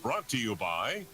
Brought to you by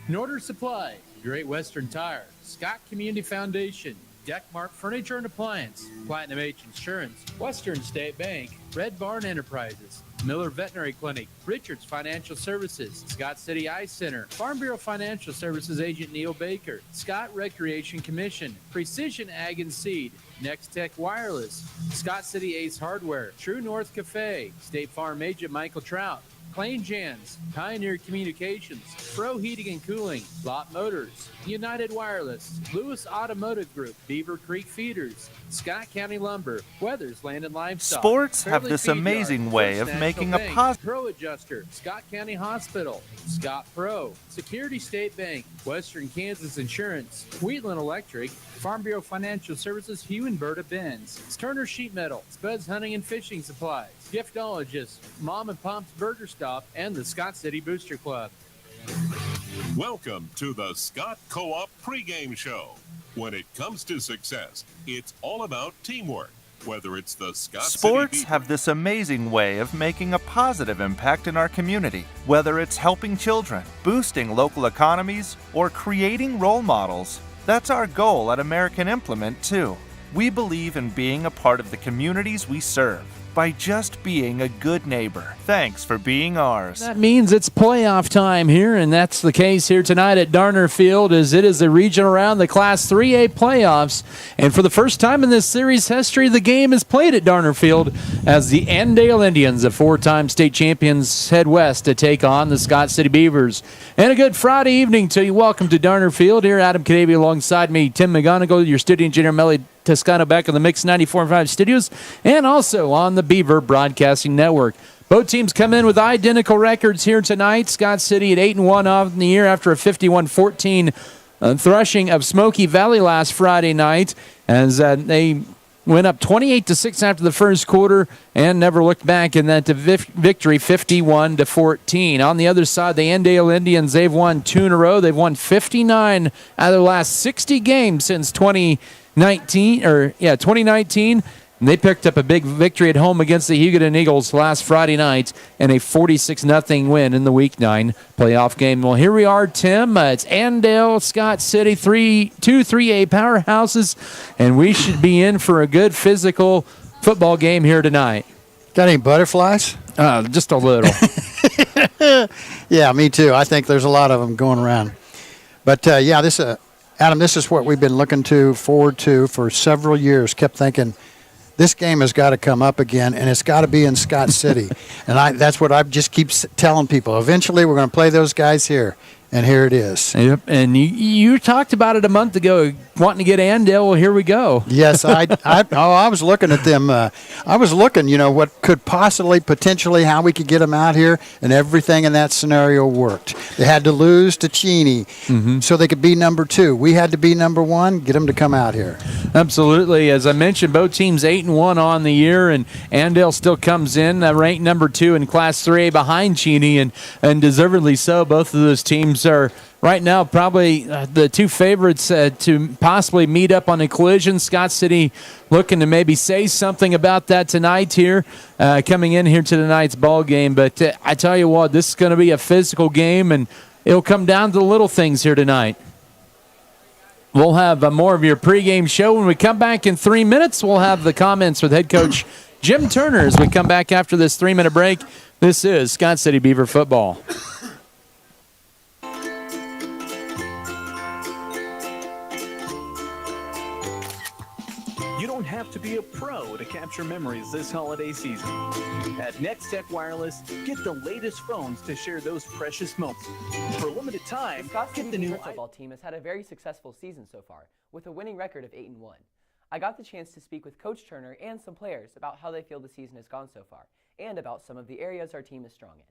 Norder Supply, Great Western Tire, Scott Community Foundation, Deckmark Furniture and Appliance, Platinum H Insurance, Western State Bank, Red Barn Enterprises, Miller Veterinary Clinic, Richards Financial Services, Scott City Ice Center, Farm Bureau Financial Services Agent Neil Baker, Scott Recreation Commission, Precision Ag and Seed, Next Tech Wireless, Scott City Ace Hardware, True North Cafe, State Farm Agent Michael Trout, Plain Jans, Pioneer Communications, Pro Heating and Cooling, Lot Motors, United Wireless, Lewis Automotive Group, Beaver Creek Feeders, Scott County Lumber, Weathers Land and Livestock. Sports have Fairleigh this Feed amazing Yard, way First of National making a Bank, positive. Pro Adjuster, Scott County Hospital, Scott Pro, Security State Bank, Western Kansas Insurance, Wheatland Electric, Farm Bureau Financial Services, Hugh and Berta Benz, Turner Sheet Metal, Spuds Hunting and Fishing Supplies, Giftologist, Mom and Pop's Burger Stop, and the Scott City Booster Club. Welcome to the Scott Co-op Pregame Show. When it comes to success, it's all about teamwork. Whether it's the Scott Sports City have this amazing way of making a positive impact in our community, whether it's helping children, boosting local economies, or creating role models. That's our goal at American Implement, too. We believe in being a part of the communities we serve by just being a good neighbor. Thanks for being ours. That means it's playoff time here, and that's the case here tonight at Darner Field, as it is the regional round, the Class 3A playoffs. And for the first time in this series history, the game is played at Darner Field as the Andale Indians, the four-time state champions, head west to take on the Scott City Beavers. And a good Friday evening to you. Welcome to Darner Field. Here, Adam Cadavi alongside me, Tim McGonigal, your studio engineer, Melly Toscano back on the Mix 94.5 studios, and also on the Beaver Broadcasting Network. Both teams come in with identical records here tonight. Scott City at 8-1 on the year after a 51-14 thrashing of Smoky Valley last Friday night, as they went up 28-6 after the first quarter and never looked back in that victory, 51-14. On the other side, the Andale Indians, they've won 2 in a row. They've won 59 out of their last 60 games since 2019. And they picked up a big victory at home against the Hugoton Eagles last Friday night and a 46-0 win in the Week 9 playoff game. Well, here we are, Tim. It's Andale, Scott City, two 3A powerhouses, and we should be in for a good physical football game here tonight. Got any butterflies? Just a little. Yeah, me too. I think there's a lot of them going around. But, Adam, this is what we've been looking forward to for several years. Kept thinking, this game has got to come up again, and it's got to be in Scott City. And that's what I just keep telling people. Eventually, we're going to play those guys here, and here it is. Yep. And you talked about it a month ago, wanting to get Andale. Well, here we go. Yes, I was looking at them. I was looking, what could potentially, how we could get them out here, and everything in that scenario worked. They had to lose to Cheney so they could be number 2. We had to be number 1, get them to come out here. Absolutely. As I mentioned, both teams 8-1 on the year, and Andale still comes in ranked number 2 in Class 3A behind Cheney, and deservedly so. Both of those teams are right now probably the two favorites to possibly meet up on a collision. Scott City looking to maybe say something about that tonight here, coming in here to tonight's ball game. But I tell you what, this is going to be a physical game, and it'll come down to the little things here tonight. We'll have more of your pregame show. When we come back in 3 minutes, we'll have the comments with head coach Jim Turner as we come back after this 3-minute break. This is Scott City Beaver football. You don't have to be a pro to capture memories this holiday season. At Next Tech Wireless, get the latest phones to share those precious moments. For a limited time, the Scott get City the new football team has had a very successful season so far, with a winning record of 8-1. I got the chance to speak with Coach Turner and some players about how they feel the season has gone so far, and about some of the areas our team is strong in.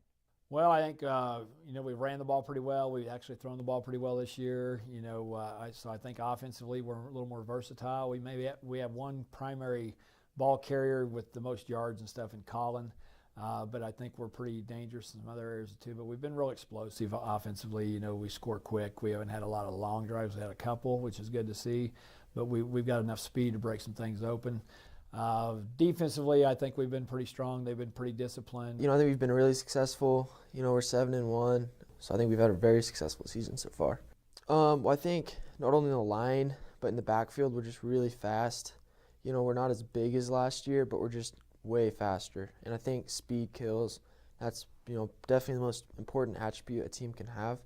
Well, I think we ran the ball pretty well. We've actually thrown the ball pretty well this year. So I think offensively we're a little more versatile. We have one primary ball carrier with the most yards and stuff in Colin, but I think we're pretty dangerous in some other areas too. But we've been real explosive offensively. We score quick. We haven't had a lot of long drives. We had a couple, which is good to see. But we've got enough speed to break some things open. Defensively, I think we've been pretty strong. They've been pretty disciplined. I think we've been really successful. We're 7-1. So I think we've had a very successful season so far. Well, I think not only in the line, but in the backfield, we're just really fast. You know, we're not as big as last year, but we're just way faster. And I think speed kills. That's, you know, definitely the most important attribute a team can have.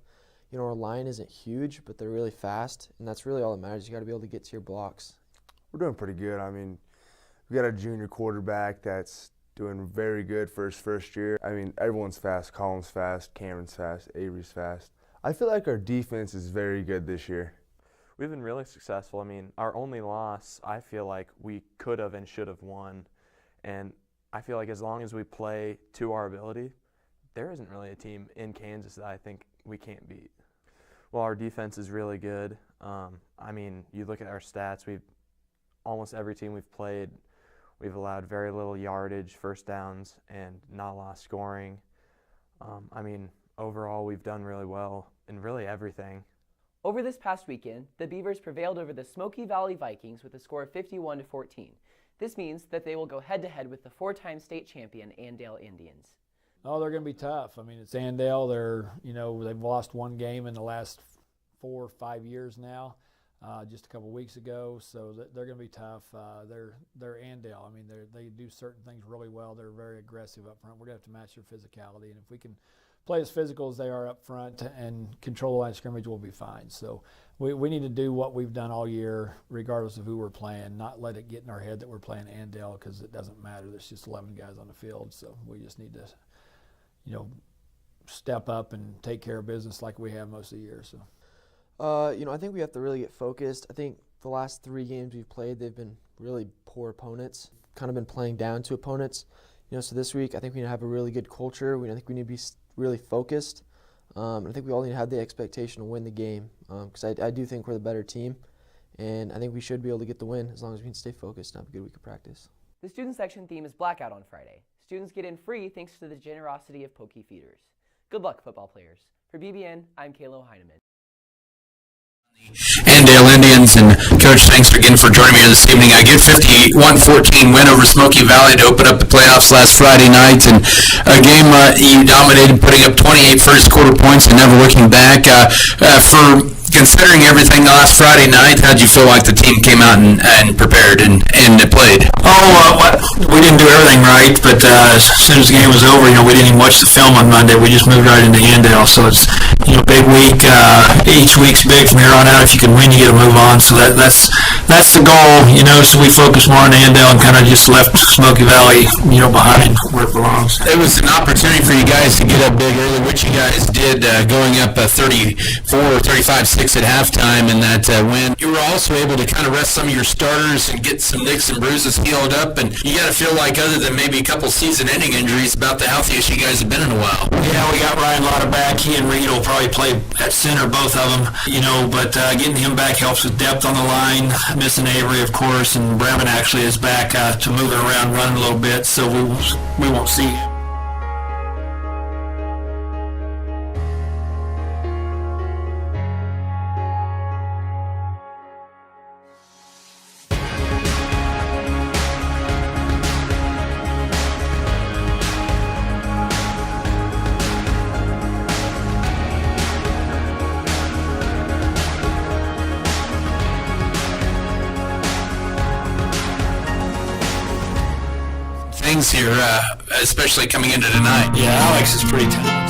You know, our line isn't huge, but they're really fast, and that's really all that matters. You got to be able to get to your blocks. We're doing pretty good. I mean, we got a junior quarterback that's doing very good for his first year. I mean, everyone's fast. Colin's fast, Cameron's fast, Avery's fast. I feel like our defense is very good this year. We've been really successful. I mean, our only loss, I feel like we could have and should have won. And I feel like as long as we play to our ability, there isn't really a team in Kansas that I think we can't beat. Well, our defense is really good. I mean, you look at our stats, almost every team we've played, we've allowed very little yardage, first downs, and not a lot of scoring. I mean, overall, we've done really well in really everything. Over this past weekend, the Beavers prevailed over the Smoky Valley Vikings with a score of 51-14. This means that they will go head-to-head with the 4-time state champion Andale Indians. Oh, they're going to be tough. I mean, it's Andale. They've lost one game in the last 4 or 5 years now, just a couple weeks ago. So they're going to be tough. They're Andale. I mean, they do certain things really well. They're very aggressive up front. We're going to have to match their physicality, and if we can play as physical as they are up front and control the line of scrimmage, we'll be fine. So we need to do what we've done all year, regardless of who we're playing, not let it get in our head that we're playing Andale, because it doesn't matter. There's just 11 guys on the field, so we just need to, step up and take care of business like we have most of the year. So, I think we have to really get focused. I think the last 3 games we've played, they've been really poor opponents, kind of been playing down to opponents. So this week I think we need to have a really good culture. I think we need to be really focused. I think we all need to have the expectation to win the game, because I do think we're the better team, and I think we should be able to get the win as long as we can stay focused and have a good week of practice. The student section theme is Blackout on Friday. Students get in free thanks to the generosity of Pokey Feeders. Good luck, football players. For BBN, I'm Kalo Heineman. Andale Indians, and Coach, thanks again for joining me here this evening. I get 51-14 win over Smoky Valley to open up the playoffs last Friday night, and a game you dominated, putting up 28 first quarter points and never looking back. For considering everything last Friday night, how did you feel like the team came out and prepared and played? We didn't do everything right, but as soon as the game was over, we didn't even watch the film on Monday. We just moved right into Andale, so it's big week. Each week's big from here on out. If you can win, you get to move on. So that's the goal. So we focused more on Andale and kind of just left Smoky Valley, behind where it belongs. It was an opportunity for you guys to get up big early, which you guys did, going up 35-6 at halftime in that win. You were also able to kind of rest some of your starters and get some nicks and bruises healed up, and you got to feel like, other than maybe a couple season-ending injuries, about the healthiest you guys have been in a while. Yeah, we got Ryan Lotta back. He and Reed will probably play at center, both of them, but getting him back helps with depth on the line. Missing Avery, of course, and Bremen actually is back to moving around, running a little bit, so we won't see him. Here, especially coming into tonight. Yeah, Alex is pretty talented.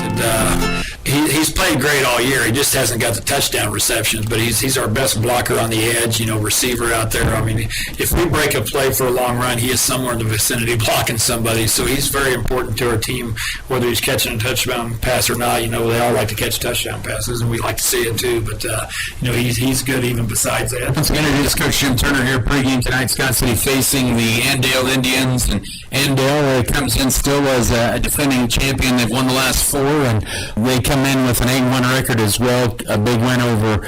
He's played great all year. He just hasn't got the touchdown receptions, but he's our best blocker on the edge, receiver out there. I mean, if we break a play for a long run, he is somewhere in the vicinity blocking somebody, so he's very important to our team, whether he's catching a touchdown pass or not. They all like to catch touchdown passes, and we like to see it too, but he's good even besides that. Once again, it is Coach Jim Turner here, pregame tonight. Scott City facing the Andale Indians, and Andale comes in still as a defending champion. They've won the last 4, and they come in with an 8-1 record as well. A big win over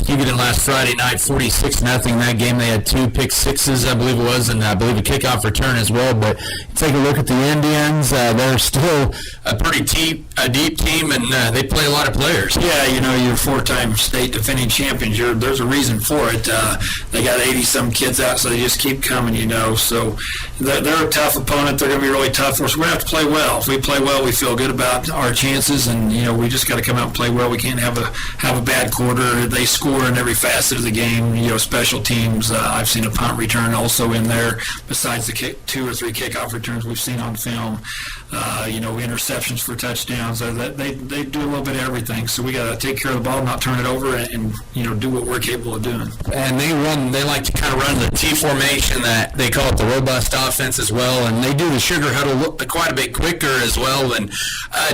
Hugoton last Friday night, 46-0. That game they had 2 pick sixes, I believe it was, and I believe a kickoff return as well. But take a look at the Indians. They're still a pretty deep team, and they play a lot of players. Yeah, you're 4-time state defending champions. There's a reason for it. They got 80-some kids out, so they just keep coming, So they're a tough opponent. They're going to be really tough for us. We're going to have to play well. If we play well, we feel good about our chances, and, we just just got to come out and play well. We can't have a bad quarter. They score in every facet of the game. Special teams. I've seen a punt return also in there. Besides the 2 or 3 kickoff returns we've seen on film, interceptions for touchdowns. They do a little bit of everything. So we got to take care of the ball, not turn it over, and do what we're capable of doing. And they like to kind of run the T formation that they call it the robust offense as well, and they do the sugar huddle quite a bit quicker as well. And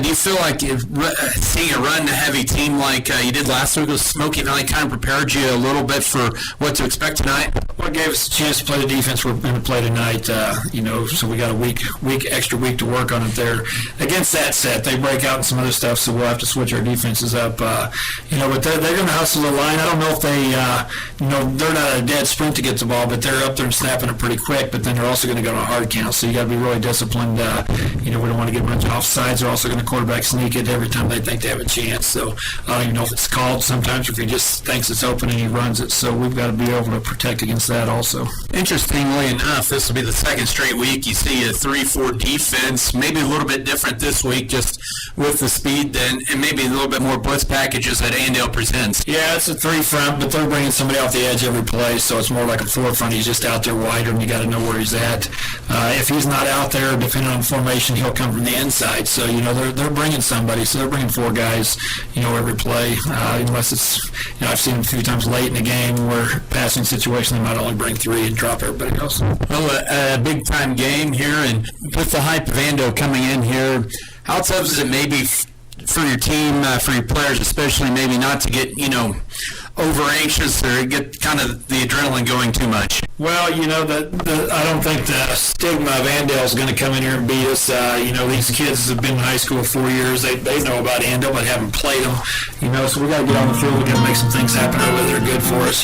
do you feel like seeing a run-heavy team like you did last week with Smoky Valley kind of prepared you a little bit for what to expect tonight? Well, it gave us a chance to play the defense we're going to play tonight, so we got a extra week to work on it there. Against that set, they break out in some other stuff, so we'll have to switch our defenses up. But they're going to hustle the line. I don't know if they're not a dead sprint to get the ball, but they're up there and snapping it pretty quick, but then they're also going to go to a hard count, so you got to be really disciplined. We don't want to get a bunch of offsides. They're also going to quarterback sneak it every time they think they have a chance. So I don't even know if it's called sometimes, or if he just thinks it's open and he runs it. So we've got to be able to protect against that also. Interestingly enough, this will be the second straight week you see a 3-4 defense, maybe a little bit different this week just with the speed and maybe a little bit more blitz packages that Andale presents. Yeah, it's a 3 front, but they're bringing somebody off the edge every play, so it's more like a 4 front. He's just out there wider, and you got to know where he's at. If he's not out there, depending on formation, he'll come from the inside. So, they're bringing somebody. So they're bringing 4 guys, every play, unless it's, I've seen a few times late in the game where passing situation, they might only bring 3 and drop everybody else. Well, a big-time game here, and with the hype of Ando coming in here, how tough is it maybe for your team, for your players especially, maybe not to get, over anxious or get kind of the adrenaline going too much? Well, I don't think the stigma of Andale is going to come in here and beat us. These kids have been in high school 4 years. They know about Andale, but haven't played them. So we got to get on the field. We got to make some things happen early that are good for us.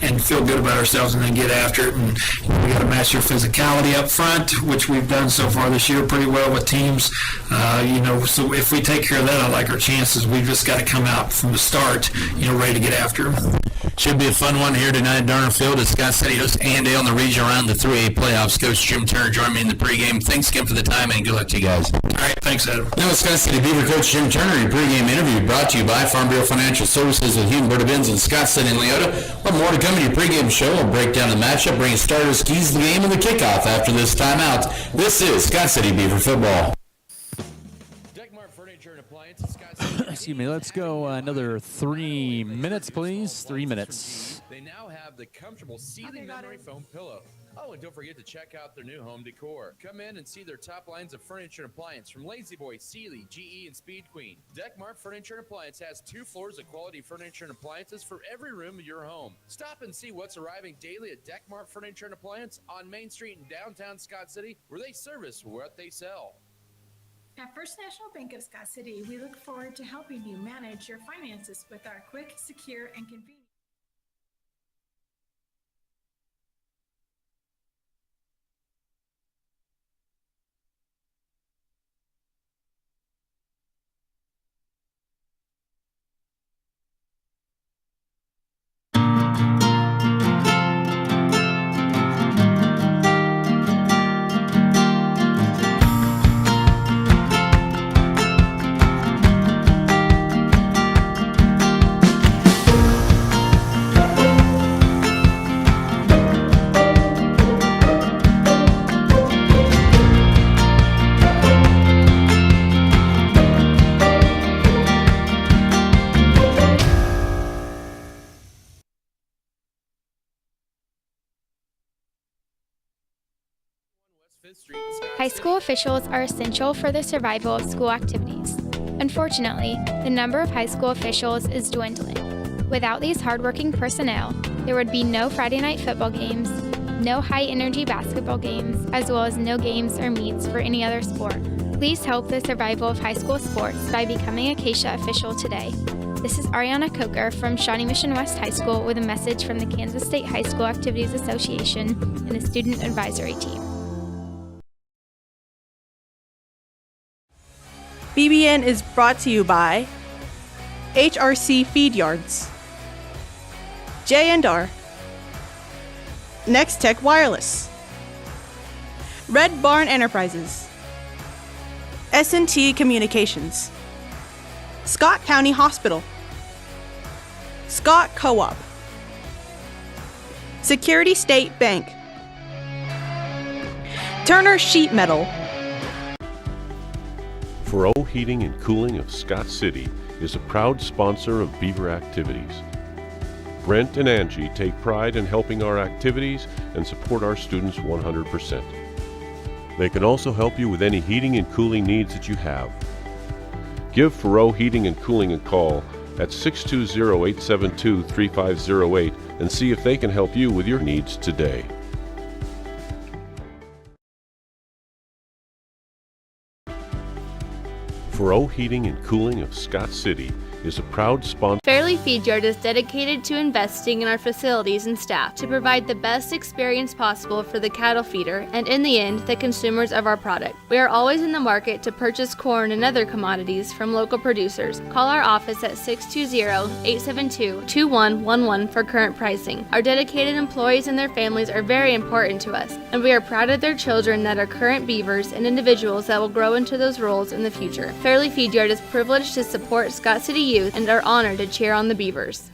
And feel good about ourselves, and then get after it. And we got to match your physicality up front, which we've done so far this year pretty well with teams. So if we take care of that, I like our chances. We've just got to come out from the start, ready to get after them. Should be a fun one here tonight at Darner Field as Scott City hosts Andale in the region around the 3A playoffs. Coach Jim Turner joined me in the pregame. Thanks again for the time, and good luck to you guys. All right, thanks, Adam. Now it's Scott City Beaver Coach Jim Turner. Your pregame interview brought to you by Farm Bureau Financial Services with Hugh Berta-Benz and Scott City and Leota. Well, more to come in your pregame show. We'll break down the matchup, bring starters, keys to the game, and the kickoff after this timeout. This is Scott City Beaver football. Excuse me, let's go another 3 minutes, please. 3 minutes. They now have the comfortable sealing memory foam pillow. Oh, and don't forget to check out their new home decor. Come in and see their top lines of furniture and appliance from Lazy Boy, Sealy, GE, and Speed Queen. Deckmart Furniture and Appliance has 2 floors of quality furniture and appliances for every room of your home. Stop and see what's arriving daily at Deckmart Furniture and Appliance on Main Street in downtown Scott City, where they service what they sell. At First National Bank of Scott City, we look forward to helping you manage your finances with our quick, secure, and convenient. High school officials are essential for the survival of school activities. Unfortunately, the number of high school officials is dwindling. Without these hardworking personnel, there would be no Friday night football games, no high-energy basketball games, as well as no games or meets for any other sport. Please help the survival of high school sports by becoming a Acacia official today. This is Ariana Coker from Shawnee Mission West High School with a message from the Kansas State High School Activities Association and the Student Advisory Team. BBN is brought to you by HRC Feed Yards, J&R, Next Tech Wireless, Red Barn Enterprises, S&T Communications, Scott County Hospital, Scott Co-op, Security State Bank, Turner Sheet Metal. Furrow Heating and Cooling of Scott City is a proud sponsor of Beaver activities. Brent and Angie take pride in helping our activities and support our students 100%. They can also help you with any heating and cooling needs that you have. Give Furrow Heating and Cooling a call at 620-872-3508 and see if they can help you with your needs today. Furrow Heating and Cooling of Scott City is a proud sponsor. Fairleigh Feed Yard is dedicated to investing in our facilities and staff to provide the best experience possible for the cattle feeder and, in the end, the consumers of our product. We are always in the market to purchase corn and other commodities from local producers. Call our office at 620-872-2111 for current pricing. Our dedicated employees and their families are very important to us, and we are proud of their children that are current beavers and individuals that will grow into those roles in the future. Fairleigh Feed Yard is privileged to support Scott City youth and are honored to cheer on the Beavers.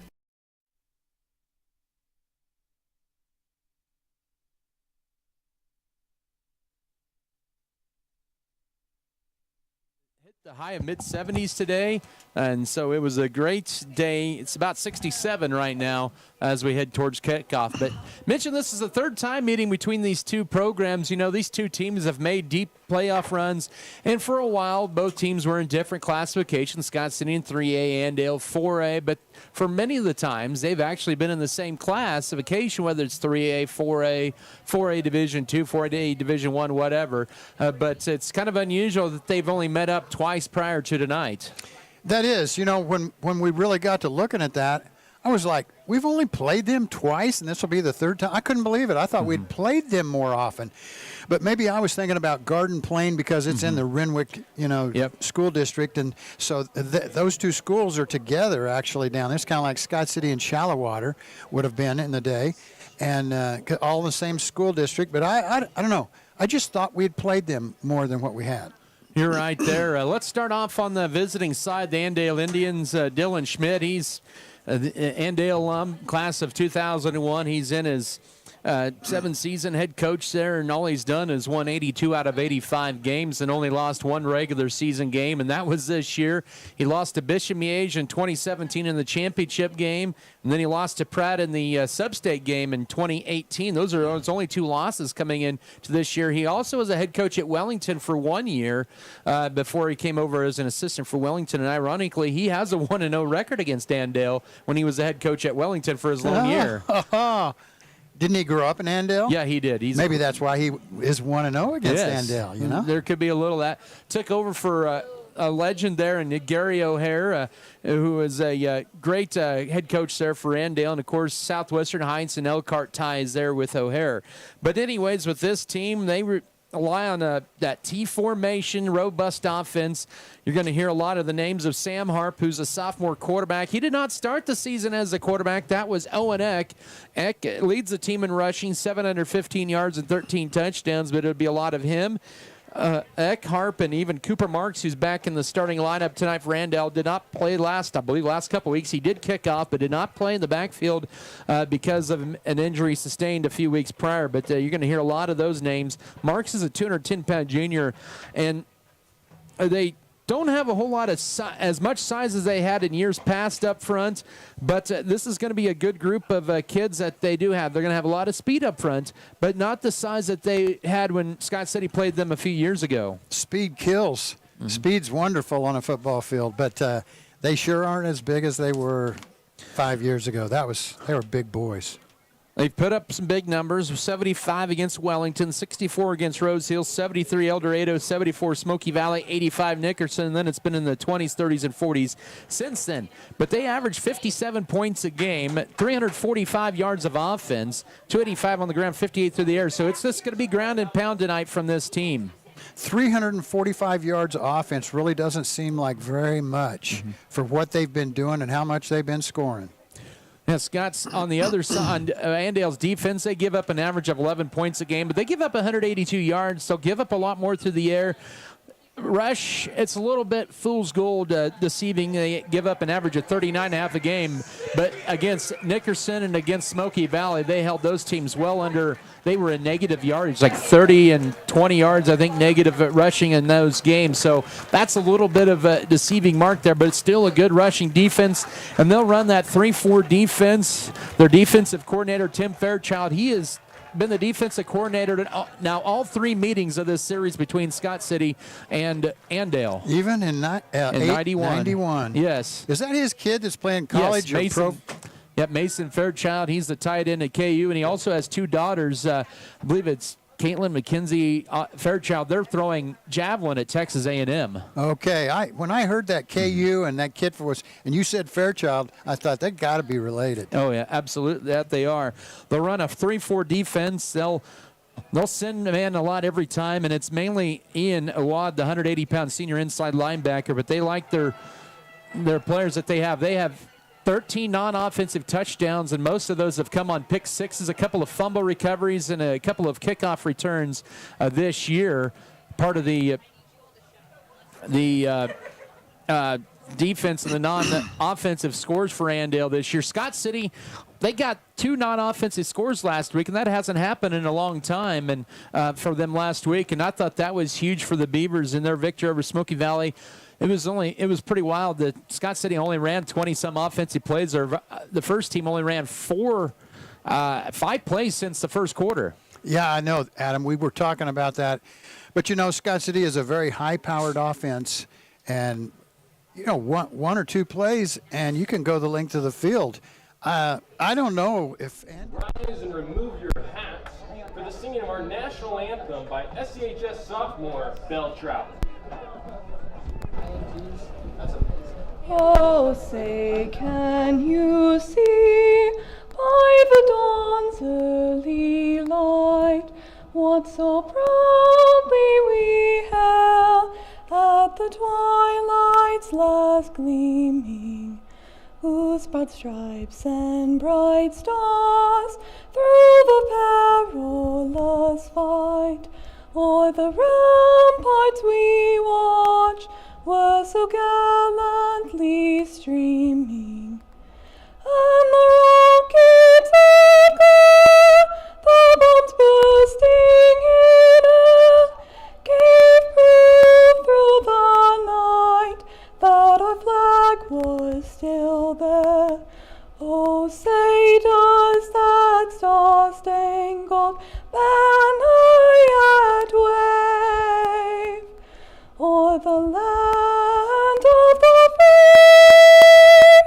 Hit the high of mid-70s today, and so it was a great day. It's about 67 right now as we head towards kickoff. But mention this is the third time meeting between these two programs. You know, these two teams have made deep playoff runs, and for a while both teams were in different classifications. Scott City in 3A, Andale 4A, but for many of the times they've actually been in the same classification, whether it's 3A, 4A, 4A Division 2, 4A Division 1, whatever. But it's kind of unusual that they've only met up twice prior to tonight. That is, you know, when we really got to looking at that, I was like, we've only played them twice, and this will be the third time. I couldn't believe it. I thought we'd played them more often. But maybe I was thinking about Garden Plain because it's in the Renwick, school district. And so those two schools are together actually down there. It's kind of like Scott City and Shallowater would have been in the day, and all in the same school district. But I don't know. I just thought we'd played them more than what we had. You're right there. Let's start off on the visiting side, the Andale Indians. Dylan Schmidt, he's the Andale alum, class of 2001. He's in his seventh season, head coach there, and all he's done is won 82 out of 85 games and only lost one regular season game, and that was this year. He lost to Bishop Miege in 2017 in the championship game, and then he lost to Pratt in the sub-state game in 2018. Those are his only two losses coming in to this year. He also was a head coach at Wellington for 1 year before he came over as an assistant for Wellington, and ironically, he has a 1-0 record against Andale when he was the head coach at Wellington for his lone year. Didn't he grow up in Andale? Yeah, he did. Maybe that's why he is 1-0 against Andale, you know? There could be a little of that. Took over for a legend there, and Gary O'Hare, who was a great head coach there for Andale, and, of course, Southwestern Heights and Elkhart ties there with O'Hare. But anyways, with this team, they rely on that T formation, robust offense. You're going to hear a lot of the names of Sam Harp, who's a sophomore quarterback. He did not start the season as a quarterback. That was Owen Eck. Eck leads the team in rushing, 715 yards and 13 touchdowns, but it would be a lot of him. Eck, Harp, and even Cooper Marks, who's back in the starting lineup tonight for Andale, did not play last couple of weeks. He did kick off, but did not play in the backfield because of an injury sustained a few weeks prior. But you're going to hear a lot of those names. Marks is a 210-pound junior, and they don't have a whole lot of as much size as they had in years past up front, but this is going to be a good group of kids that they do have. They're going to have a lot of speed up front, but not the size that they had when Scott City played them a few years ago. Speed kills. Speed's wonderful on a football field, but they sure aren't as big as they were 5 years ago. They were big boys. They've put up some big numbers, 75 against Wellington, 64 against Rose Hill, 73 El Dorado, 74 Smoky Valley, 85 Nickerson, and then it's been in the 20s, 30s, and 40s since then. But they average 57 points a game, 345 yards of offense, 285 on the ground, 58 through the air. So it's just going to be ground and pound tonight from this team. 345 yards of offense really doesn't seem like very much for what they've been doing and how much they've been scoring. Now, Scott's on the other side. Andale's defense, they give up an average of 11 points a game, but they give up 182 yards. They'll give up a lot more through the air. rush, it's a little bit fool's gold deceiving. They give up an average of 39.5 a game, but against Nickerson and against Smoky Valley, they held those teams well under. They were in negative yardage, like 30 and 20 yards, I think, negative at rushing in those games. So that's a little bit of a deceiving mark there, but it's still a good rushing defense, and they'll run that 3-4 defense. Their defensive coordinator, Tim Fairchild, he has been the defensive coordinator now all 3 meetings of this series between Scott City and Andale. Even in 91. Yes. Is that his kid that's playing college yes, or pro? Yep, Mason Fairchild. He's the tight end at KU, and he also has 2 daughters. I believe it's Caitlin McKenzie Fairchild. They're throwing javelin at Texas A&M. Okay, when I heard that KU and that kid and you said Fairchild, I thought they got to be related. Oh yeah, absolutely, that they are. They'll run a 3-4 defense. They'll send a man a lot every time, and it's mainly Ian Awad, the 180-pound senior inside linebacker. But they like their players that they have. They have 13 non-offensive touchdowns, and most of those have come on pick sixes, a couple of fumble recoveries, and a couple of kickoff returns this year. Part of the defense and the non-offensive scores for Andale this year. Scott City, they got 2 non-offensive scores last week, and that hasn't happened in a long time and for them last week, and I thought that was huge for the Beavers in their victory over Smoky Valley. It was pretty wild that Scott City only ran 20-some offensive plays. Or the first team only ran 5 plays since the first quarter. Yeah, I know, Adam. We were talking about that. But, Scott City is a very high-powered offense. And, one or 2 plays, and you can go the length of the field. I don't know if... Rise and remove your hats for the singing of our national anthem by SCHS sophomore Bell Trout. Oh, say, can you see by the dawn's early light what so proudly we hailed at the twilight's last gleaming, whose broad stripes and bright stars through the perilous fight o'er the ramparts we watch were so gallantly streaming, and the rockets echo, the bombs bursting in air, gave proof through the night that our flag was still there. Oh, say does that star-spangled banner yet wave o'er the land of the free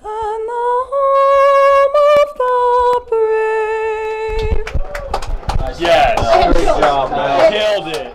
and the home of the brave? Yes, great job, man. Killed it.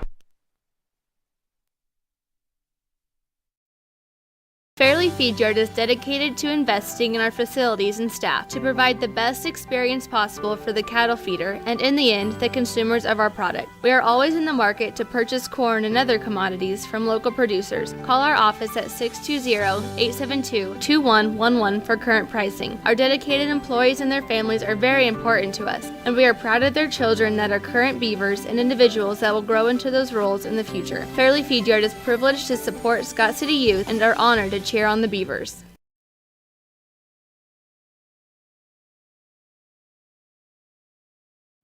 Fairleigh Feed Yard is dedicated to investing in our facilities and staff to provide the best experience possible for the cattle feeder and, in the end, the consumers of our product. We are always in the market to purchase corn and other commodities from local producers. Call our office at 620-872-2111 for current pricing. Our dedicated employees and their families are very important to us, and we are proud of their children that are current beavers and individuals that will grow into those roles in the future. Fairleigh Feed Yard is privileged to support Scott City youth and are honored to cheer on the Beavers.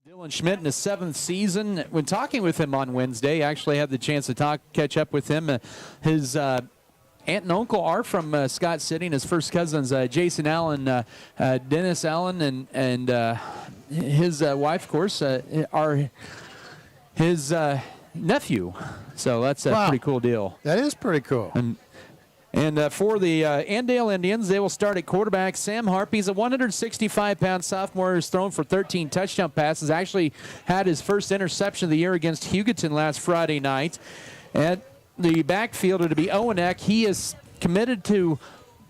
Dylan Schmidt in his 7th season. When talking with him on Wednesday, I actually had the chance to catch up with him. His aunt and uncle are from Scott City, and his first cousins, Jason Allen, Dennis Allen, and his wife, of course, are his nephew. So that's a pretty cool deal. That is pretty cool. And for the Andale Indians, they will start at quarterback. Sam Harpy's a 165-pound sophomore who's thrown for 13 touchdown passes. Actually had his first interception of the year against Hugoton last Friday night. At the backfield, it'll be Owenek. He is committed to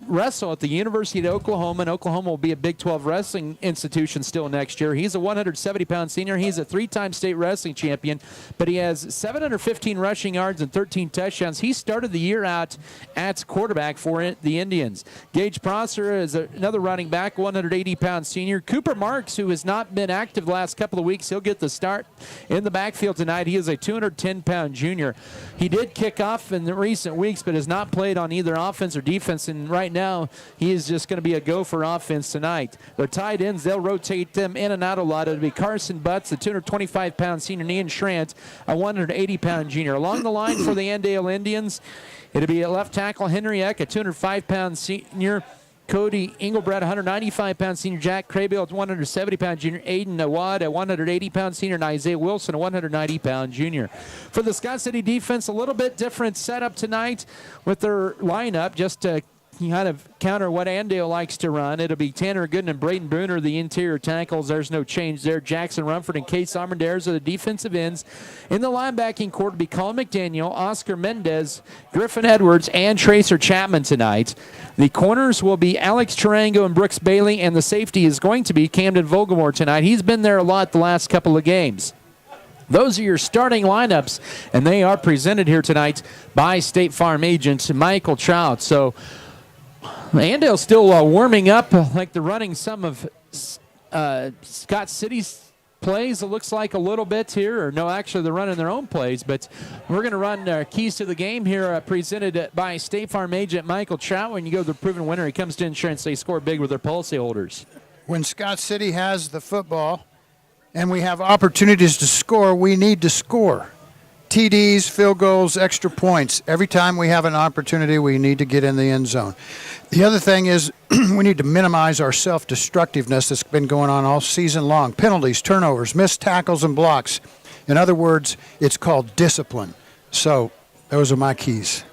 wrestle at the University of Oklahoma, and Oklahoma will be a Big 12 wrestling institution still next year. He's a 170-pound senior. He's a 3-time state wrestling champion, but he has 715 rushing yards and 13 touchdowns. He started the year out at quarterback for the Indians. Gage Prosser is another running back, 180-pound senior. Cooper Marks, who has not been active the last couple of weeks, he'll get the start in the backfield tonight. He is a 210-pound junior. He did kick off in the recent weeks, but has not played on either offense or defense, and right now he is just going to be a go for offense tonight. Their tight ends, they'll rotate them in and out a lot. It'll be Carson Butts, a 225-pound senior, and Ian Schrant, a 180-pound junior. Along the line for the Andale Indians, it'll be a left tackle, Henry Eck, a 205-pound senior, Cody Engelbrad, a 195-pound senior, Jack Craybill, a 170-pound junior, Aiden Awad, a 180-pound senior, and Isaiah Wilson, a 190-pound junior. For the Scott City defense, a little bit different setup tonight with their lineup, just to kind of counter what Andale likes to run. It'll be Tanner Gooden and Braden Bruner, the interior tackles. There's no change there. Jackson Rumford and Case Armandares are the defensive ends. In the linebacking court will be Colin McDaniel, Oscar Mendez, Griffin Edwards, and Tracer Chapman tonight. The corners will be Alex Tarango and Brooks Bailey, and the safety is going to be Camden Vogelmore tonight. He's been there a lot the last couple of games. Those are your starting lineups, and they are presented here tonight by State Farm agent Michael Trout. So Andale's still warming up, like they're running some of Scott City's plays, it looks like a little bit here. Or no, actually they're running their own plays, but we're going to run keys to the game here presented by State Farm agent Michael Trout. When you go to the proven winner, he comes to insurance. They score big with their policyholders. When Scott City has the football and we have opportunities to score, we need to score. TDs, field goals, extra points. Every time we have an opportunity, we need to get in the end zone. The other thing is we need to minimize our self-destructiveness that's been going on all season long. Penalties, turnovers, missed tackles, and blocks. In other words, it's called discipline. So those are my keys.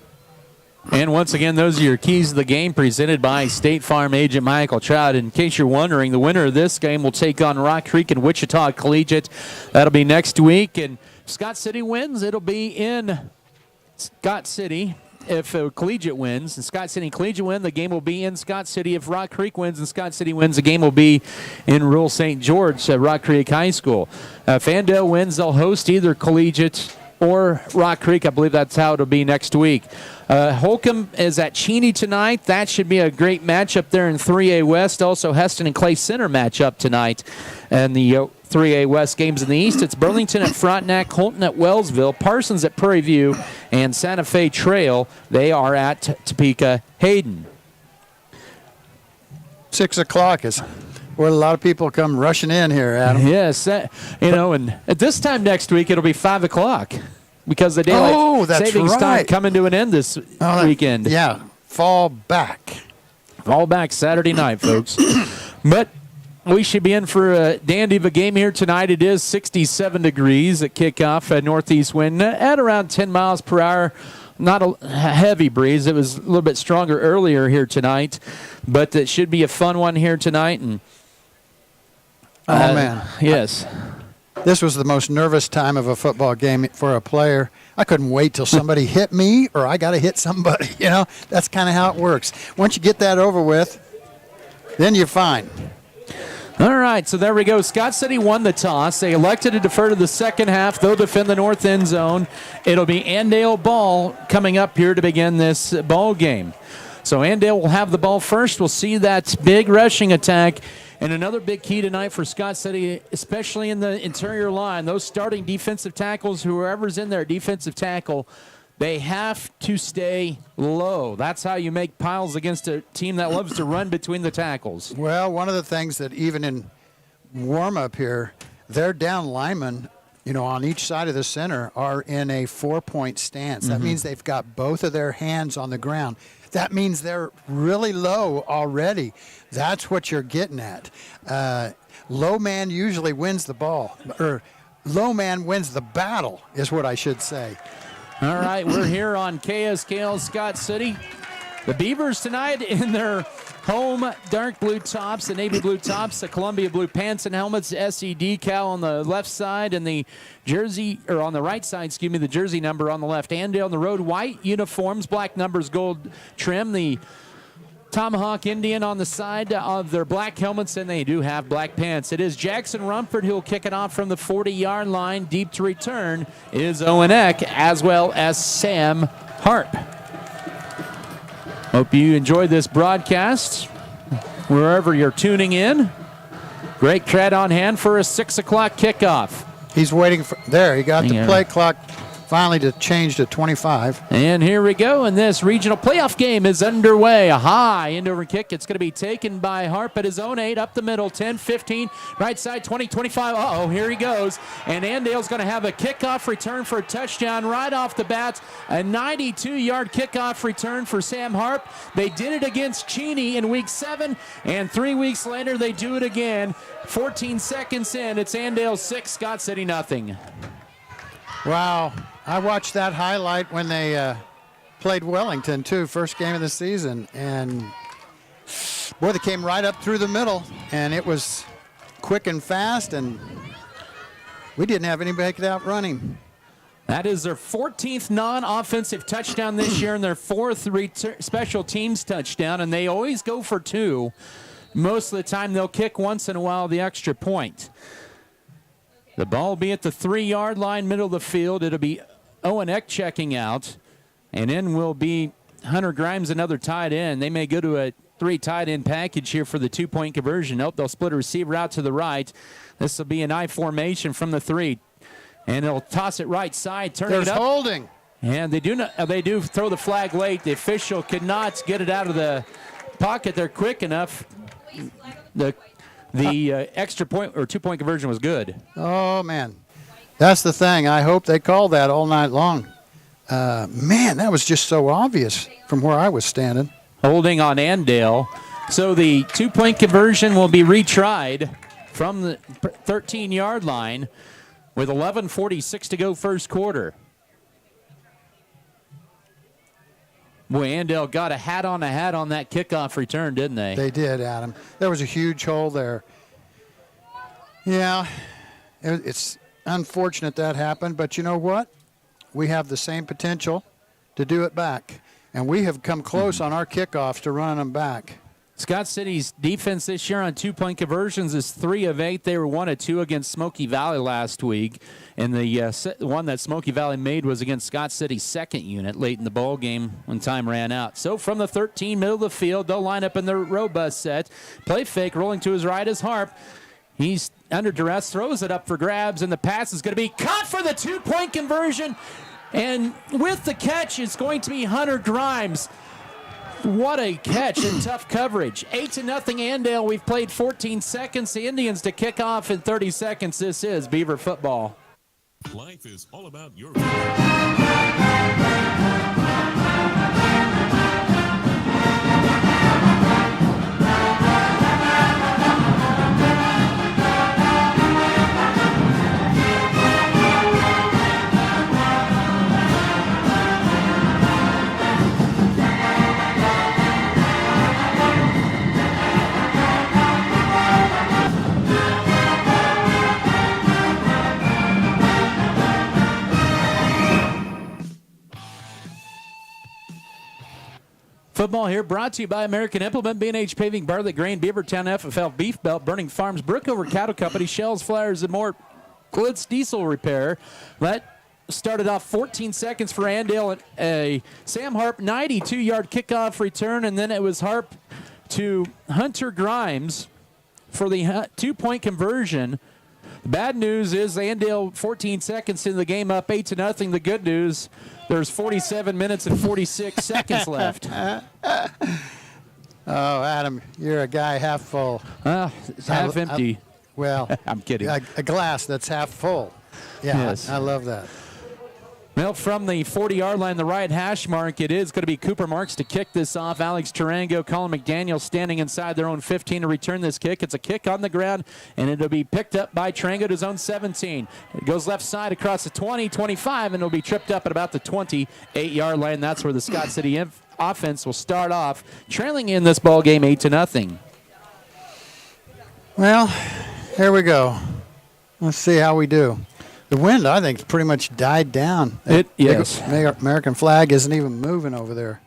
And once again, those are your keys to the game presented by State Farm agent Michael Trout. In case you're wondering, the winner of this game will take on Rock Creek and Wichita Collegiate. That'll be next week. And Scott City wins, it'll be in Scott City. If Collegiate wins and Scott City and Collegiate win, the game will be in Scott City. If Rock Creek wins and Scott City wins, the game will be in rural St. George at Rock Creek High School. If Andale wins, they'll host either Collegiate or Rock Creek. I believe that's how it'll be next week. Holcomb is at Cheney tonight. That should be a great matchup there in 3A West. Also, Heston and Clay Center matchup tonight. And the 3A West games in the East, it's Burlington at Frontenac, Holton at Wellsville, Parsons at Prairie View, and Santa Fe Trail. They are at Topeka Hayden. 6 o'clock is where a lot of people come rushing in here, Adam. Yes, and at this time next week, it'll be 5 o'clock because the daylight savings time coming to an end this weekend. Yeah, fall back. Fall back Saturday night, folks. But we should be in for a dandy of a game here tonight. It is 67 degrees at kickoff, a northeast wind at around 10 miles per hour. Not a heavy breeze. It was a little bit stronger earlier here tonight, but it should be a fun one here tonight. And oh, man. Yes. This was the most nervous time of a football game for a player. I couldn't wait till somebody hit me or I got to hit somebody. You know, that's kind of how it works. Once you get that over with, then you're fine. All right, so there we go. Scott City won the toss. They elected to defer to the second half. They'll defend the north end zone. It'll be Andale ball coming up here to begin this ball game. So Andale will have the ball first. We'll see that big rushing attack. And another big key tonight for Scott City, especially in the interior line, those starting defensive tackles, whoever's in there, defensive tackle, they have to stay low. That's how you make piles against a team that loves to run between the tackles. Well, one of the things that even in warm-up here, their down linemen, on each side of the center are in a 4-point stance. That means they've got both of their hands on the ground. That means they're really low already. That's what you're getting at. Low man usually wins the ball, or low man wins the battle is what I should say. All right, we're here on KSKL Scott City. The Beavers tonight in their home dark blue tops, the navy blue tops, the Columbia blue pants and helmets, SE decal on the left side, and the jersey, or on the right side, the jersey number on the left. Andale on the road, white uniforms, black numbers, gold trim. The Tomahawk Indian on the side of their black helmets, and they do have black pants. It is Jackson Rumford who will kick it off from the 40-yard line. Deep to return is Owen Eck, as well as Sam Harp. Hope you enjoyed this broadcast wherever you're tuning in. Great crowd on hand for a 6 o'clock kickoff. He's waiting for, there, he got the play clock finally to change to 25. And here we go, and this regional playoff game is underway. A high end-over kick. It's going to be taken by Harp at his own 8, up the middle, 10, 15, right side, 20, 25. Uh-oh, here he goes. And Andale's going to have a kickoff return for a touchdown right off the bat. A 92-yard kickoff return for Sam Harp. They did it against Cheney in Week 7, and 3 weeks later they do it again. 14 seconds in, it's Andale 6, Scott City nothing. Wow. I watched that highlight when they played Wellington, too, first game of the season. And, boy, they came right up through the middle, and it was quick and fast, and we didn't have anybody out running. That is their 14th non-offensive touchdown this year and their 4th special teams touchdown, and they always go for 2. Most of the time they'll kick once in a while the extra point. The ball will be at the 3-yard line, middle of the field. It'll be Owen Eck checking out, and then will be Hunter Grimes, another tight end. They may go to a 3 tight end package here for the 2-point conversion. Nope, they'll split a receiver out to the right. This will be an I formation from the 3, and they'll toss it right side, turn it up. There's holding. And they do throw the flag late. The official could not get it out of the pocket there quick enough. The extra point or 2-point conversion was good. Oh, man. That's the thing. I hope they call that all night long. Man, that was just so obvious from where I was standing. Holding on Andale. So the 2-point conversion will be retried from the 13-yard line with 11:46 to go first quarter. Boy, Andale got a hat on that kickoff return, didn't they? They did, Adam. There was a huge hole there. Yeah, it's unfortunate that happened, but you know what? We have the same potential to do it back, and we have come close on our kickoffs to running them back. Scott City's defense this year on 2-point conversions is 3 of 8. They were 1 of 2 against Smoky Valley last week, and the one that Smoky Valley made was against Scott City's second unit late in the ball game when time ran out. So from the 13, middle of the field, they'll line up in their robust set. Play fake, rolling to his right is Harp. He's under duress, throws it up for grabs, and the pass is going to be caught for the 2-point conversion. And with the catch is going to be Hunter Grimes. What a catch and tough coverage. 8-0 Andale. We've played 14 seconds. The Indians to kick off in 30 seconds. This is Beaver football. Life is all about your Football here brought to you by American Implement, B&H Paving, Bartlett Grain, Beavertown FFL Beef Belt, Burning Farms, Brookover Cattle Company, Shells, Flyers, and more. Glitz Diesel Repair. That started off 14 seconds for Andale. A Sam Harp 92-yard kickoff return, and then it was Harp to Hunter Grimes for the 2-point conversion. The bad news is Andale 14 seconds into the game up 8-0. The good news, there's 47 minutes and 46 seconds left. Oh, Adam, you're a guy half full. It's half empty. Well, I'm kidding. A glass that's half full. Yeah, yes. I love that. Well, from the 40-yard line, the right hash mark, it is going to be Cooper Marks to kick this off. Alex Tarango, Colin McDaniel standing inside their own 15 to return this kick. It's a kick on the ground, and it'll be picked up by Tarango to his own 17. It goes left side across the 20, 25, and it'll be tripped up at about the 28-yard line. That's where the Scott City offense will start off, trailing in this ball game 8-0. Well, here we go. Let's see how we do. The wind, I think, pretty much died down. Yes. American flag isn't even moving over there.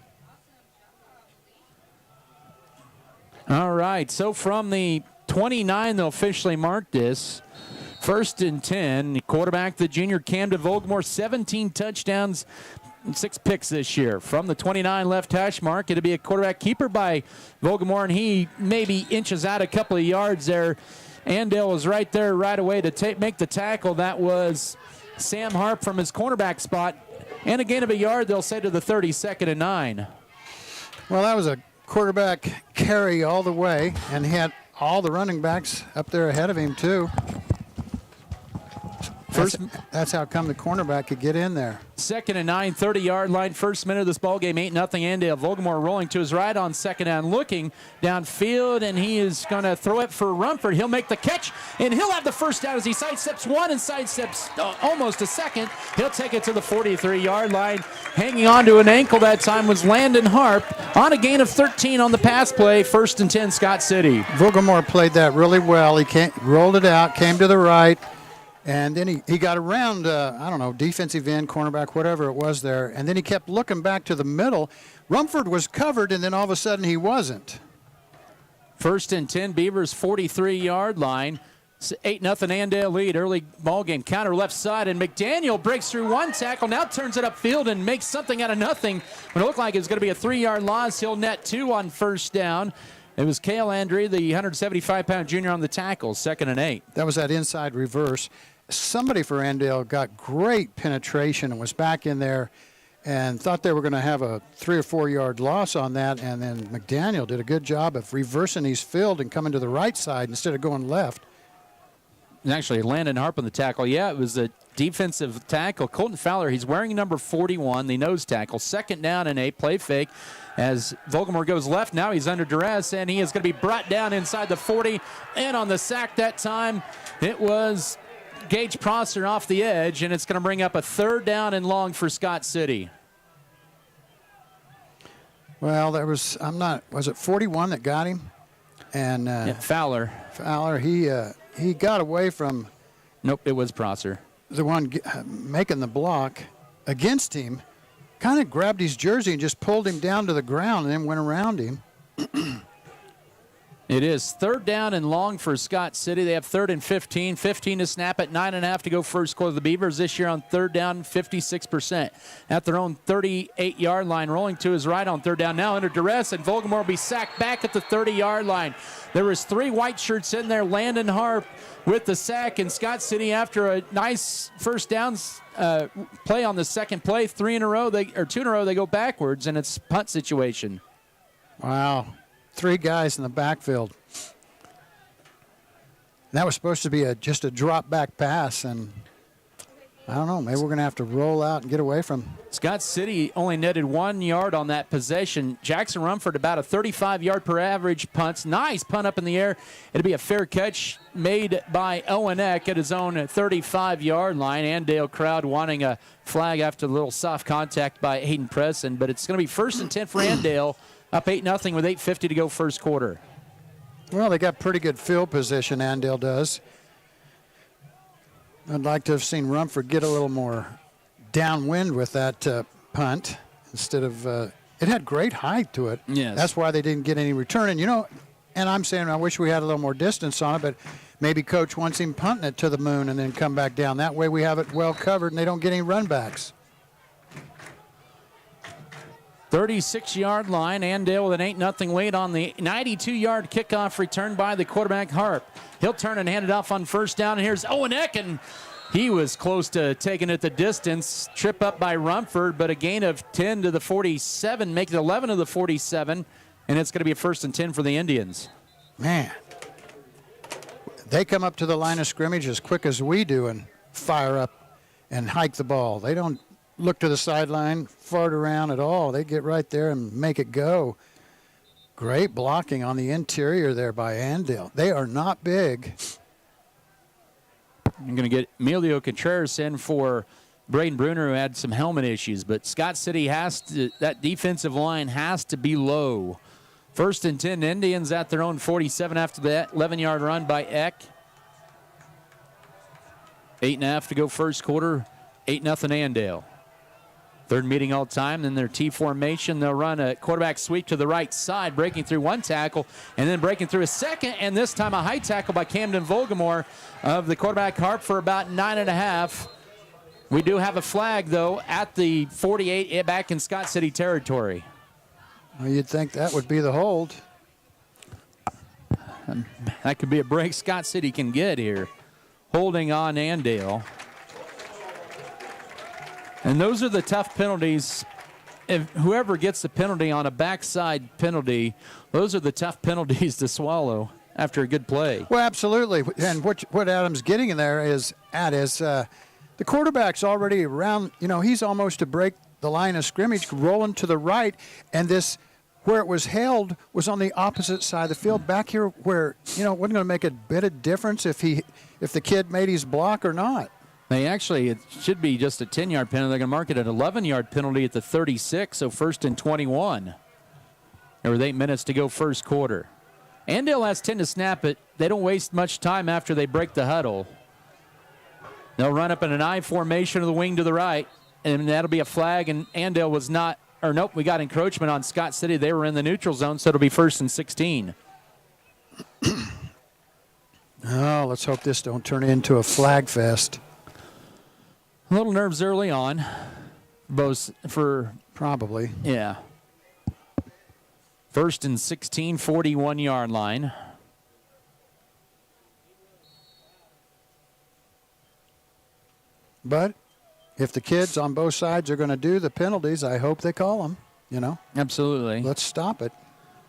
All right, so from the 29, they'll officially mark this. 1st and 10. Quarterback, the junior Camden Vogelmoor, 17 touchdowns, 6 picks this year. From the 29 left hash mark, it'll be a quarterback keeper by Vogelmoor, and he maybe inches out a couple of yards there. Andale was right there right away to make the tackle. That was Sam Harp from his cornerback spot. And a gain of a yard, they'll say, to the 30, 2nd and 9. Well, that was a quarterback carry all the way, and he had all the running backs up there ahead of him, too. That's how come the cornerback could get in there. 2nd and 9, 30-yard line, first minute of this ball game, 8-0 Andale. Vogelmoor rolling to his right on 2nd down, looking downfield, and he is going to throw it for Rumford. He'll make the catch, and he'll have the first down as he sidesteps one and sidesteps almost a second. He'll take it to the 43-yard line. Hanging on to an ankle that time was Landon Harp on a gain of 13 on the pass play. 1st and 10, Scott City. Vogelmoor played that really well. He rolled it out, came to the right, and then he got around, defensive end, cornerback, whatever it was there. And then he kept looking back to the middle. Rumford was covered, and then all of a sudden he wasn't. 1st and 10, Beavers 43-yard line. 8-0 Andale lead, early ball game. Counter left side, and McDaniel breaks through one tackle, now turns it upfield and makes something out of nothing. When it looked like it was going to be a 3-yard loss, he'll net 2 on 1st down. It was Cale Andry, the 175-pound junior, on the tackle, 2nd and 8. That was that inside reverse. Somebody for Andale got great penetration and was back in there and thought they were going to have a 3 or 4 yard loss on that, and then McDaniel did a good job of reversing his field and coming to the right side instead of going left. And actually, Landon Harp on the tackle. Yeah, it was a defensive tackle. Colton Fowler, he's wearing number 41, the nose tackle. 2nd down and 8, play fake. As Vogelmoor goes left, now he's under duress, and he is going to be brought down inside the 40. And on the sack that time, it was Gage Prosser off the edge, and it's going to bring up a 3rd down and long for Scott City. Well, was it 41 that got him? And Fowler. Fowler, he got away from. Nope, it was Prosser. The one making the block against him, kind of grabbed his jersey and just pulled him down to the ground and then went around him. It is 3rd down and long for Scott City. They have 3rd and 15. 15 to snap at 9.5 to go first quarter. The Beavers this year on 3rd down, 56%. At their own 38-yard line, rolling to his right on 3rd down. Now under duress, and Vogelmoor will be sacked back at the 30-yard line. There was 3 white shirts in there. Landon Harp with the sack, and Scott City, after a nice first downs play on the second play, 2 in a row, they go backwards, and it's a punt situation. Wow. 3 guys in the backfield. That was supposed to be just a drop back pass, and I don't know, maybe we're going to have to roll out and get away from. Scott City only netted 1 yard on that possession. Jackson Rumford about a 35-yard per average punt. Nice punt up in the air. It'll be a fair catch made by Owen Eck at his own 35-yard line. Andale crowd wanting a flag after a little soft contact by Hayden Presson, but it's going to be 1st and 10 for Andale. Up 8-0 with 8:50 to go first quarter. Well, they got pretty good field position, Andale does. I'd like to have seen Rumford get a little more downwind with that punt instead of it had great height to it. Yes. That's why they didn't get any return. And, and I'm saying I wish we had a little more distance on it, but maybe Coach wants him punting it to the moon and then come back down. That way we have it well covered and they don't get any run backs. 36-yard line. Andale with an 8-0 lead on the 92-yard kickoff return by the quarterback, Harp. He'll turn and hand it off on 1st down, and here's Owen Eck, and he was close to taking it the distance. Trip up by Rumford, but a gain of 10 to the 47, make it 11 to the 47, and it's going to be a 1st and 10 for the Indians. Man, they come up to the line of scrimmage as quick as we do and fire up and hike the ball. They don't look to the sideline, fart around at all. They get right there and make it go. Great blocking on the interior there by Andale. They are not big. I'm going to get Emilio Contreras in for Braden Bruner, who had some helmet issues. But Scott City that defensive line has to be low. 1st and 10, Indians at their own 47 after that 11-yard run by Eck. 8.5 to go first quarter, 8-0 Andale. Third meeting all time. Then their T formation. They'll run a quarterback sweep to the right side, breaking through one tackle, and then breaking through a second, and this time a high tackle by Camden Volgamore of the quarterback Harp for about 9.5. We do have a flag, though, at the 48 back in Scott City territory. Well, you'd think that would be the hold. That could be a break Scott City can get here. Holding on Andale. And those are the tough penalties. If whoever gets the penalty on a backside penalty, those are the tough penalties to swallow after a good play. Well, absolutely. And what Adam's getting in there is the quarterback's already around. He's almost to break the line of scrimmage, rolling to the right, and this where it was held was on the opposite side of the field. Back here where, wasn't going to make a bit of difference if the kid made his block or not. It should be just a 10-yard penalty. They're going to mark it an 11-yard penalty at the 36, so 1st and 21. There was 8 minutes to go first quarter. Andale has 10 to snap it. They don't waste much time after they break the huddle. They'll run up in an I formation of the wing to the right, and that'll be a flag, and Andale was not, or nope, we got encroachment on Scott City. They were in the neutral zone, so it'll be 1st and 16. Oh, let's hope this don't turn into a flag fest. A little nerves early on, both for probably. Yeah. 1st and 16, 41-yard line. But if the kids on both sides are going to do the penalties, I hope they call them, Absolutely. Let's stop it.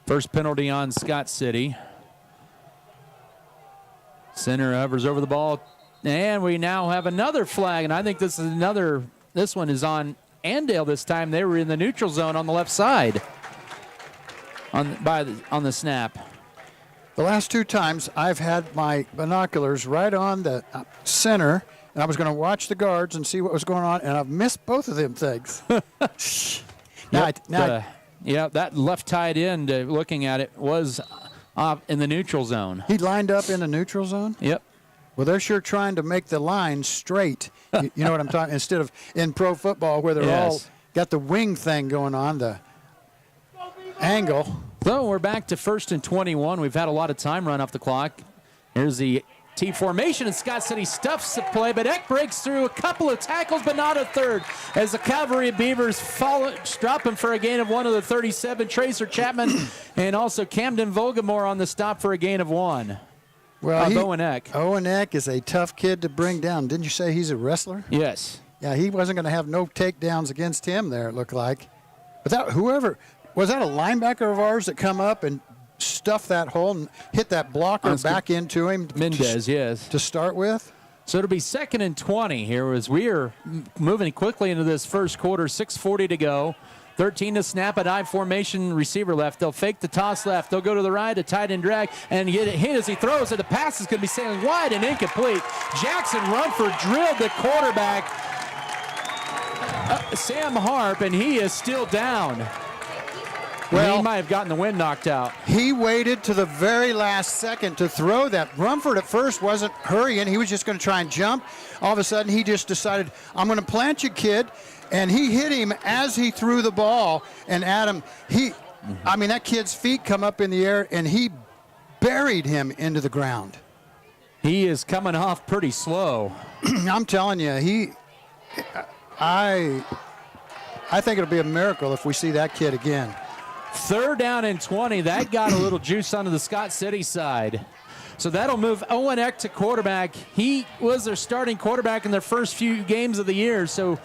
First penalty on Scott City. Center hovers over the ball. And we now have another flag, and I think this one is on Andale this time. They were in the neutral zone on the left side on the snap. The last 2 times I've had my binoculars right on the center, and I was going to watch the guards and see what was going on, and I've missed both of them things. That left tight end, looking at it, was in the neutral zone. He lined up in the neutral zone? Yep. Well, they're sure trying to make the line straight. You know what I'm talking? Instead of in pro football where they're all got the wing thing going on, the angle. So we're back to 1st and 21. We've had a lot of time run off the clock. Here's the T formation, and Scott City stuffs the play, but Eck breaks through a couple of tackles, but not a third. As the Cavalry Beavers drop him for a gain of 1 of the 37. Tracer Chapman and also Camden Volgamore on the stop for a gain of 1. Well, Owen Eck. Owen Eck is a tough kid to bring down. Didn't you say he's a wrestler? Yes. Yeah, he wasn't going to have no takedowns against him there, it looked like. But was that a linebacker of ours that come up and stuffed that hole and hit that blocker back into him? Mendez, yes. To start with? So it'll be 2nd and 20 here as we are moving quickly into this first quarter. 6:40 to go. 13 to snap, an I formation, receiver left. They'll fake the toss left. They'll go to the right, a tight end drag, and get it hit as he throws it. The pass is going to be sailing wide and incomplete. Jackson Rumford drilled the quarterback, Sam Harp, and he is still down. Well, he might have gotten the wind knocked out. He waited to the very last second to throw that. Rumford at first wasn't hurrying. He was just going to try and jump. All of a sudden, he just decided, I'm going to plant you, kid. And he hit him as he threw the ball. And Adam, that kid's feet come up in the air, and he buried him into the ground. He is coming off pretty slow. I'm telling you, I think it'll be a miracle if we see that kid again. 3rd down and 20. That got a little juice onto the Scott City side. So that'll move Owen Eck to quarterback. He was their starting quarterback in their first few games of the year. So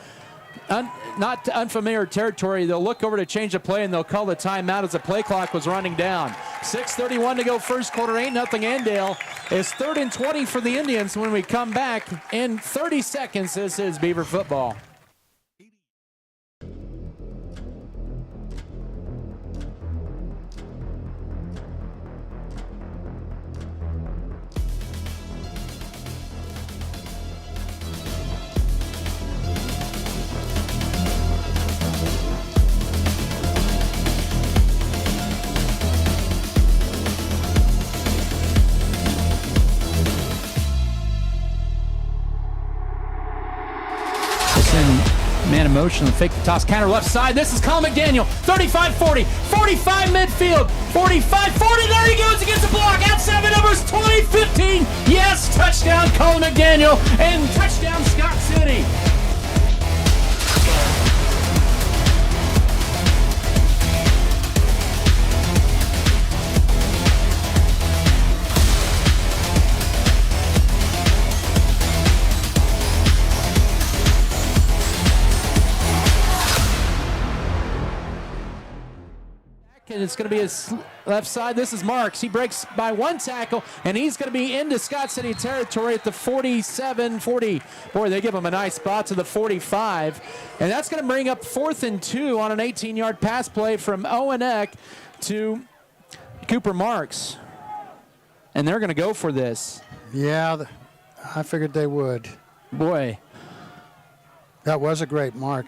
not unfamiliar territory. They'll look over to change the play, and they'll call the timeout as the play clock was running down. 6:31 to go first quarter. 8-0 Andale. It's 3rd and 20 for the Indians when we come back in 30 seconds. This is Beaver football. motion, fake the toss, counter left side. This is Colin McDaniel, 35-40, 45 midfield, 45-40. There he goes against the block. Outside the numbers, 20-15. Yes, touchdown Colin McDaniel, and touchdown Scott City. And it's going to be his left side. This is Marks. He breaks by one tackle, and he's going to be into Scott City territory at the 47-40. Boy, they give him a nice spot to the 45. And that's going to bring up 4th and 2 on an 18-yard pass play from Owen Eck to Cooper Marks. And they're going to go for this. Yeah, I figured they would. Boy. That was a great mark.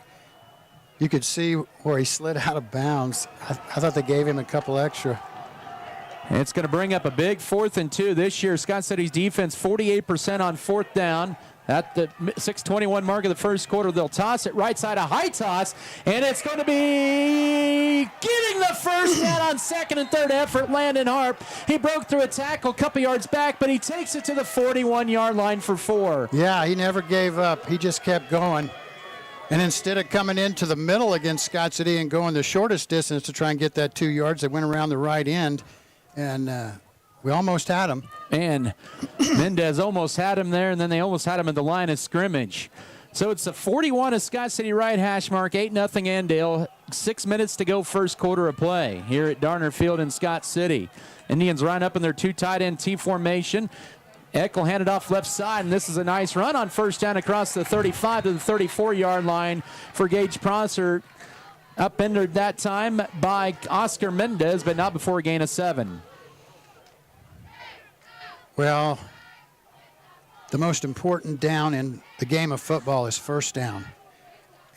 You could see where he slid out of bounds. I thought they gave him a couple extra. It's going to bring up a big 4th and 2 this year. Scott City's defense 48% on 4th down. At the 6:21 mark of the first quarter, they'll toss it right side, a high toss, and it's going to be getting the first down on 2nd and 3rd effort. Landon Harp, he broke through a tackle a couple yards back, but he takes it to the 41-yard line for 4. Yeah, he never gave up. He just kept going. And instead of coming into the middle against Scott City and going the shortest distance to try and get that 2 yards, they went around the right end, and we almost had him. And Mendez almost had him there, and then they almost had him at the line of scrimmage. So it's a 41 of Scott City right hash mark, 8-0 Andale. 6 minutes to go first quarter of play here at Darner Field in Scott City. Indians line up in their 2 tight end T formation. Eck will hand it off left side, and this is a nice run on first down across the 35 to the 34-yard line for Gage Prosser. Upended that time by Oscar Mendez, but not before a gain of 7. Well, the most important down in the game of football is first down.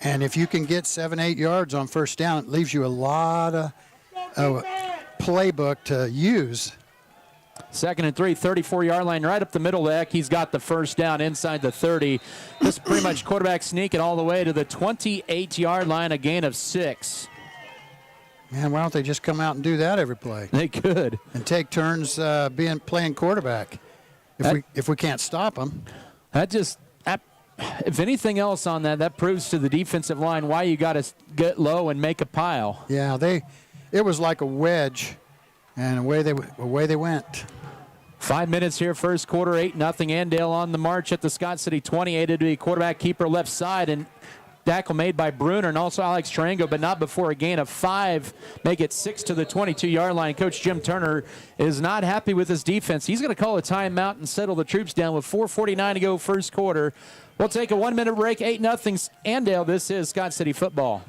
And if you can get 7-8 yards on first down, it leaves you a lot of playbook to use. 2nd and 3, 34-yard line right up the middle of Eck. He's got the first down inside the 30. This is pretty much quarterback sneaking all the way to the 28-yard line, a gain of 6. Man, why don't they just come out and do that every play? They could. And take turns playing quarterback if we can't stop them. If anything else on that proves to the defensive line why you got to get low and make a pile. Yeah, it was like a wedge, and away they went. 5 minutes here, first quarter, 8-0 Andale on the march at the Scott City 28 to be quarterback keeper left side, and tackle made by Bruner and also Alex Tarango, but not before a gain of 5. Make it 6 to the 22-yard line. Coach Jim Turner is not happy with his defense. He's going to call a timeout and settle the troops down with 4:49 to go first quarter. We'll take a 1-minute break, 8-0 Andale. This is Scott City football.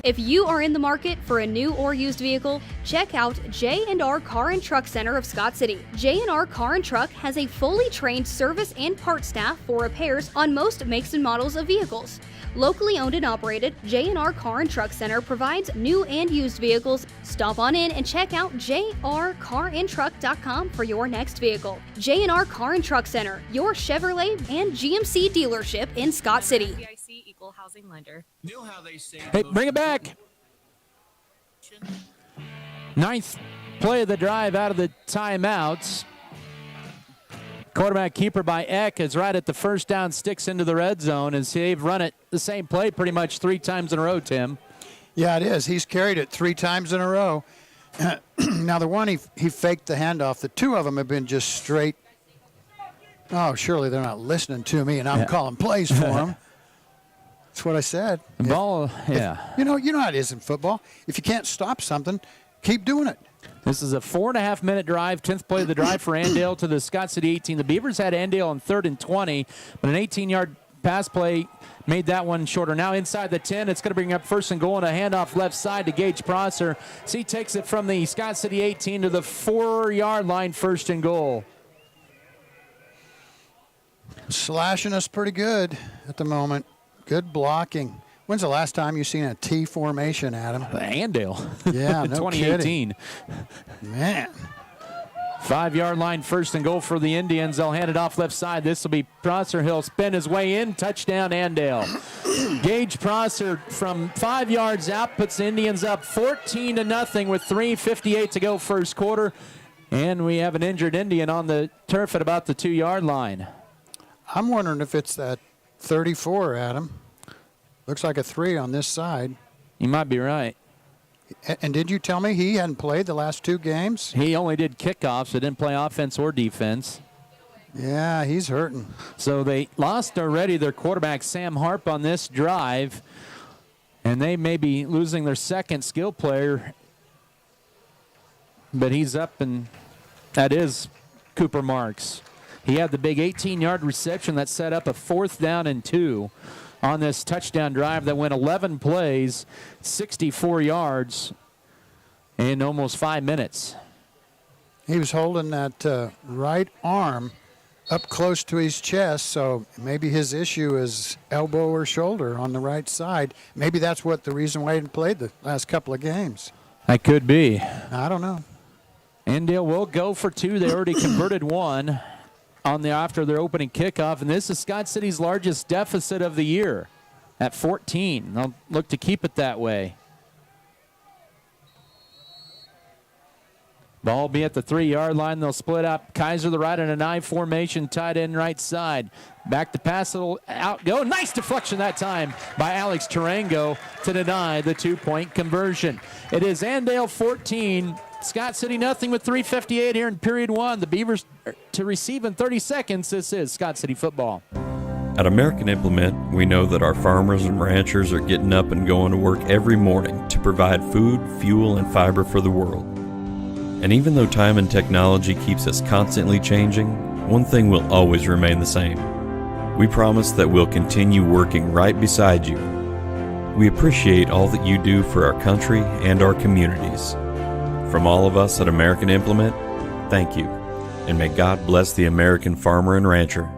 If you are in the market for a new or used vehicle, check out J&R Car and Truck Center of Scott City. J&R Car and Truck has a fully trained service and parts staff for repairs on most makes and models of vehicles. Locally owned and operated, J&R Car and Truck Center provides new and used vehicles. Stop on in and check out jrcarandtruck.com for your next vehicle. J&R Car and Truck Center, your Chevrolet and GMC dealership in Scott City. Equal housing lender. Hey, bring it back. 9th play of the drive out of the timeouts. Quarterback keeper by Eck is right at the first down, sticks into the red zone as they've run it the same play pretty much 3 times in a row, Tim. Yeah, it is. He's carried it 3 times in a row. Now, the one he faked the handoff. The 2 of them have been just straight. Oh, surely they're not listening to me, and I'm calling plays for them. That's what I said. The ball, yeah. You know how it is in football. If you can't stop something, keep doing it. This is a 4.5-minute drive, 10th play of the drive for Andale to the Scott City 18. The Beavers had Andale on 3rd and 20, but an 18-yard pass play made that one shorter. Now inside the 10, it's going to bring up 1st and goal and a handoff left side to Gage Prosser. So he takes it from the Scott City 18 to the 4-yard line, 1st and goal. Slashing us pretty good at the moment. Good blocking. When's the last time you seen a T formation, Adam? Andale. Yeah, no 2018. kidding. Man. 5-yard line, 1st and goal for the Indians. They'll hand it off left side. This will be Prosser. He'll spin his way in. Touchdown, Andale. Gage Prosser from 5 yards out puts the Indians up 14-0 with 3:58 to go first quarter. And we have an injured Indian on the turf at about the 2-yard line. I'm wondering if it's that 34, Adam. Looks like a 3 on this side. You might be right. And did you tell me he hadn't played the last 2 games? He only did kickoffs. So didn't play offense or defense. Yeah, he's hurting. So they lost already their quarterback, Sam Harp, on this drive. And they may be losing their second skill player. But he's up, and that is Cooper Marks. He had the big 18-yard reception that set up a 4th down and 2 on this touchdown drive that went 11 plays, 64 yards in almost 5 minutes. He was holding that right arm up close to his chest, so maybe his issue is elbow or shoulder on the right side. Maybe that's the reason why he didn't play the last couple of games. That could be. I don't know. Andale will go for 2. They already converted 1 after their opening kickoff, and this is Scott City's largest deficit of the year at 14. They'll look to keep it that way. Ball will be at the 3-yard line. They'll split up. Kaiser the right in an I formation, tight end right side. Back to pass, it'll out go. Nice deflection that time by Alex Tarango to deny the 2-point conversion. It is Andale 14, Scott City nothing with 3:58 here in period 1. The Beavers to receive in 30 seconds. This is Scott City football. At American Implement, we know that our farmers and ranchers are getting up and going to work every morning to provide food, fuel, and fiber for the world. And even though time and technology keeps us constantly changing, one thing will always remain the same. We promise that we'll continue working right beside you. We appreciate all that you do for our country and our communities. From all of us at American Implement, thank you, and may God bless the American farmer and rancher.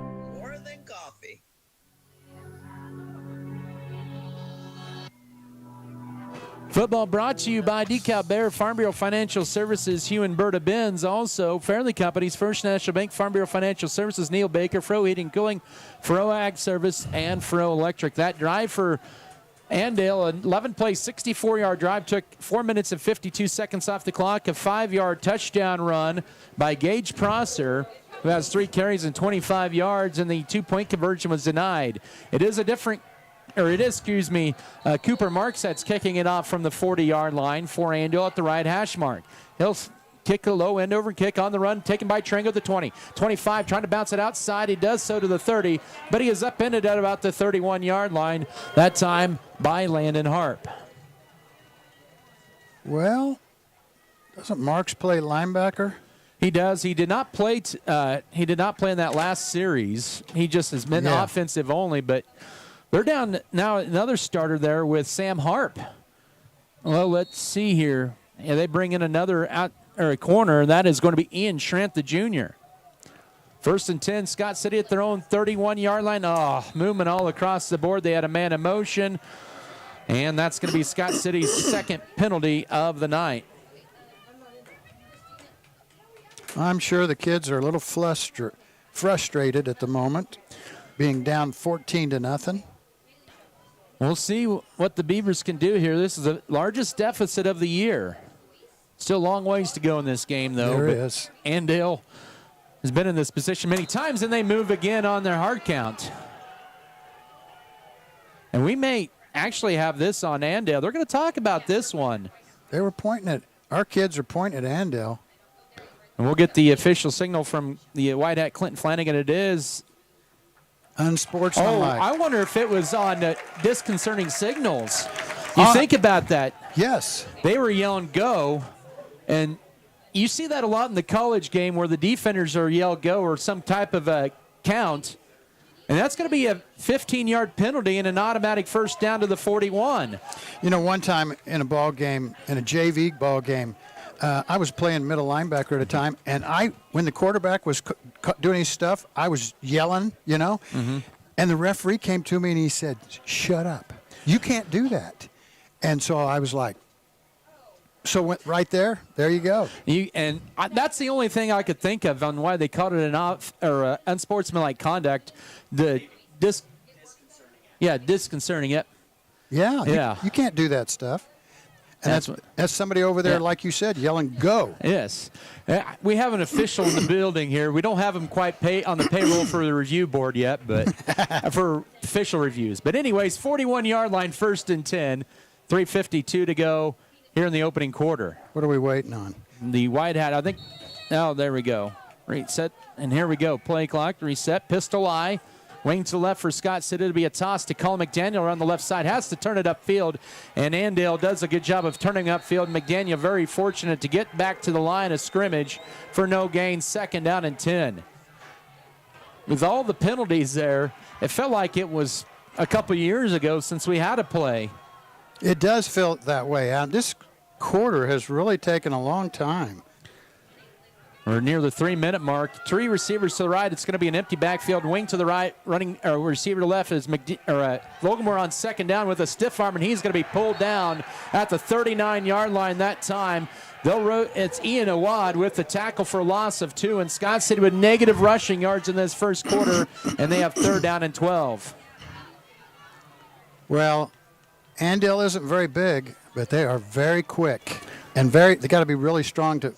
Football brought to you by DeKalb Bear, Farm Bureau Financial Services, Hugh and Berta Benz. Also, Fairleigh Companies, First National Bank, Farm Bureau Financial Services, Neil Baker, Fro Heating and Cooling, Fro Ag Service, and Fro Electric. That drive for Andale, an 11-play, 64-yard drive, took 4 minutes and 52 seconds off the clock. A 5-yard touchdown run by Gage Prosser, who has 3 carries and 25 yards, and the 2-point conversion was denied. Cooper Marks that's kicking it off from the 40-yard line for Andale at the right hash mark. He'll kick a low end over kick on the run, taken by Trango, the 20. 25, trying to bounce it outside. He does so to the 30, but he is upended at about the 31-yard line, that time by Landon Harp. Well, doesn't Marks play linebacker? He does. He did not play. He did not play in that last series. He just has been offensive only, but they're down now another starter there with Sam Harp. Well, let's see here. Yeah, they bring in another corner, and that is going to be Ian Schrant, the junior. 1st and 10, Scott City at their own 31-yard line. Movement all across the board. They had a man in motion, and that's going to be Scott City's second penalty of the night. I'm sure the kids are a little frustrated at the moment, being down 14-0. We'll see what the Beavers can do here. This is the largest deficit of the year. Still a long ways to go in this game, though. There is. Andale has been in this position many times, and they move again on their hard count. And we may actually have this on Andale. They're going to talk about this one. They were pointing at, our kids are pointing at Andale. And we'll get the official signal from the White Hat Clinton Flanagan. It is unsportsmanlike. I wonder if it was on disconcerting signals. You think about that. Yes. They were yelling go, and you see that a lot in the college game where the defenders are yell go or some type of a count, And that's going to be a 15-yard penalty and an automatic first down to the 41. You know, one time in a ball game, in a JV ball game, I was playing middle linebacker at a time, and when the quarterback was doing his stuff, I was yelling, you know, and the referee came to me and he said, "Shut up. You can't do that." And so I was like, right there you go. That's the only thing I could think of on why they called it an unsportsmanlike conduct. Disconcerting. Yep. Yeah. You can't do that stuff. And that's somebody over there, like you said, yelling, "Go!" Yes. We have an official in the building here. We don't have him quite on the payroll for the review board yet, but for official reviews. But anyways, 41-yard line, 1st and 10, 3:52 to go here in the opening quarter. What are we waiting on? The white hat, I think. Oh, there we go. Reset, and here we go. Play clock, reset, pistol eye. Wing to the left for Scott City to be a toss to Colin McDaniel on the left side. Has to turn it upfield, and Andale does a good job of turning upfield. McDaniel very fortunate to get back to the line of scrimmage for no gain. 2nd down and 10. With all the penalties there, it felt like it was a couple years ago since we had a play. It does feel that way. This quarter has really taken a long time. We're near the 3-minute mark. 3 receivers to the right. It's going to be an empty backfield. Wing to the right. Receiver to left is Vogelmore on 2nd down with a stiff arm, and he's going to be pulled down at the 39-yard line that time. It's Ian Awad with the tackle for a loss of 2, and Scott City with negative rushing yards in this first quarter, and they have 3rd down and 12. Well, Andale isn't very big, but they are very quick, and they got to be really strong to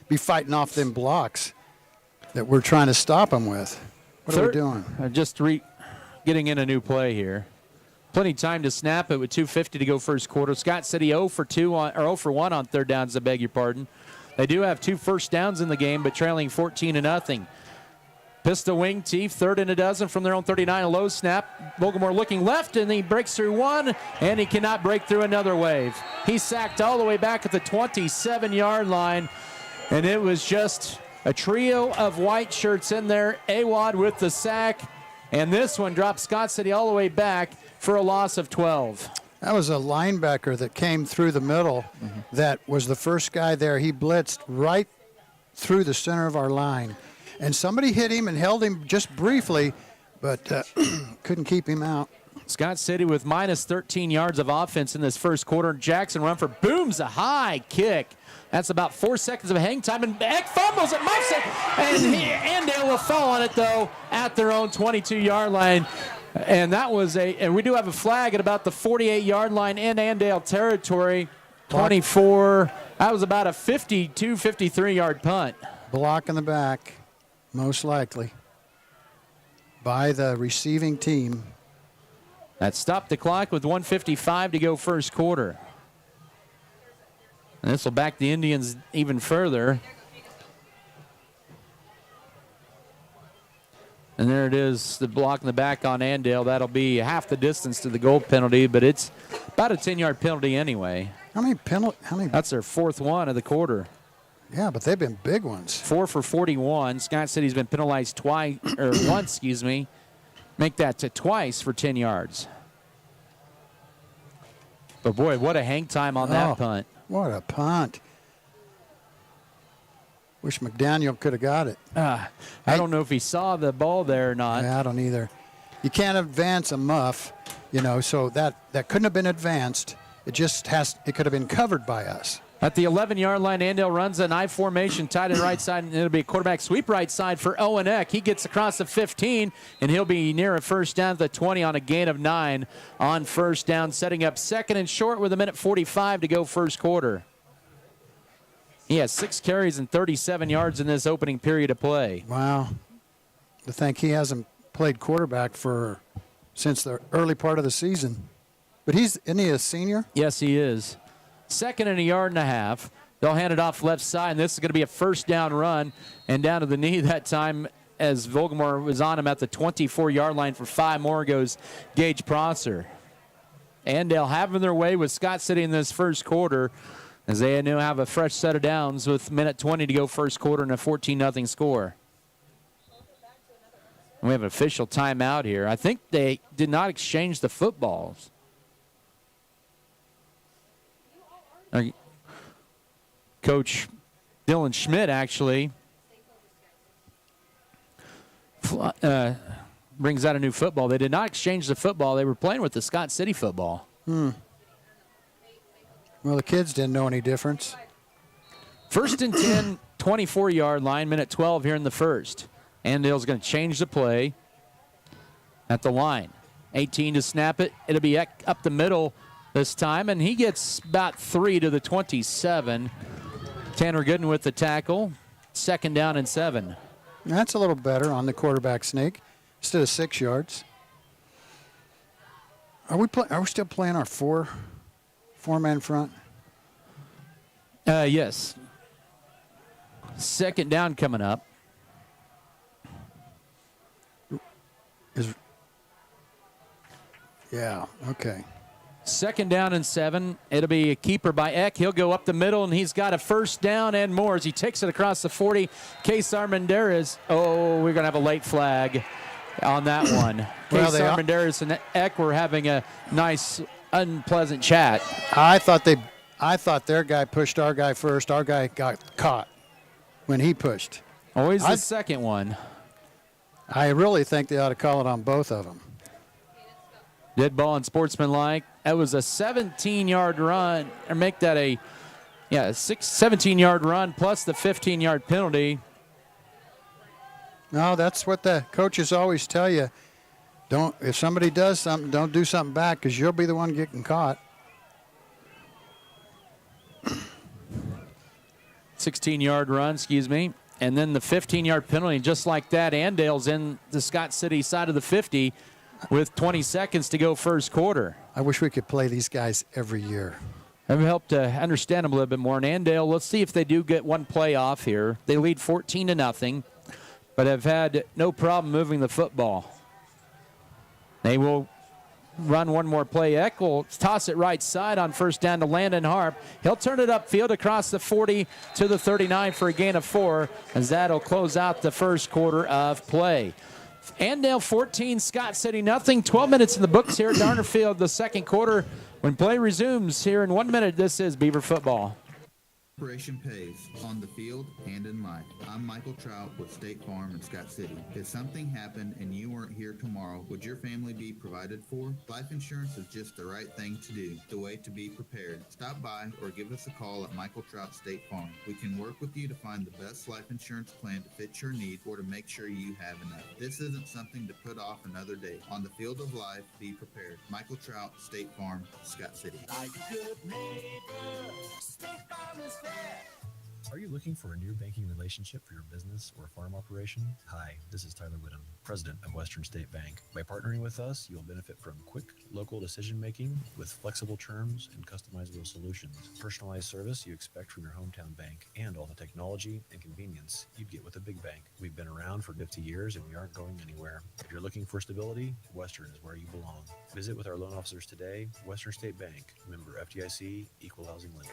be fighting off them blocks that we're trying to stop them with. What are we doing? Just getting in a new play here. Plenty of time to snap it with 2:50 to go first quarter. Scott City 0 for 1 on 3rd downs, I beg your pardon. They do have 2 first downs in the game, but trailing 14-0. Pistol wing teeth, 3rd and a dozen from their own 39. A low snap. Vogelmore looking left, and he breaks through one, and he cannot break through another wave. He's sacked all the way back at the 27-yard line. And it was just a trio of white shirts in there. Awad with the sack. And this one dropped Scott City all the way back for a loss of 12. That was a linebacker that came through the middle. That was the first guy there. He blitzed right through the center of our line. And somebody hit him and held him just briefly, but couldn't keep him out. Scott City with minus 13 yards of offense in this first quarter. Jackson run for booms, a high kick. That's about 4 seconds of hang time, and Beck fumbles it, muffs it, and Andale will fall on it, though, at their own 22-yard line. And we do have a flag at about the 48-yard line in Andale territory. 24, that was about a 52, 53-yard punt. Block in the back, most likely, by the receiving team. That stopped the clock with 1:55 to go first quarter. And this will back the Indians even further. And there it is, the block in the back on Andale. That'll be half the distance to the goal penalty, but it's about a 10-yard penalty anyway. How many? That's their 4th one of the quarter. Yeah, but they've been big ones. 4 for 41. Scott City's been penalized once, Make that to twice for 10 yards. But boy, what a hang time on that punt. What a punt. Wish McDaniel could have got it. I don't know if he saw the ball there or not. Yeah, I don't either. You can't advance a muff, so that couldn't have been advanced. It could have been covered by us. At the 11-yard line, Andale runs an I formation, tight end right side, and it'll be a quarterback sweep right side for Owen Eck. He gets across the 15, and he'll be near a first down at the 20 on a gain of 9 on first down, setting up 2nd and short with 1:45 to go first quarter. He has 6 carries and 37 yards in this opening period of play. Wow. To think he hasn't played quarterback since the early part of the season. But isn't he a senior? Yes, he is. 2nd and a yard and a half. They'll hand it off left side, and this is going to be a first down run, and down to the knee that time as Vogelmore was on him at the 24-yard line for 5 more goes Gage Prosser. Andale having their way with Scott City in this first quarter as they now have a fresh set of downs with 1:20 to go first quarter and a 14-0 score. We have an official timeout here. I think they did not exchange the footballs. Coach Dylan Schmidt actually brings out a new football. They did not exchange the football. They were playing with the Scott City football. Well, the kids didn't know any difference. 1st and 10, 24-yard line, minute 12 here in the first. Andale's going to change the play at the line. 18 to snap it. It'll be up the middle this time, and he gets about 3 to the 27. Tanner Gooden with the tackle. 2nd down and 7. That's a little better on the quarterback sneak instead of 6 yards. Are we still playing our four-man front? Yes. 2nd down coming up. Yeah, okay. 2nd down and 7. It'll be a keeper by Eck. He'll go up the middle, and he's got a 1st down and more as he takes it across the 40. Case Armendariz. Oh, we're going to have a late flag on that one. Well, Case Armendariz and Eck were having a nice, unpleasant chat. I thought their guy pushed our guy first. Our guy got caught when he pushed. Always the second one. I really think they ought to call it on both of them. Dead ball and sportsmanlike. That was a 17-yard run, or make that a 17-yard run plus the 15-yard penalty. No, that's what the coaches always tell you. If somebody does something, don't do something back because you'll be the one getting caught. 16-yard run, and then the 15-yard penalty. Just like that, Andale's in the Scott City side of the 50 with 20 seconds to go first quarter. I wish we could play these guys every year. It would help to understand them a little bit more. And Andale, let's see if they do get one play off here. They lead 14-0, but have had no problem moving the football. They will run one more play. Eck will toss it right side on 1st down to Landon Harp. He'll turn it upfield across the 40 to the 39 for a gain of 4, as that'll close out the first quarter of play. Andale 14, Scott City nothing. 12 minutes in the books here at Darner Field, the second quarter. When play resumes here in 1 minute, this is Beaver football. Operation Pays, on the field and in life. I'm Michael Trout with State Farm in Scott City. If something happened and you weren't here tomorrow, would your family be provided for? Life insurance is just the right thing to do, the way to be prepared. Stop by or give us a call at Michael Trout State Farm. We can work with you to find the best life insurance plan to fit your needs or to make sure you have enough. This isn't something to put off another day. On the field of life, be prepared. Michael Trout State Farm, Scott City. Like a good neighbor, State Farm is there. Are you looking for a new banking relationship for your business or farm operation? Hi, this is Tyler Whittam, President of Western State Bank. By partnering with us, you'll benefit from quick, local decision-making with flexible terms and customizable solutions. Personalized service you expect from your hometown bank, and all the technology and convenience you'd get with a big bank. We've been around for 50 years and we aren't going anywhere. If you're looking for stability, Western is where you belong. Visit with our loan officers today. Western State Bank, member FDIC, equal housing lender.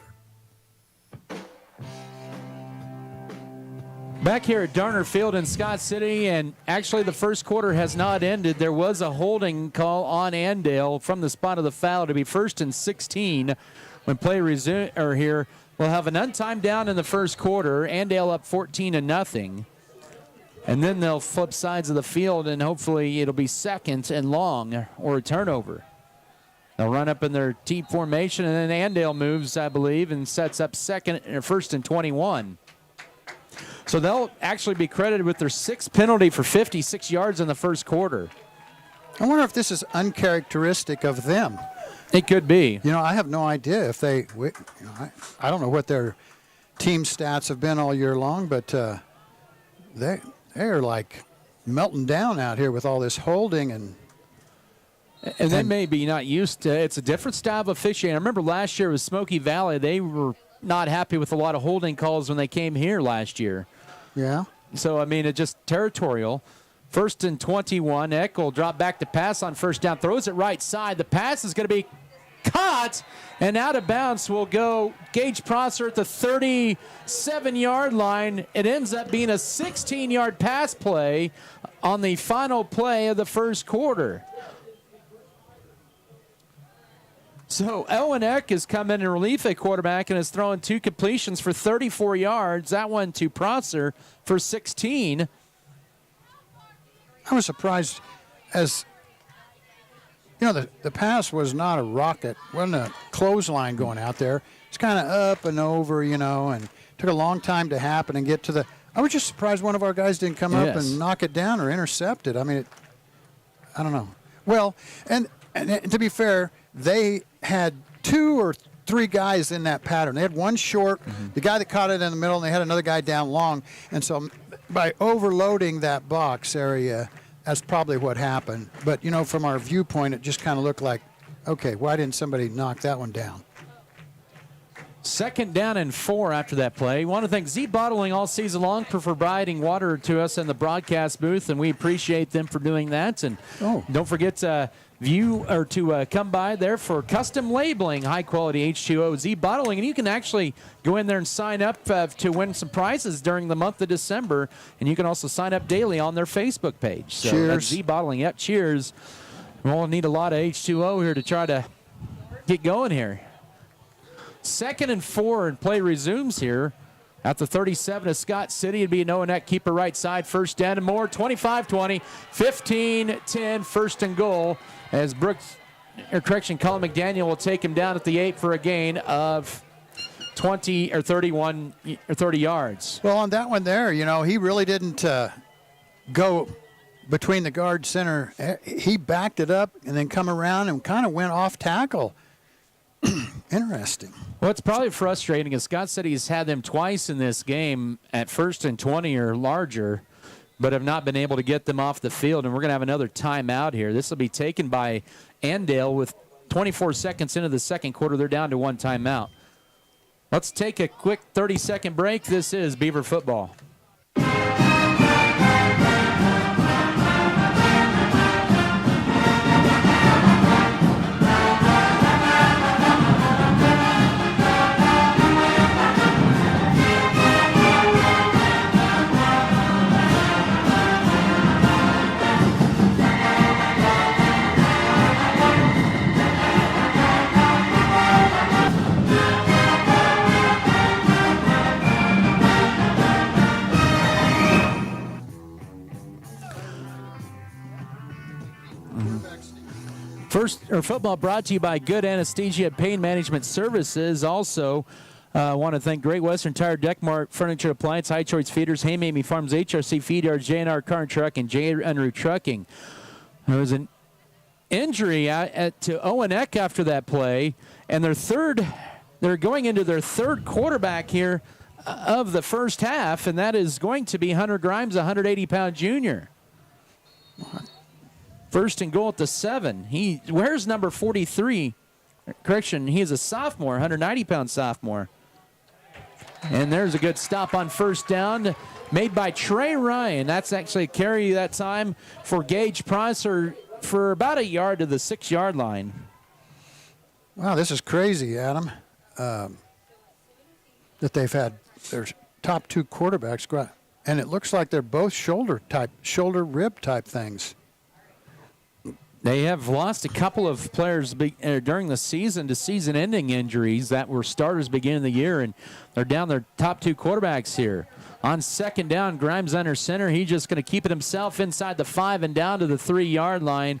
Back here at Darner Field in Scott City, and actually the first quarter has not ended. There was a holding call on Andale from the spot of the foul to be 1st and 16 when play here. We'll have an untimed down in the first quarter. Andale up 14-0. And then they'll flip sides of the field, and hopefully it'll be 2nd and long or a turnover. They'll run up in their T formation, and then Andale moves, I believe, and sets up 1st and 21. So they'll actually be credited with their 6th penalty for 56 yards in the first quarter. I wonder if this is uncharacteristic of them. It could be. You know, I have no idea if they, I don't know what their team stats have been all year long, but they're like melting down out here with all this holding and they may be not used to. It's a different style of officiating. I remember last year with Smoky Valley, they were not happy with a lot of holding calls when they came here last year. Yeah. So, I mean, it's just territorial. 1st and 21. Eck will drop back to pass on 1st down. Throws it right side. The pass is going to be caught, and out of bounds will go Gage Prosser at the 37-yard line. It ends up being a 16-yard pass play on the final play of the first quarter. So Owen Eck has come in relief at quarterback and has thrown 2 completions for 34 yards. That one to Prosser for 16. I was surprised, as you know, the pass was not a rocket, wasn't a clothesline going out there. It's kind of up and over, you know, and took a long time to happen and get to the. I was just surprised one of our guys didn't come up and knock it down or intercept it. I mean, I don't know. Well, and to be fair, they had 2 or 3 guys in that pattern. They had one short, the guy that caught it in the middle, and they had another guy down long. And so by overloading that box area, that's probably what happened. But, you know, from our viewpoint, it just kind of looked like, okay, why didn't somebody knock that one down? 2nd down and 4 after that play. We want to thank Z Bottling all season long for providing water to us in the broadcast booth, and we appreciate them for doing that. And don't forget to come by there for custom labeling, high-quality H2O Z Bottling. And you can actually go in there and sign up to win some prizes during the month of December. And you can also sign up daily on their Facebook page. So cheers. Z Bottling. Yep, cheers. We'll need a lot of H2O here to try to get going here. 2nd and 4, and play resumes here at the 37 of Scott City. It'd be an Owen Eck keeper right side, 1st down and more, 25-20, 15-10, 1st and goal, as Colin McDaniel will take him down at the 8 for a gain of 20 or 31 or 30 yards. Well, on that one there, you know, he really didn't go between the guard center. He backed it up and then come around and kind of went off tackle. Interesting. Well, it's probably frustrating, as Scott City has had them twice in this game at 1st and 20 or larger, but have not been able to get them off the field. And we're going to have another timeout here. This will be taken by Andale with 24 seconds into the second quarter. They're down to 1 timeout. Let's take a quick 30-second break. This is Beaver Football. Football brought to you by Good Anesthesia Pain Management Services. Also, want to thank Great Western Tire, Deckmart Furniture Appliance, High Choice Feeders, Hey Mamie Farms, HRC Feed Yards, J&R Car and Truck, and J. Unruh Trucking. There was an injury to Owen Eck after that play, and they're going into their 3rd quarterback here of the first half, and that is going to be Hunter Grimes, a 180-pound junior. 1st and goal at the 7. He wears number 43. Correction, he is a sophomore, 190-pound sophomore. And there's a good stop on 1st down made by Trey Ryan. That's actually a carry that time for Gage Prosser for about 1 yard to the 6-yard line. Wow, this is crazy, Adam, that they've had their top 2 quarterbacks go out. And it looks like they're both shoulder rib type things. They have lost a couple of players during the season to season-ending injuries that were starters beginning of the year, and they're down their top 2 quarterbacks here. On 2nd down, Grimes under center. He's just going to keep it himself inside the 5 and down to the 3-yard line.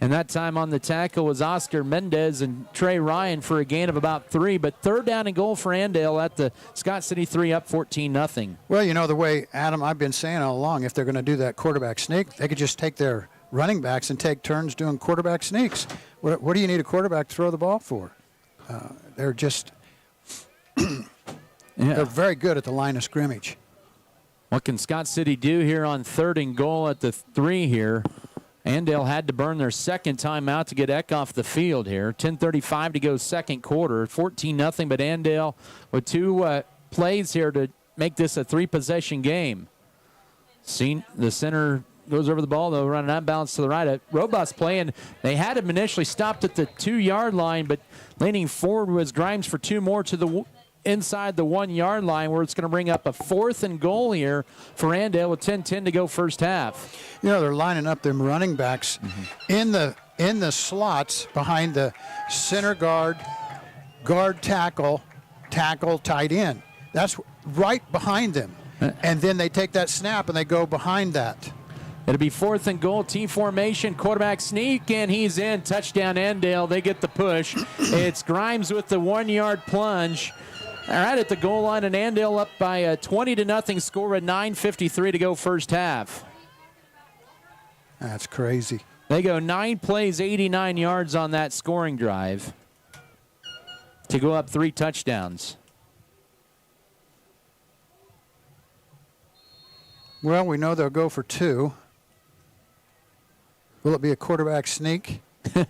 And that time on the tackle was Oscar Mendez and Trey Ryan for a gain of about 3. But 3rd down and goal for Andale at the Scott City 3, up 14-0. Well, you know, the way, Adam, I've been saying all along, if they're going to do that quarterback sneak, they could just take their running backs and take turns doing quarterback sneaks. What do you need a quarterback to throw the ball for? They're just they're very good at the line of scrimmage. What can Scott City do here on 3rd and goal at the 3 here? Andale had to burn their 2nd timeout to get Eck off the field here. 10:35 to go 2nd quarter. 14-0, but Andale with 2 plays here to make this a 3-possession game. The center goes over the ball, though, running out of bounds to the right. A robust play, and they had him initially stopped at the 2-yard line, but leaning forward was Grimes for 2 more to the inside the 1-yard line, where it's going to bring up a 4th and goal here for Andale with 10:10 to go first half. You know, they're lining up them running backs in the slots behind the center guard, tackle, tight end. That's right behind them. And then they take that snap and they go behind that. It'll be 4th and goal, T formation, quarterback sneak, and he's in. Touchdown, Andale. They get the push. It's Grimes with the 1-yard plunge. All right, at the goal line, and Andale up by a 20-0 score at 9:53 to go first half. That's crazy. They go 9 plays, 89 yards on that scoring drive to go up 3 touchdowns. Well, we know they'll go for 2. Will it be a quarterback sneak?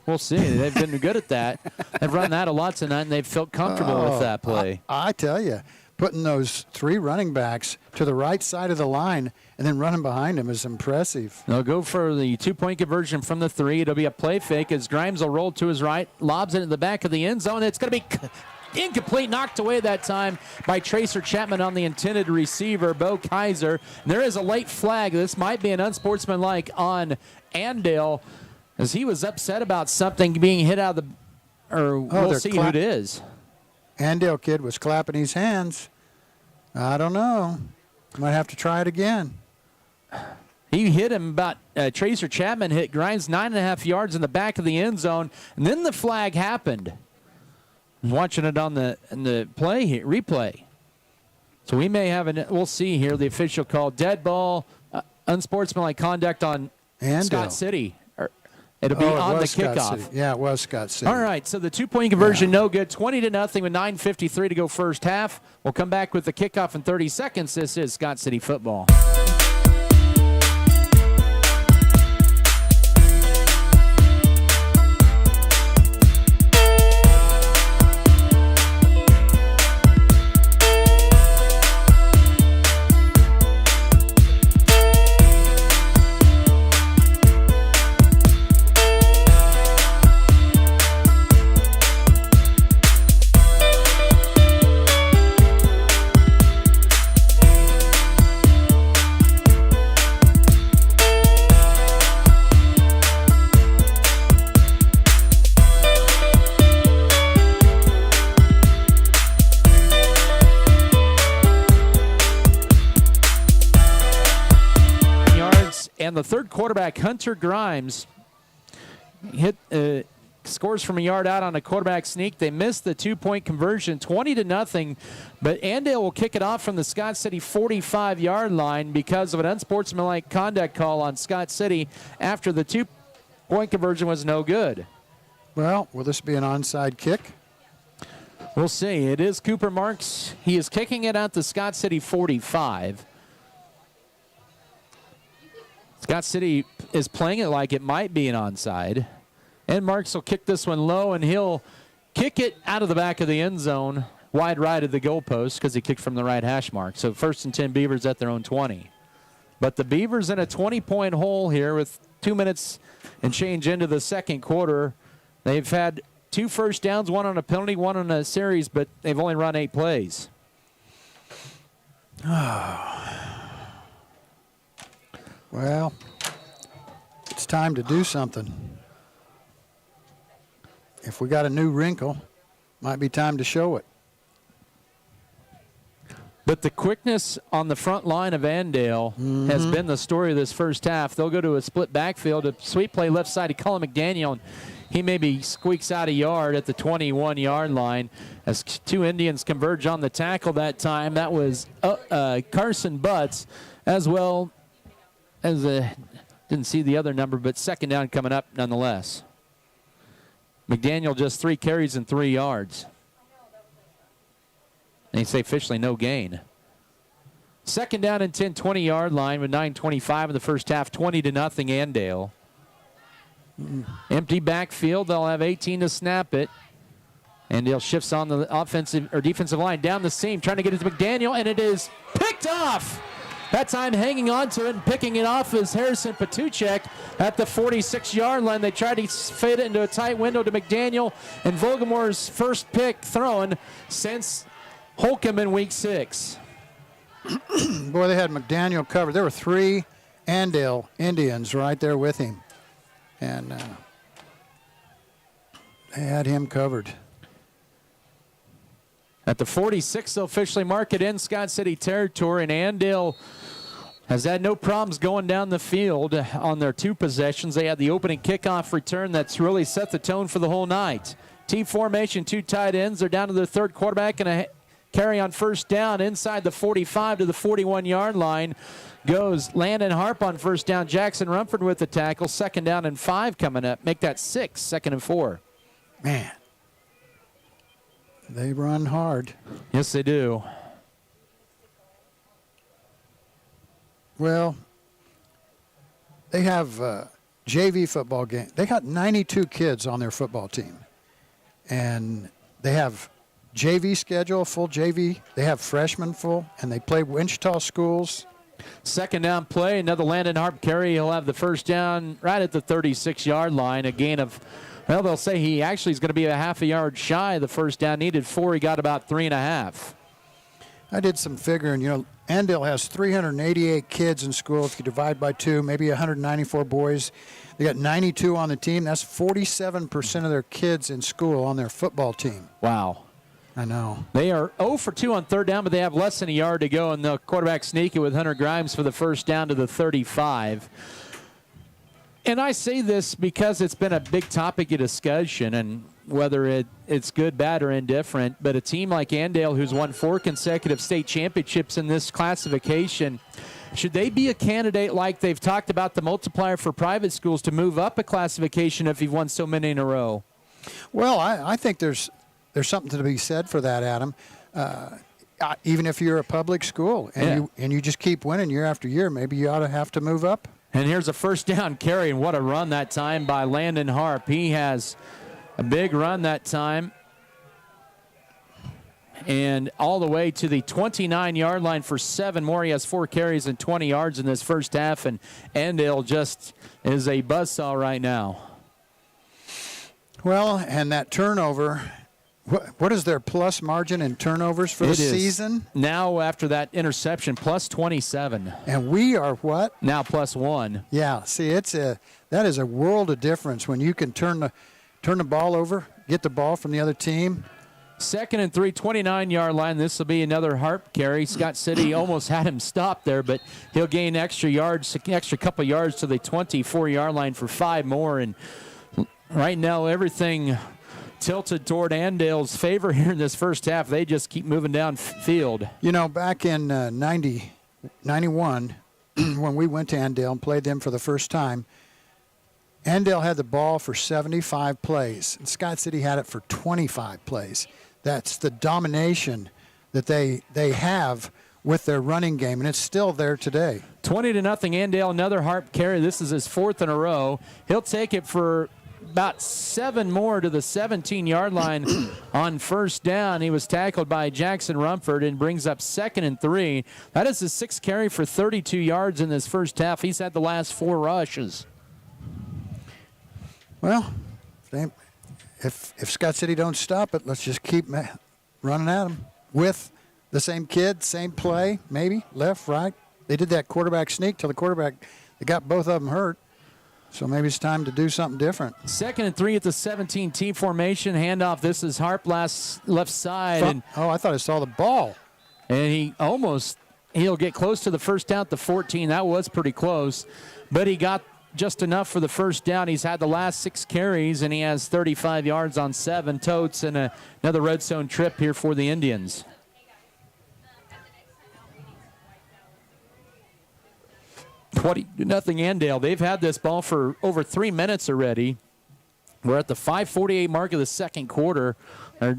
We'll see. They've been good at that. They've run that a lot tonight, and they've felt comfortable with that play. I tell you, putting those 3 running backs to the right side of the line and then running behind them is impressive. They'll go for the 2-point conversion from the 3. It'll be a play fake as Grimes will roll to his right, lobs it in the back of the end zone. It's going to be incomplete, knocked away that time by Tracer Chapman on the intended receiver, Bo Kaiser. And there is a late flag. This might be an unsportsmanlike on Andale, as he was upset about something being hit out of the, or we'll see who it is. Andale kid was clapping his hands. I don't know. Might have to try it again. He hit him about, Tracer Chapman hit Grimes 9.5 yards in the back of the end zone, and then the flag happened. I'm watching it on the play here, replay. So we may have we'll see here the official call. Dead ball, unsportsmanlike conduct on Scott City. It'll be on the kickoff. Yeah, it was Scott City. All right, so the 2-point conversion, no good. 20-0 with 9:53 to go first half. We'll come back with the kickoff in 30 seconds. This is Scott City football. And the third quarterback, Hunter Grimes, scores from a yard out on a quarterback sneak. They missed the 2-point conversion, 20-0. But Andale will kick it off from the Scott City 45-yard line because of an unsportsmanlike conduct call on Scott City after the 2-point conversion was no good. Well, will this be an onside kick? We'll see. It is Cooper Marks. He is kicking it out the Scott City 45. Scott City is playing it like it might be an onside. And Marks will kick this one low, and he'll kick it out of the back of the end zone, wide right of the goalpost, because he kicked from the right hash mark. So 1st and 10 Beavers at their own 20. But the Beavers in a 20-point hole here with 2 minutes and change into the second quarter. They've had 2 first downs, 1 on a penalty, 1 on a series, but they've only run 8 plays. Well, it's time to do something. If we got a new wrinkle, might be time to show it. But the quickness on the front line of Andale has been the story of this first half. They'll go to a split backfield, a sweep play left side to Cullen McDaniel, and he maybe squeaks out a yard at the 21-yard line as 2 Indians converge on the tackle that time. That was Carson Butts, as well as didn't see the other number, but second down coming up nonetheless. McDaniel just 3 carries and 3 yards. And they say officially no gain. Second down and 10, 20-yard line with 9:25 in the first half, 20-0 Andale. Empty backfield. They'll have 18 to snap it. Andale shifts on the offensive or defensive line down the seam, trying to get it to McDaniel, and it is picked off. That time hanging on to it and picking it off is Harrison Patuchek at the 46-yard line. They tried to fade it into a tight window to McDaniel, and Volgamore's first pick thrown since Holcomb in week 6. Boy, they had McDaniel covered. There were 3 Andale Indians right there with him. And they had him covered. At the 46, they'll officially mark it in Scott City territory, and Andale has had no problems going down the field on their 2 possessions. They had the opening kickoff return that's really set the tone for the whole night. T formation, 2 tight ends. They're down to their 3rd quarterback and a carry on first down inside the 45 to the 41-yard line. Goes Landon Harp on first down. Jackson Rumford with the tackle. 2nd down and 5 coming up. Make that 6, 2nd and 4. Man, they run hard. Yes, they do. Well, they have JV football game. They got 92 kids on their football team. And they have JV schedule, full JV. They have freshmen full, and they play Wichita schools. 2nd down play, another Landon Harp carry. He'll have the first down right at the 36-yard line. A gain of, well, they'll say he actually is going to be a half a yard shy of the first down. Needed 4. He got about 3.5. I did some figuring. You know, Andale has 388 kids in school. If you divide by 2, maybe 194 boys. They got 92 on the team. That's 47% of their kids in school on their football team. Wow. I know. They are 0 for 2 on 3rd down, but they have less than a yard to go, and the quarterback sneak it with Hunter Grimes for the first down to the 35. And I say this because it's been a big topic of discussion, and whether it's good, bad, or indifferent, but a team like Andale, who's won 4 consecutive state championships in this classification, should they be a candidate like they've talked about the multiplier for private schools to move up a classification if you've won so many in a row? Well, I think there's something to be said for that, Adam. Even if you're a public school and you just keep winning year after year, maybe you ought to have to move up. And here's a first down carry, and what a run that time by Landon Harp. He has a big run that time. And all the way to the 29-yard line for 7 more. He has 4 carries and 20 yards in this first half, and Andale just is a buzzsaw right now. Well, and that turnover, what is their plus margin in turnovers for the season? Now, after that interception, plus 27. And we are what? Now plus 1. Yeah, see, that is a world of difference when you can turn the ball over, get the ball from the other team. 2nd and 3, 29-yard line. This will be another Harp carry. Scott City almost had him stopped there, but he'll gain extra couple yards to the 24-yard line for 5 more. And right now, everything tilted toward Andale's favor here in this first half. They just keep moving down field. You know, back in 91, when we went to Andale and played them for the first time, Andale had the ball for 75 plays, and Scott City had it for 25 plays. That's the domination that they have with their running game, and it's still there today. 20-0 Andale, another Harp carry. This is his 4th in a row. He'll take it for about 7 more to the 17-yard line on first down. He was tackled by Jackson Rumford and brings up 2nd and 3. That is his 6th carry for 32 yards in this first half. He's had the last 4 rushes. Well, if Scott City don't stop it, let's just keep running at them with the same kid, same play, maybe left, right. They did that quarterback sneak till they got both of them hurt. So maybe it's time to do something different. 2nd and 3 at the 17T formation. Handoff. This is Harp left side. I thought I saw the ball. And he'll get close to the first down at the 14. That was pretty close. But he got just enough for the first down. He's had the last 6 carries, and he has 35 yards on 7 totes and another red zone trip here for the Indians. Nothing Andale. They've had this ball for over 3 minutes already. We're at the 5:48 mark of the second quarter. They're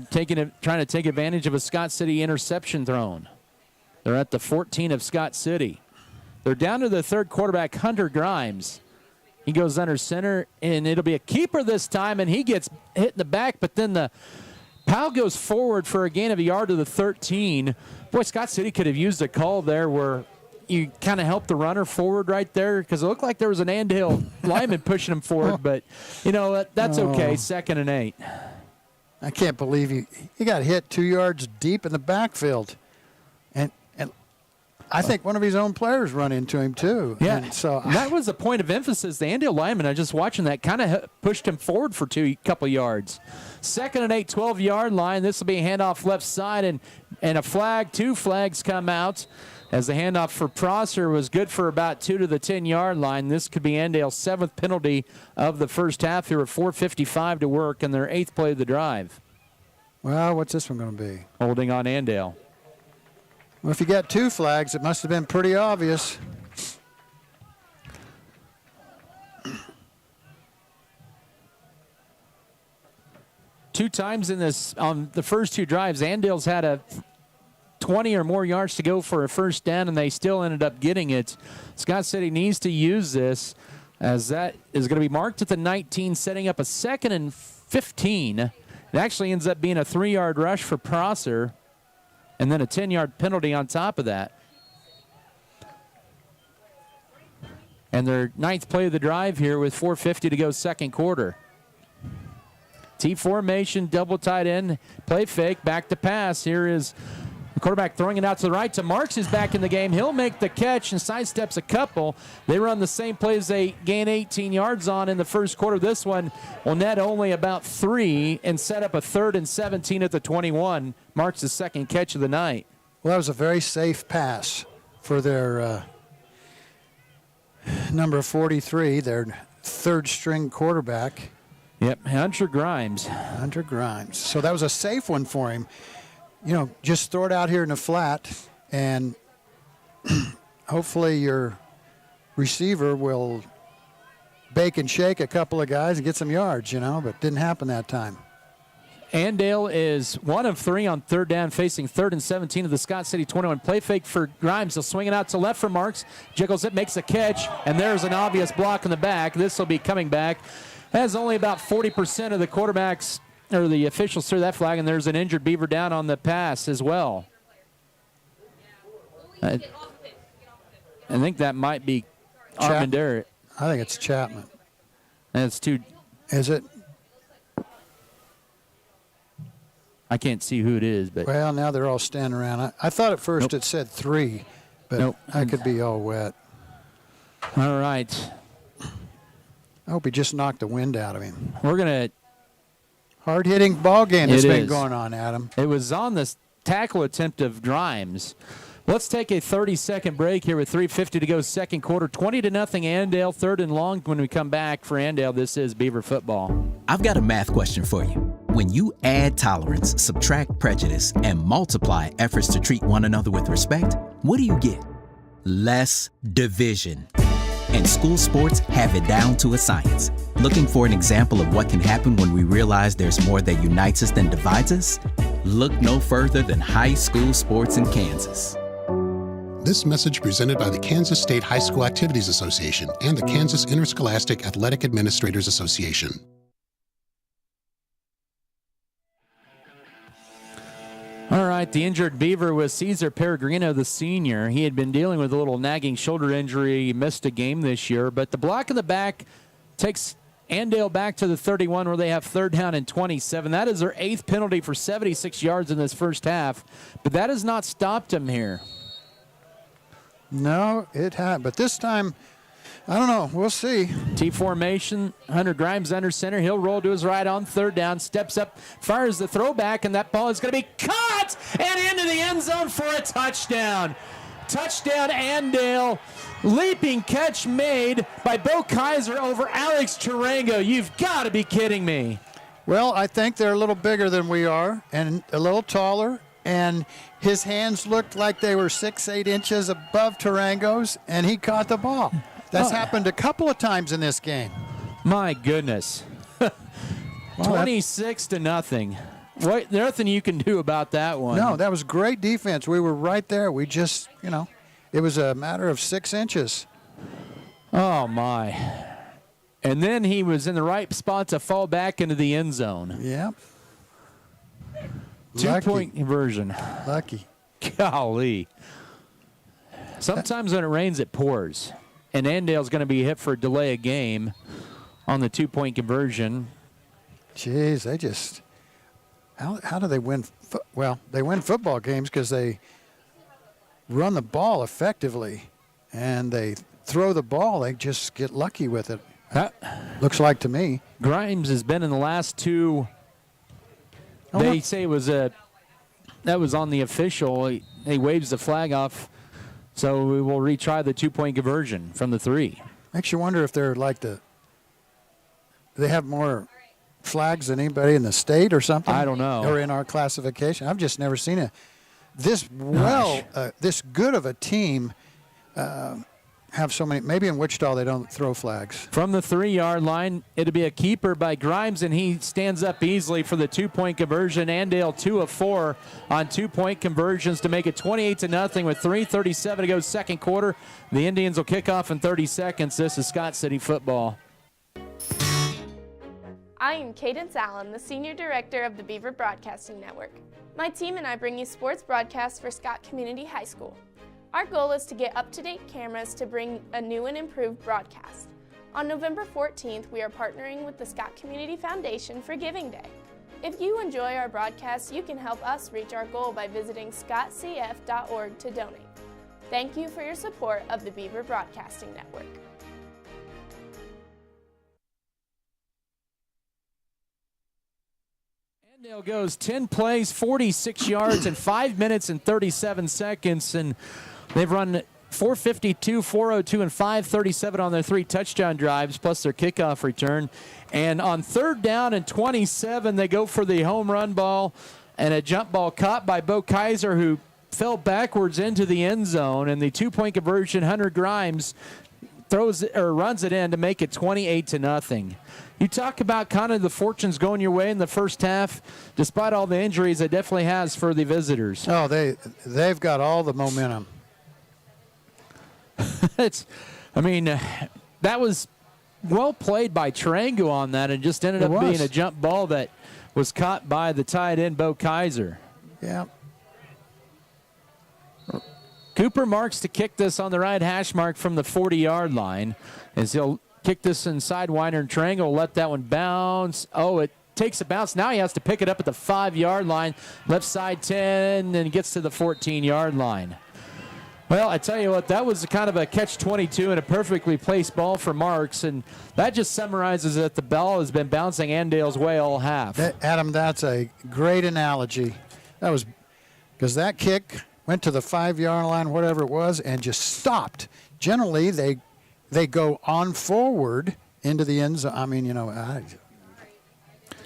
trying to take advantage of a Scott City interception thrown. They're at the 14 of Scott City. They're down to the 3rd quarterback, Hunter Grimes. He goes under center, and it'll be a keeper this time, and he gets hit in the back, but then the Powell goes forward for a gain of a yard to the 13. Boy, Scott City could have used a call there where you kind of helped the runner forward right there because it looked like there was an Andale lineman pushing him forward, but, that's okay. 2nd and 8. I can't believe he got hit 2 yards deep in the backfield. And I think one of his own players run into him, too. Yeah, and so that was a point of emphasis. The Andale lineman, I just watching that, kind of pushed him forward for a couple yards. 2nd and 8, 12-yard line. This will be a handoff left side, and a flag. 2 flags come out as the handoff for Prosser was good for about 2 to the 10-yard line. This could be Andale's 7th penalty of the first half here with 4:55 to work and their 8th play of the drive. Well, what's this one going to be? Holding on Andale. Well, if you got 2 flags, it must have been pretty obvious. Two times in this, on the first 2 drives, Andale's had a 20 or more yards to go for a first down, and they still ended up getting it. Scott City needs to use this, as that is going to be marked at the 19, setting up a 2nd and 15. It actually ends up being a 3-yard rush for Prosser, and then a 10-yard penalty on top of that. And their 9th play of the drive here with 4:50 to go second quarter. T formation, double tight end, play fake, back to pass. Here is the quarterback throwing it out to the right to Marks, who's back in the game. He'll make the catch and sidesteps a couple. They run the same plays they gain 18 yards on in the first quarter. This one will net only about 3 and set up a 3rd and 17 at the 21. Marks the 2nd catch of the night. Well, that was a very safe pass for their number 43, their 3rd-string quarterback. Yep, Hunter Grimes. Hunter Grimes. So that was a safe one for him. You know, just throw it out here in the flat, and hopefully your receiver will bake and shake a couple of guys and get some yards, you know, but didn't happen that time. Andale is 1 of 3 on 3rd down, facing 3rd and 17 of the Scott City 21. Play fake for Grimes. He'll swing it out to left for Marks. Jiggles it, makes a catch, and there's an obvious block in the back. This will be coming back. Has only about 40% of the quarterbacks or the officials threw that flag, and there's an injured Beaver down on the pass as well. I think that might be Armandare. I think it's Chapman. And it's 2. Is it? I can't see who it is, but well, now they're all standing around. I thought at first it said 3, but I could be all wet. All right. I hope he just knocked the wind out of him. We're going to hard-hitting ball game that's been going on, Adam. It was on this tackle attempt of Grimes. Let's take a 30-second break here with 3:50 to go second quarter. 20-0 Andale, 3rd and long. When we come back for Andale, this is Beaver football. I've got a math question for you. When you add tolerance, subtract prejudice, and multiply efforts to treat one another with respect, what do you get? Less division. And school sports have it down to a science. Looking for an example of what can happen when we realize there's more that unites us than divides us? Look no further than high school sports in Kansas. This message presented by the Kansas State High School Activities Association and the Kansas Interscholastic Athletic Administrators Association. All right, the injured Beaver was Cesar Peregrino, the senior. He had been dealing with a little nagging shoulder injury. He missed a game this year, but the block in the back takes Andale back to the 31 where they have 3rd down and 27. That is their 8th penalty for 76 yards in this first half, but that has not stopped him here. No, it had, but this time, I don't know. We'll see. T formation. Hunter Grimes under center. He'll roll to his right on 3rd down. Steps up, fires the throwback, and that ball is going to be caught and into the end zone for a touchdown. Touchdown, Andale. Leaping catch made by Bo Kaiser over Alex Tarango. You've got to be kidding me. Well, I think they're a little bigger than we are and a little taller, and his hands looked like they were 6-8 inches above Tarango's, and he caught the ball. That's happened a couple of times in this game. My goodness. 26-0. What, nothing you can do about that one. No, that was great defense. We were right there. We just, you know, it was a matter of 6 inches. Oh, my. And then he was in the right spot to fall back into the end zone. Yep. 2-point conversion. Lucky. Golly. Sometimes when it rains, it pours. And Andale's going to be hit for a delay of game on the 2-point conversion. Jeez, they just how do they win? Well, they win football games because they run the ball effectively, and they throw the ball. They just get lucky with it. Looks like to me. Grimes has been in the last two. They say it was that was on the official. He waves the flag off, so we will retry the 2-point conversion from the 3. Makes you wonder if they're like they have more flags than anybody in the state or something. I don't know. Or in our classification. I've just never seen this good of a team have so many. Maybe in Wichita they don't throw flags. From the 3-yard line, it'll be a keeper by Grimes, and he stands up easily for the 2-point conversion. Andale 2 of 4 on 2-point conversions to make it 28-0 with 3:37 to go second quarter. The Indians will kick off in 30 seconds. This is Scott City football. I am Cadence Allen, the Senior Director of the Beaver Broadcasting Network. My team and I bring you sports broadcasts for Scott Community High School. Our goal is to get up-to-date cameras to bring a new and improved broadcast. On November 14th, we are partnering with the Scott Community Foundation for Giving Day. If you enjoy our broadcasts, you can help us reach our goal by visiting scottcf.org to donate. Thank you for your support of the Beaver Broadcasting Network. Andale goes 10 plays, 46 yards in 5 minutes and 37 seconds, and they've run 452, 402, and 537 on their 3 touchdown drives, plus their kickoff return. And on 3rd down and 27, they go for the home run ball and a jump ball caught by Bo Kaiser, who fell backwards into the end zone. And the 2-point conversion, Hunter Grimes runs it in to make it 28-0. You talk about kind of the fortunes going your way in the first half. Despite all the injuries, it definitely has for the visitors. Oh, they've got all the momentum. That was well played by Tarango on that, and just ended up being a jump ball that was caught by the tight end, Bo Kaiser. Yeah. Cooper marks to kick this on the right hash mark from the 40-yard line, as he'll kick this inside. Weiner and Tarango will let that one bounce. Oh, it takes a bounce. Now he has to pick it up at the 5-yard line. Left side 10, and gets to the 14-yard line. Well, I tell you what, that was kind of a catch-22 and a perfectly placed ball for Marks, and that just summarizes that the ball has been bouncing Andale's way all half. Adam, that's a great analogy. That was because that kick went to the 5-yard line, whatever it was, and just stopped. Generally, they go on forward into the end zone. I mean,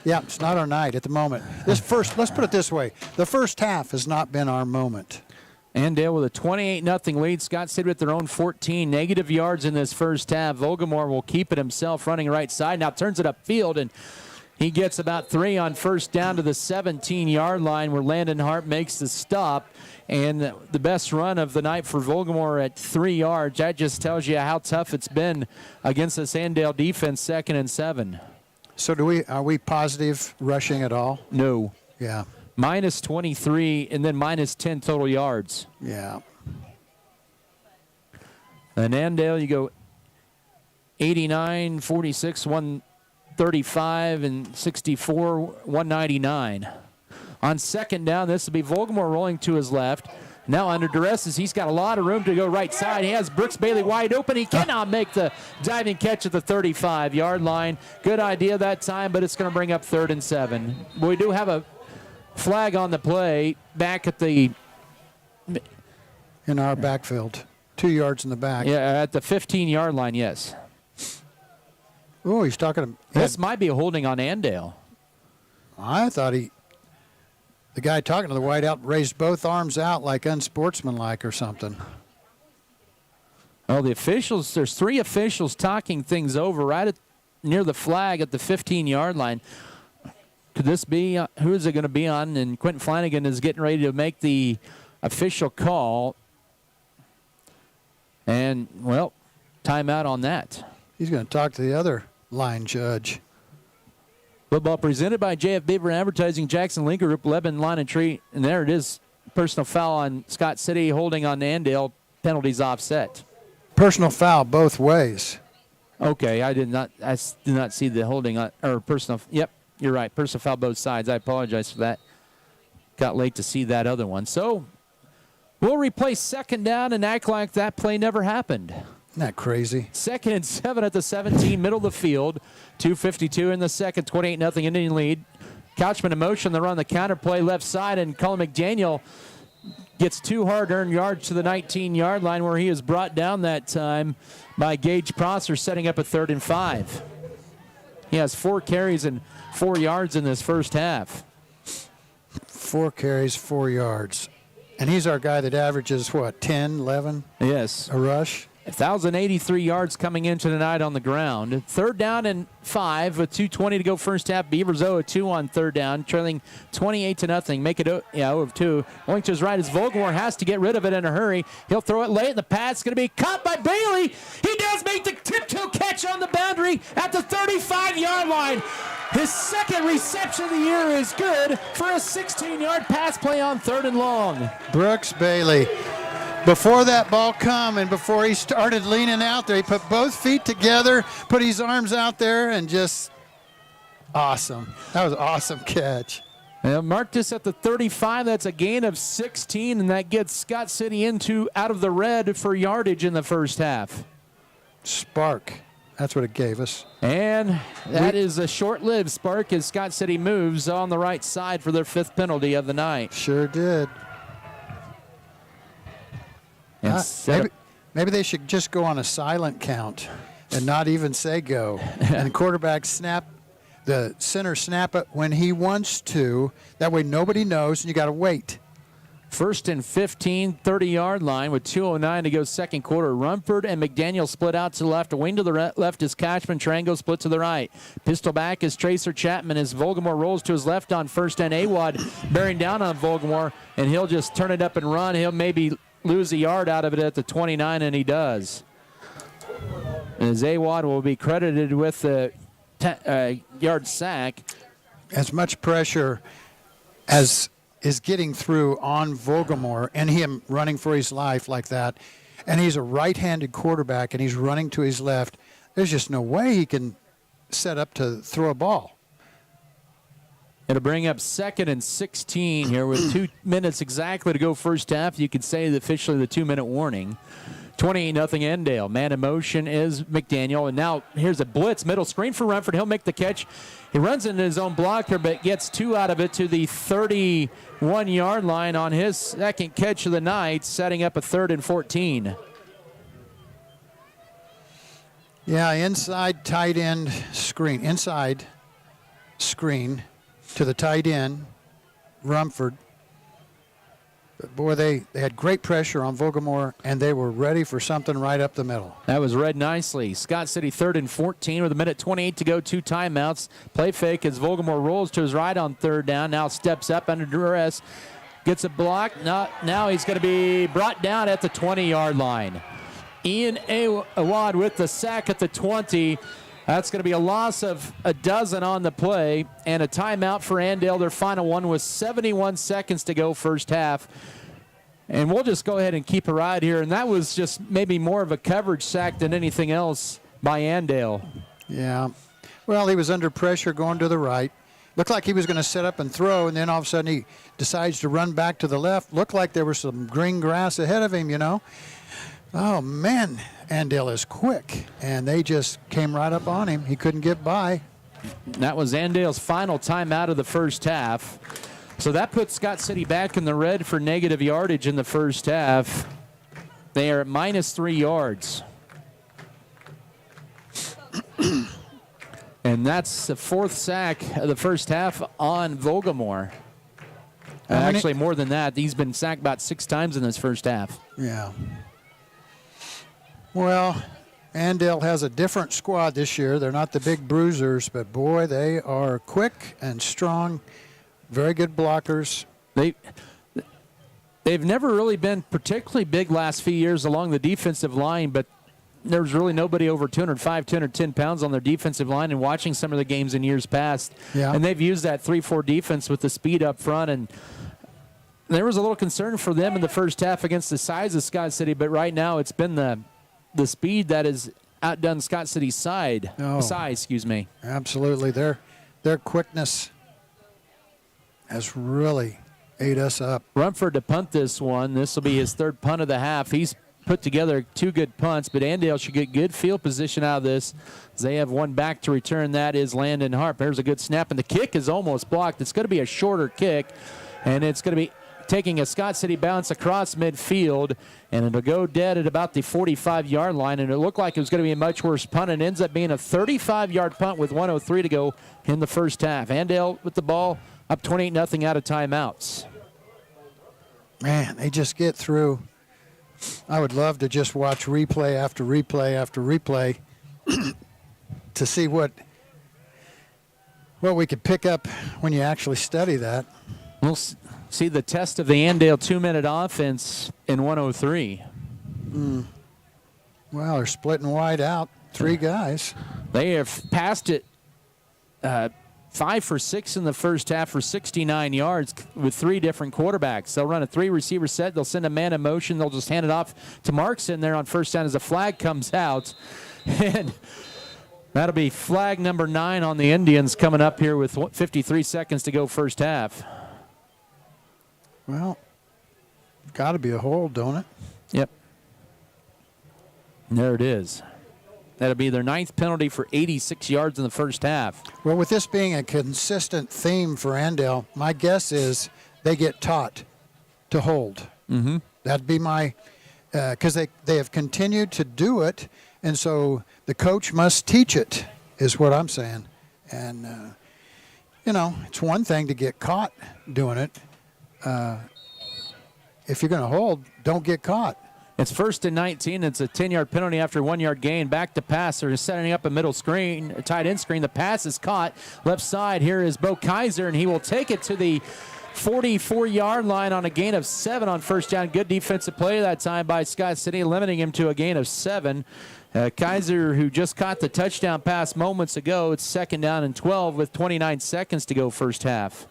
it's not our night at the moment. Let's put it this way. The first half has not been our moment. Andale with a 28-0 lead. Scott City with their own 14 negative yards in this first half. Vogelmoor will keep it himself, running right side. Now turns it upfield, and he gets about 3 on first down to the 17-yard line, where Landon Hart makes the stop. And the best run of the night for Vogelmoor at 3 yards. That just tells you how tough it's been against this Andale defense, 2nd and 7. So are we positive rushing at all? No. Yeah. Minus 23 and then minus 10 total yards. Yeah. And Andale, you go 89, 46, 135, and 64, 199. On 2nd down, this will be Vogelmoor rolling to his left. Now under duress, as he's got a lot of room to go right side. He has Brooks Bailey wide open. He cannot make the diving catch at the 35-yard line. Good idea that time, but it's going to bring up 3rd and 7. We do have a flag on the play back at the... In our backfield. 2 yards in the back. Yeah, at the 15-yard line, yes. Oh, he's talking... This might be a holding on Andale. I thought the guy talking to the whiteout raised both arms out like unsportsmanlike or something. Well, the officials, there's 3 officials talking things over right near the flag at the 15-yard line. Could this be, who is it going to be on? And Quentin Flanagan is getting ready to make the official call. And, well, timeout on that. He's going to talk to the other line judge. Football presented by JF Beaver Advertising, Jackson Linker Group, Lebanon Lawn and Tree. And there it is. Personal foul on Scott City, holding on Andale. Penalties offset. Personal foul both ways. Okay, I did not see the holding on, or personal. Yep. you're right. Personal foul both sides. I apologize for that. Got late to see that other one. So we'll replay second down and act like that play never happened. Isn't that crazy? 2nd and 7 at the 17, middle of the field. 2:52 in the second, 28-0 Indian lead. Couchman in motion. They're on the counter play left side, and Colin McDaniel gets 2 hard-earned yards to the 19-yard line, where he is brought down that time by Gage Prosser, setting up a 3rd and 5. He has 4 carries and 4 yards in this first half. 4 carries, 4 yards. And he's our guy that averages, what, 10, 11? Yes. A rush? 1,083 yards coming into tonight on the ground. 3rd down and 5 with 2:20 to go first half. Beavers 0-2 on 3rd down, trailing 28-0. Make it 0-2. Going to his right as Vogelmore has to get rid of it in a hurry. He'll throw it late. The pass going to be caught by Bailey. He does make the tiptoe catch on the boundary at the 35-yard line. His 2nd reception of the year is good for a 16-yard pass play on 3rd and long. Brooks Bailey. Before that ball come and before he started leaning out there, he put both feet together, put his arms out there, and just awesome. That was an awesome catch. Mark this at the 35. That's a gain of 16, and that gets Scott City out of the red for yardage in the first half. Spark. That's what it gave us. And that is a short-lived spark as Scott City moves on the right side for their 5th penalty of the night. Sure did. Maybe they should just go on a silent count and not even say go. And the quarterback the center snap it when he wants to. That way nobody knows and you got to wait. 1st and 15, 30-yard line with 2:09 to go second quarter. Rumford and McDaniel split out to the left. A wing to the left is Cashman. Trango split to the right. Pistol back is Tracer Chapman as Vogelmore rolls to his left on 1st and Awad bearing down on Vogelmore, and he'll just turn it up and run. He'll maybe lose a yard out of it at the 29, and he does. As Awad will be credited with the yard sack. As much pressure as is getting through on Vogelmore and him running for his life like that, and he's a right-handed quarterback and he's running to his left, there's just no way he can set up to throw a ball. It'll bring up 2nd and 16 here with 2 minutes exactly to go first half. You could say officially the 2-minute warning. 28-0 Andale. Man in motion is McDaniel. And now here's a blitz. Middle screen for Rumford. He'll make the catch. He runs into his own blocker, but gets 2 out of it to the 31-yard line on his 2nd catch of the night, setting up a 3rd and 14. Yeah, inside tight end screen. Inside screen to the tight end, Rumford. But boy, they had great pressure on Vogelmore, and they were ready for something right up the middle. That was read nicely. Scott City 3rd and 14 with 1:28 to go, 2 timeouts. Play fake as Vogelmore rolls to his right on 3rd down. Now steps up under duress, gets a block. Now he's going to be brought down at the 20-yard line. Ian Awad with the sack at the 20. That's going to be a loss of a dozen on the play and a timeout for Andale. Their final one was 71 seconds to go first half. And we'll just go ahead and keep a ride here. And that was just maybe more of a coverage sack than anything else by Andale. Yeah. Well, he was under pressure going to the right. Looked like he was going to set up and throw, and then all of a sudden he decides to run back to the left. Looked like there was some green grass ahead of him, you know. Oh, man, Andale is quick, and they just came right up on him. He couldn't get by. That was Andale's final timeout of the first half. So that puts Scott City back in the red for negative yardage in the first half. They are at -3 yards. And that's the 4th sack of the first half on Vogelmore. Actually, more than that. He's been sacked about 6 times in this first half. Yeah. Well, Andale has a different squad this year. They're not the big bruisers, but boy, they are quick and strong, very good blockers. They've never really been particularly big last few years along the defensive line, but there's really nobody over 205, 210 pounds on their defensive line, and watching some of the games in years past. Yeah. And they've used that 3-4 defense with the speed up front, and there was a little concern for them in the first half against the size of Scott City, but right now it's been the speed that has outdone Scott City's size, excuse me. Absolutely. their quickness has really ate us up. Rumford to punt this one. This will be his third punt of the half. He's put together 2 good punts, but Andale should get good field position out of this. They have one back to return. That is Landon Harp. There's a good snap, and the kick is almost blocked. It's going to be a shorter kick, and it's going to be taking a Scott City bounce across midfield, and it'll go dead at about the 45-yard line, and it looked like it was going to be a much worse punt. It ends up being a 35-yard punt with 1:03 to go in the first half. Andale with the ball, up 28-0 out of timeouts. Man, they just get through. I would love to just watch replay after replay after replay to see what we could pick up when you actually study that. We'll see the test of the Andale 2-minute offense in 1:03. Well, they're splitting wide out, 3 guys. They have passed it 5 for 6 in the first half for 69 yards with 3 different quarterbacks. They'll run a 3-receiver set. They'll send a man in motion. They'll just hand it off to Marks in there on first down as a flag comes out. And that'll be flag number 9 on the Indians coming up here with 53 seconds to go first half. Well, got to be a hold, don't it? Yep. And there it is. That'll be their 9th penalty for 86 yards in the first half. Well, with this being a consistent theme for Andale, my guess is they get taught to hold. Mm-hmm. That'd be my, because they have continued to do it, and so the coach must teach it, is what I'm saying. And, it's one thing to get caught doing it. If you're going to hold, don't get caught. It's 1st and 19. It's a 10-yard penalty after a 1-yard gain. Back to pass. They're setting up a middle screen, a tight end screen. The pass is caught. Left side, here is Bo Kaiser, and he will take it to the 44-yard line on a gain of 7 on first down. Good defensive play that time by Scott City, limiting him to a gain of 7. Kaiser, who just caught the touchdown pass moments ago, it's 2nd down and 12 with 29 seconds to go first half.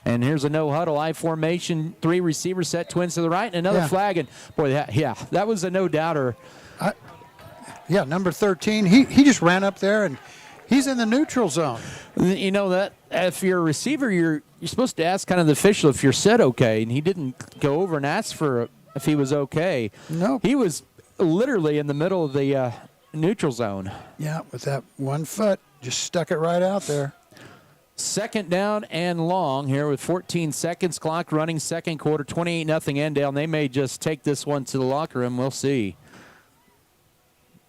And here's a no-huddle, I formation, 3-receiver set, twins to the right, and another flag. And, boy, that was a no-doubter. Number 13, he just ran up there, and he's in the neutral zone. You know that if you're a receiver, you're supposed to ask kind of the official if you're set okay, and he didn't go over and ask for if he was okay. No. He was literally in the middle of the neutral zone. Yeah, with that 1 foot, just stuck it right out there. 2nd down and long here with 14 seconds. Clock running, second quarter, 28-0 Andale. And they may just take this one to the locker room. We'll see.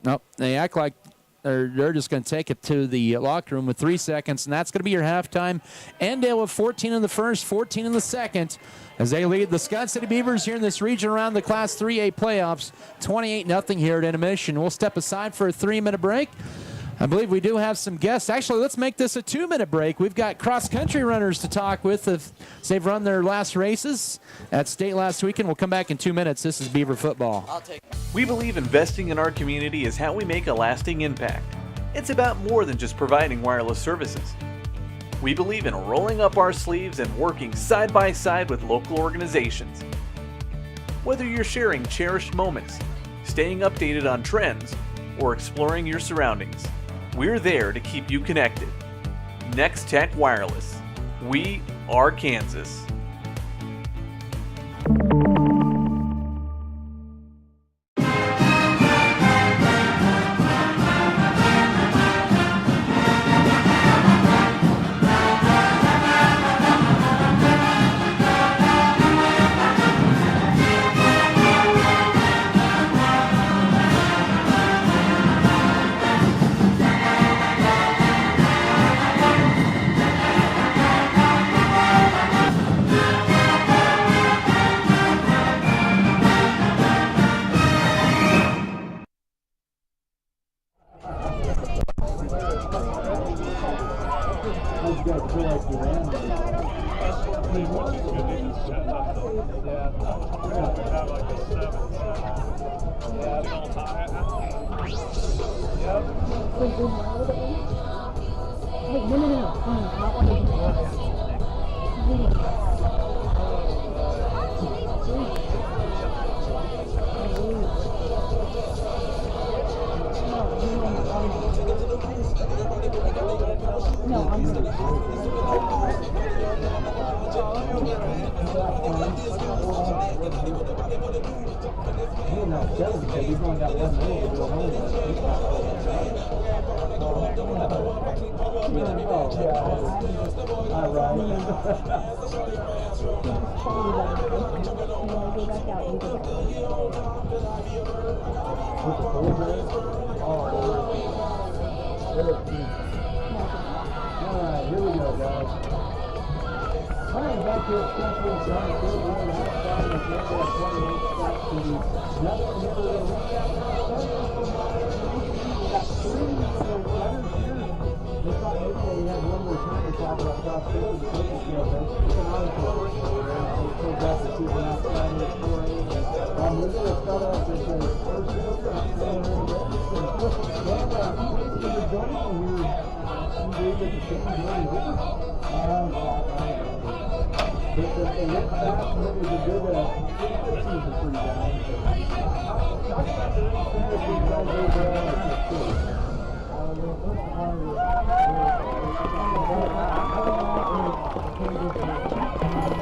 Nope, they act like they're just going to take it to the locker room with 3 seconds, and that's going to be your halftime. Andale with 14 in the first, 14 in the second, as they lead the Scott City Beavers here in this region around the Class 3A playoffs, 28-0 here at intermission. We'll step aside for a 3-minute break. I believe we do have some guests. Actually, let's make this a 2-minute break. We've got cross-country runners to talk with if they've run their last races at state last weekend. We'll come back in 2 minutes. This is Beaver Football. We believe investing in our community is how we make a lasting impact. It's about more than just providing wireless services. We believe in rolling up our sleeves and working side by side with local organizations. Whether you're sharing cherished moments, staying updated on trends, or exploring your surroundings, we're there to keep you connected. Next Tech Wireless. We are Kansas.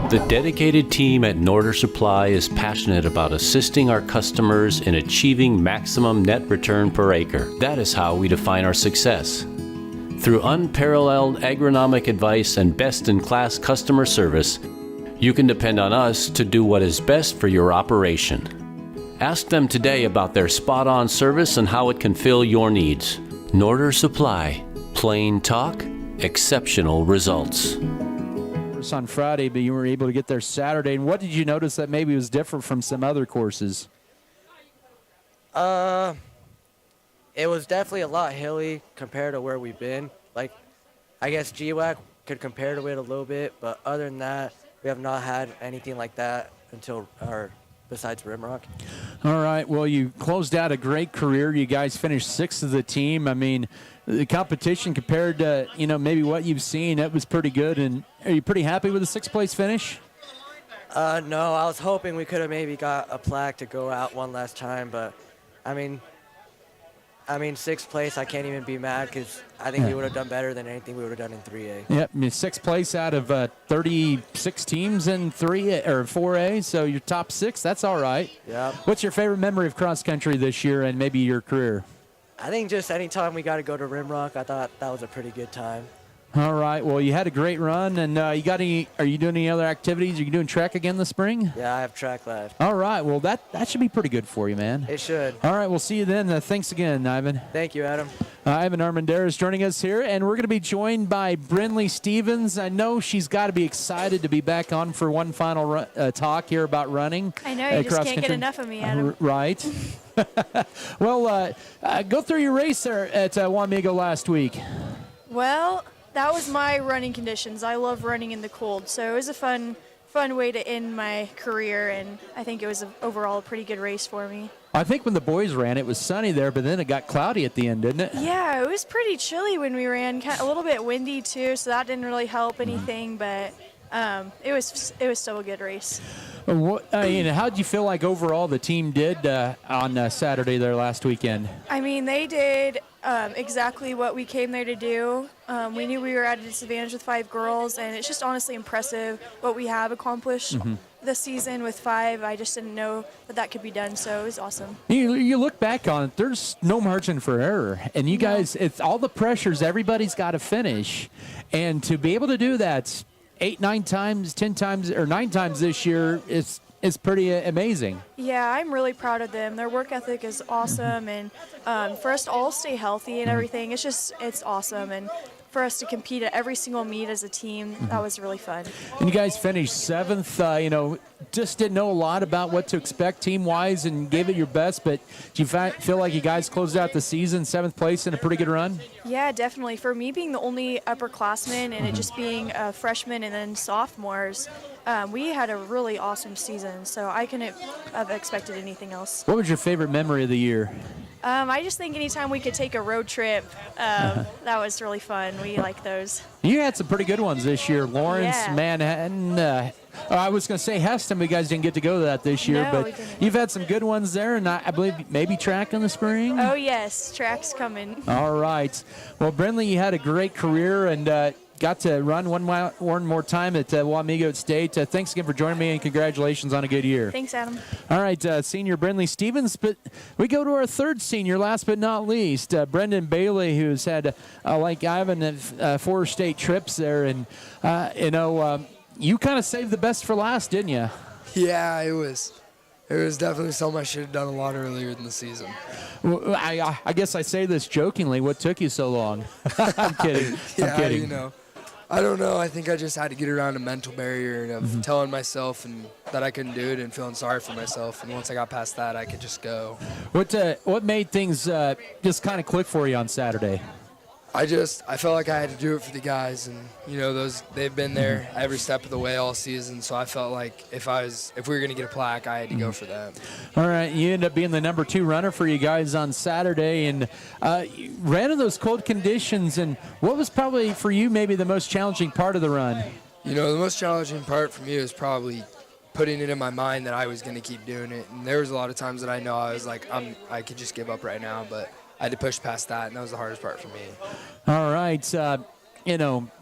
The dedicated team at Norder Supply is passionate about assisting our customers in achieving maximum net return per acre. That is how we define our success. Through unparalleled agronomic advice and best-in-class customer service, you can depend on us to do what is best for your operation. Ask them today about their spot-on service and how it can fill your needs. Norder Supply. Plain talk, exceptional results. On Friday, but you were able to get there Saturday. And what did you notice that maybe was different from some other courses? It was definitely a lot hilly compared to where we've been. Like, I guess GWAC could compare to it a little bit, but other than that, we have not had anything like that besides Rimrock. All right. Well, you closed out a great career. You guys finished 6th of the team. I mean, the competition compared to, maybe what you've seen, it was pretty good. And are you pretty happy with the 6th place finish? No, I was hoping we could have maybe got a plaque to go out one last time, but I mean, 6th place, I can't even be mad because I think we would have done better than anything we would have done in 3A. Yep, 6th place out of 36 teams in 3A or 4A, so you're top 6. That's all right. Yep. What's your favorite memory of cross country this year and maybe your career? I think just any time we got to go to Rimrock, I thought that was a pretty good time. All right. Well, you had a great run, and are you doing any other activities? Are you doing track again this spring? Yeah, I have track left. All right. Well, that should be pretty good for you, man. It should. All right. We'll see you then. Thanks again, Ivan. Thank you, Adam. Ivan Armendariz is joining us here, and we're going to be joined by Brinley Stevens. I know she's got to be excited to be back on for one final talk here about running. I know. You just can't get enough of me, Adam. Right. Well, go through your race there at Wamego last week. Well, that was my running conditions. I love running in the cold, so it was a fun way to end my career, and I think it was overall a pretty good race for me. I think when the boys ran, it was sunny there, but then it got cloudy at the end, didn't it? Yeah, it was pretty chilly when we ran, a little bit windy too, so that didn't really help anything, but it was still a good race. How did you feel like overall the team did on Saturday there last weekend? I mean, they did exactly what we came there to do. We knew we were at a disadvantage with 5 girls, and it's just honestly impressive what we have accomplished this season with 5. I just didn't know that could be done, so it was awesome. You look back on it, there's no margin for error, and you guys, it's all the pressures, everybody's got to finish, and to be able to do that 8, 9 times, 10 times, or 9 times this year, it's pretty amazing. Yeah, I'm really proud of them. Their work ethic is awesome, and for us to all stay healthy and everything, it's awesome. And for us to compete at every single meet as a team, that was really fun. And you guys finished 7th. Just didn't know a lot about what to expect team-wise and gave it your best, but do you feel like you guys closed out the season 7th place in a pretty good run? Yeah, definitely. For me being the only upperclassman and it just being freshmen and then sophomores, we had a really awesome season, so I couldn't have expected anything else. What was your favorite memory of the year? I just think anytime we could take a road trip, that was really fun. We like those. You had some pretty good ones this year. Lawrence, Yeah. Manhattan. I was going to say Heston, but you guys didn't get to go to that this year. No, but we didn't. you've had some good ones there, and I believe maybe track in the spring. Oh, yes. Track's coming. All right. Well, Brindley, you had a great career and got to run one more time at Wamego State. Thanks again for joining me, and congratulations on a good year. Thanks, Adam. All right, senior Brindley Stevens, but we go to our third senior, last but not least, Brendan Bailey, who's had, like Ivan, 4 state trips there, and, you kind of saved the best for last, didn't you? Yeah, it was definitely something I should have done a lot earlier in the season. Well, I guess I say this jokingly. What took you so long? I'm kidding. Yeah, I'm kidding. I don't know. I think I just had to get around a mental barrier of telling myself that I couldn't do it and feeling sorry for myself. And once I got past that, I could just go. What made things just kind of click for you on Saturday? I felt like I had to do it for the guys, and they've been there every step of the way all season. So I felt like if we were going to get a plaque, I had to go for that. All right, you ended up being the number 2 runner for you guys on Saturday, and you ran in those cold conditions. And what was probably for you maybe the most challenging part of the run? The most challenging part for me was probably putting it in my mind that I was going to keep doing it. And there was a lot of times that I know I was like, I could just give up right now, but I had to push past that, and that was the hardest part for me. All right.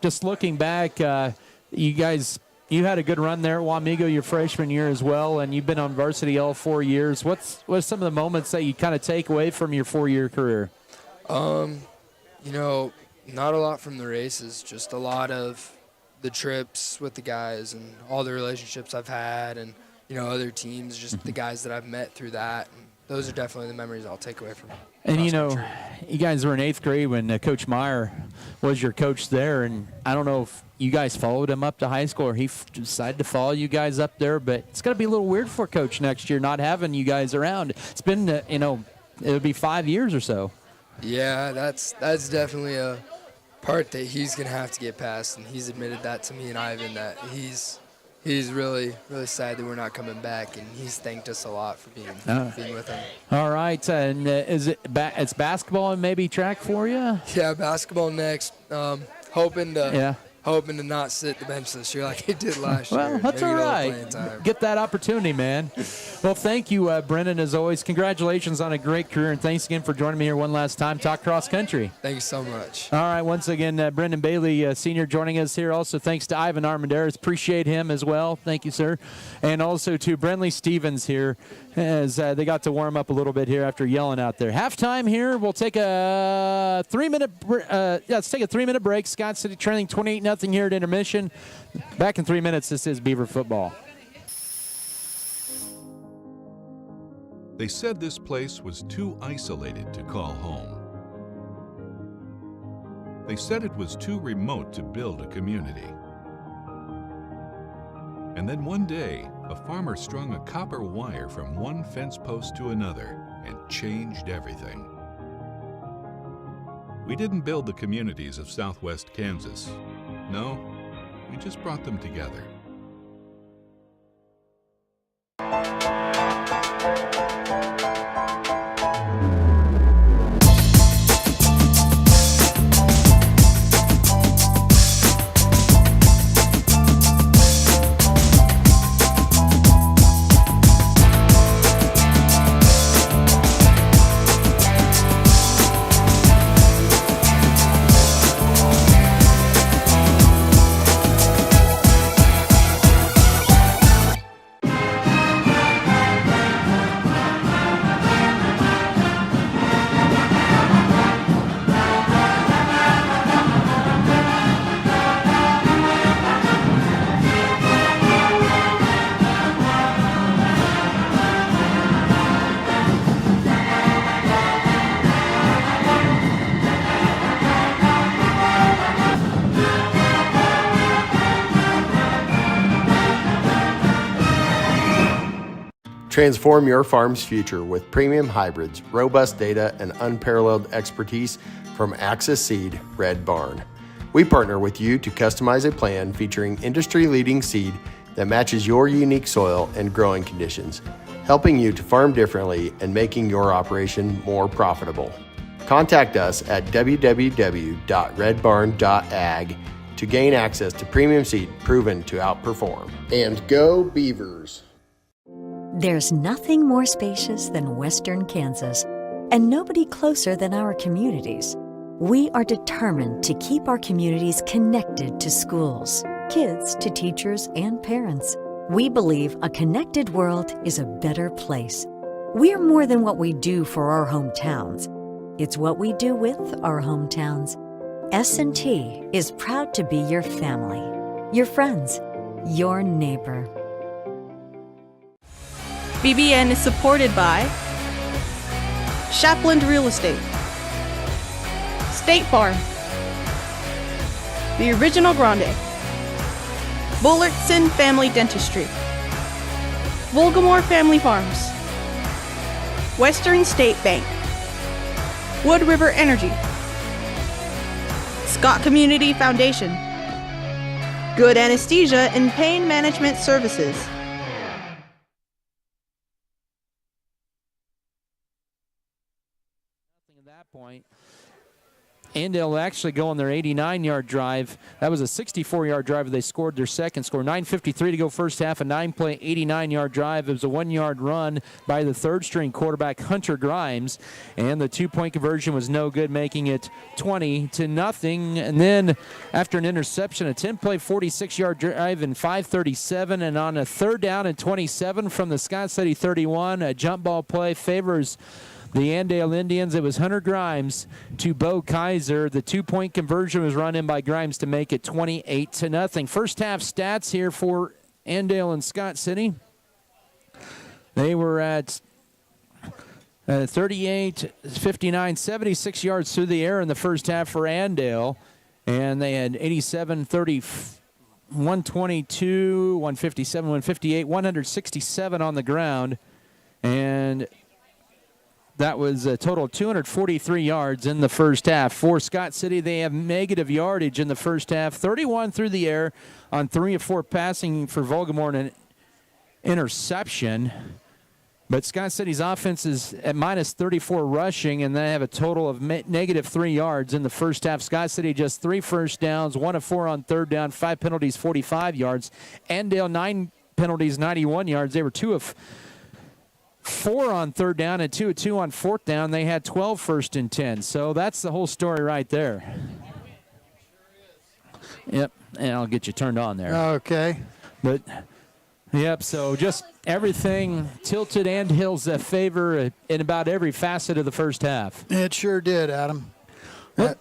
Just looking back, you had a good run there at Wamego your freshman year as well, and you've been on varsity all 4 years. What's some of the moments that you kind of take away from your 4-year career? Not a lot from the races, just a lot of the trips with the guys and all the relationships I've had and, other teams, just the guys that I've met through that. And those are definitely the memories I'll take away from it. And, you guys were in 8th grade when Coach Meyer was your coach there, and I don't know if you guys followed him up to high school or he decided to follow you guys up there, but it's going to be a little weird for Coach next year not having you guys around. It's been, it'll be 5 years or so. Yeah, that's definitely a part that he's going to have to get past, and he's admitted that to me and Ivan, that he's really, really sad that we're not coming back, and he's thanked us a lot for being with him. All right, and it's basketball and maybe track for you? Yeah, basketball next. Hoping to not sit the bench this year like he did last year. Well, that's all right. Get that opportunity, man. Well, thank you, Brendan, as always. Congratulations on a great career, and thanks again for joining me here one last time. Talk cross country. Thank you so much. All right, once again, Brendan Bailey, senior, joining us here. Also, thanks to Ivan Armendariz. Appreciate him as well. Thank you, sir. And also to Brindley Stevens here, as they got to warm up a little bit here after yelling out there. Halftime here. We'll take a 3-minute. Let's take a 3-minute break. Scott City trailing 28-0 here at intermission. Back in 3 minutes. This is Beaver football. They said this place was too isolated to call home. They said it was too remote to build a community. And then one day, a farmer strung a copper wire from one fence post to another and changed everything. We didn't build the communities of Southwest Kansas. No, we just brought them together. Transform your farm's future with premium hybrids, robust data, and unparalleled expertise from Axis Seed Red Barn. We partner with you to customize a plan featuring industry-leading seed that matches your unique soil and growing conditions, helping you to farm differently and making your operation more profitable. Contact us at www.redbarn.ag to gain access to premium seed proven to outperform. And go Beavers! There's nothing more spacious than Western Kansas, and nobody closer than our communities. We are determined to keep our communities connected to schools, kids to teachers and parents. We believe a connected world is a better place. We are more than what we do for our hometowns. It's what we do with our hometowns. S&T is proud to be your family, your friends, your neighbor. BBN is supported by Shapland Real Estate, State Farm, The Original Grande, Bullertson Family Dentistry, Volgamore Family Farms, Western State Bank, Wood River Energy, Scott Community Foundation, Good Anesthesia and Pain Management Services. Point. Andale will actually go on their 89-yard drive. That was a 64-yard drive. They scored their second score. 9:53 to go first half, a 9-play, 89-yard drive. It was a 1-yard run by the third-string quarterback, Hunter Grimes, and the two-point conversion was no good, making it 20-0. And then after an interception, a 10-play, 46-yard drive in 5:37, and on a third down and 27 from the Scott City 31, a jump ball play favors the Andale Indians. It was Hunter Grimes to Bo Kaiser. The two-point conversion was run in by Grimes to make it 28-0. First half stats here for Andale and Scott City. They were at 38-59, 76 yards through the air in the first half for Andale. And they had 87-30, 122, 157, 158, 167 on the ground. And that was a total of 243 yards in the first half. For Scott City, they have negative yardage in the first half. 31 through the air on 3 of 4 passing for Volgamore and an interception. But Scott City's offense is at minus 34 rushing, and they have a total of negative 3 yards in the first half. Scott City just 3 first downs, 1 of 4 on third down, 5 penalties, 45 yards. Andale, 9 penalties, 91 yards. They were 2 of 4 on third down and 2 of 2 on fourth down. They had 12 first and 10. So that's the whole story right there. Yep, and I'll get you turned on there. Okay. But, yep, so just everything tilted Andale's favor in about every facet of the first half. It sure did, Adam. I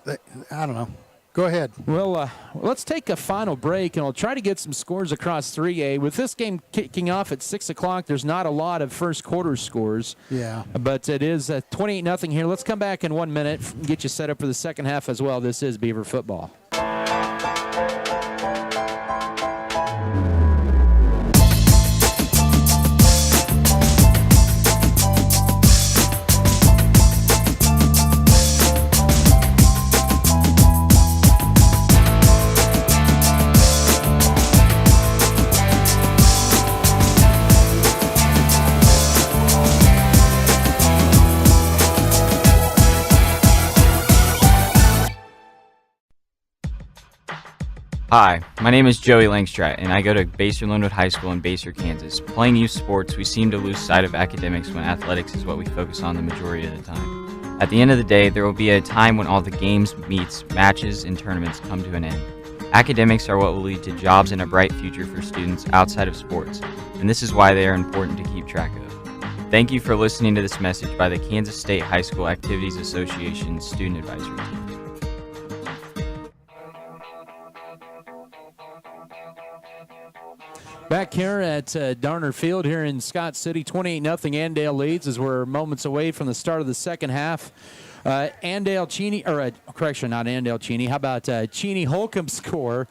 don't know. Go ahead. Well, let's take a final break, and I'll try to get some scores across 3A. With this game kicking off at 6 o'clock, there's not a lot of first quarter scores. Yeah. But it is 28-0 here. Let's come back in 1 minute and get you set up for the second half as well. This is Beaver Football. Hi, my name is Joey Langstrat, and I go to Basehor-Linwood High School in Basehor, Kansas. Playing youth sports, we seem to lose sight of academics when athletics is what we focus on the majority of the time. At the end of the day, there will be a time when all the games, meets, matches, and tournaments come to an end. Academics are what will lead to jobs and a bright future for students outside of sports, and this is why they are important to keep track of. Thank you for listening to this message by the Kansas State High School Activities Association Student Advisory Team. Back here at Darner Field here in Scott City, 28-0 Andale leads as we're moments away from the start of the second half. Andale Cheney, or correction, not Andale Cheney. How about Cheney Holcomb score?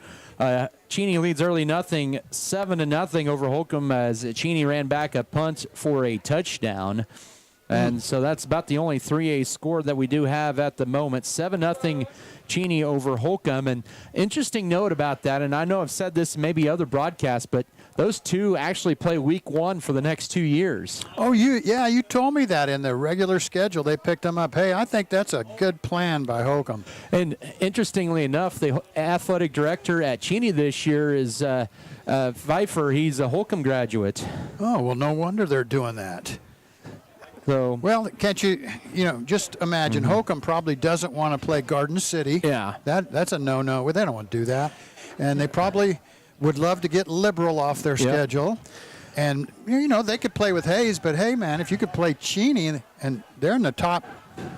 Cheney leads early 7-0 over Holcomb as Cheney ran back a punt for a touchdown. And so that's about the only 3A score that we do have at the moment. 7-0 Cheney over Holcomb. And interesting note about that, and I know I've said this in maybe other broadcasts, but those two actually play week 1 for the next 2 years. Oh, you told me that in the regular schedule. They picked them up. Hey, I think that's a good plan by Holcomb. And interestingly enough, the athletic director at Cheney this year is Pfeiffer. He's a Holcomb graduate. Oh, well, no wonder they're doing that. So, well, can't you just imagine Holcomb probably doesn't want to play Garden City. Yeah. That's a no-no. Well, they don't want to do that. And they probably would love to get Liberal off their schedule. And, they could play with Hayes, but, hey, man, if you could play Cheney and they're in the top,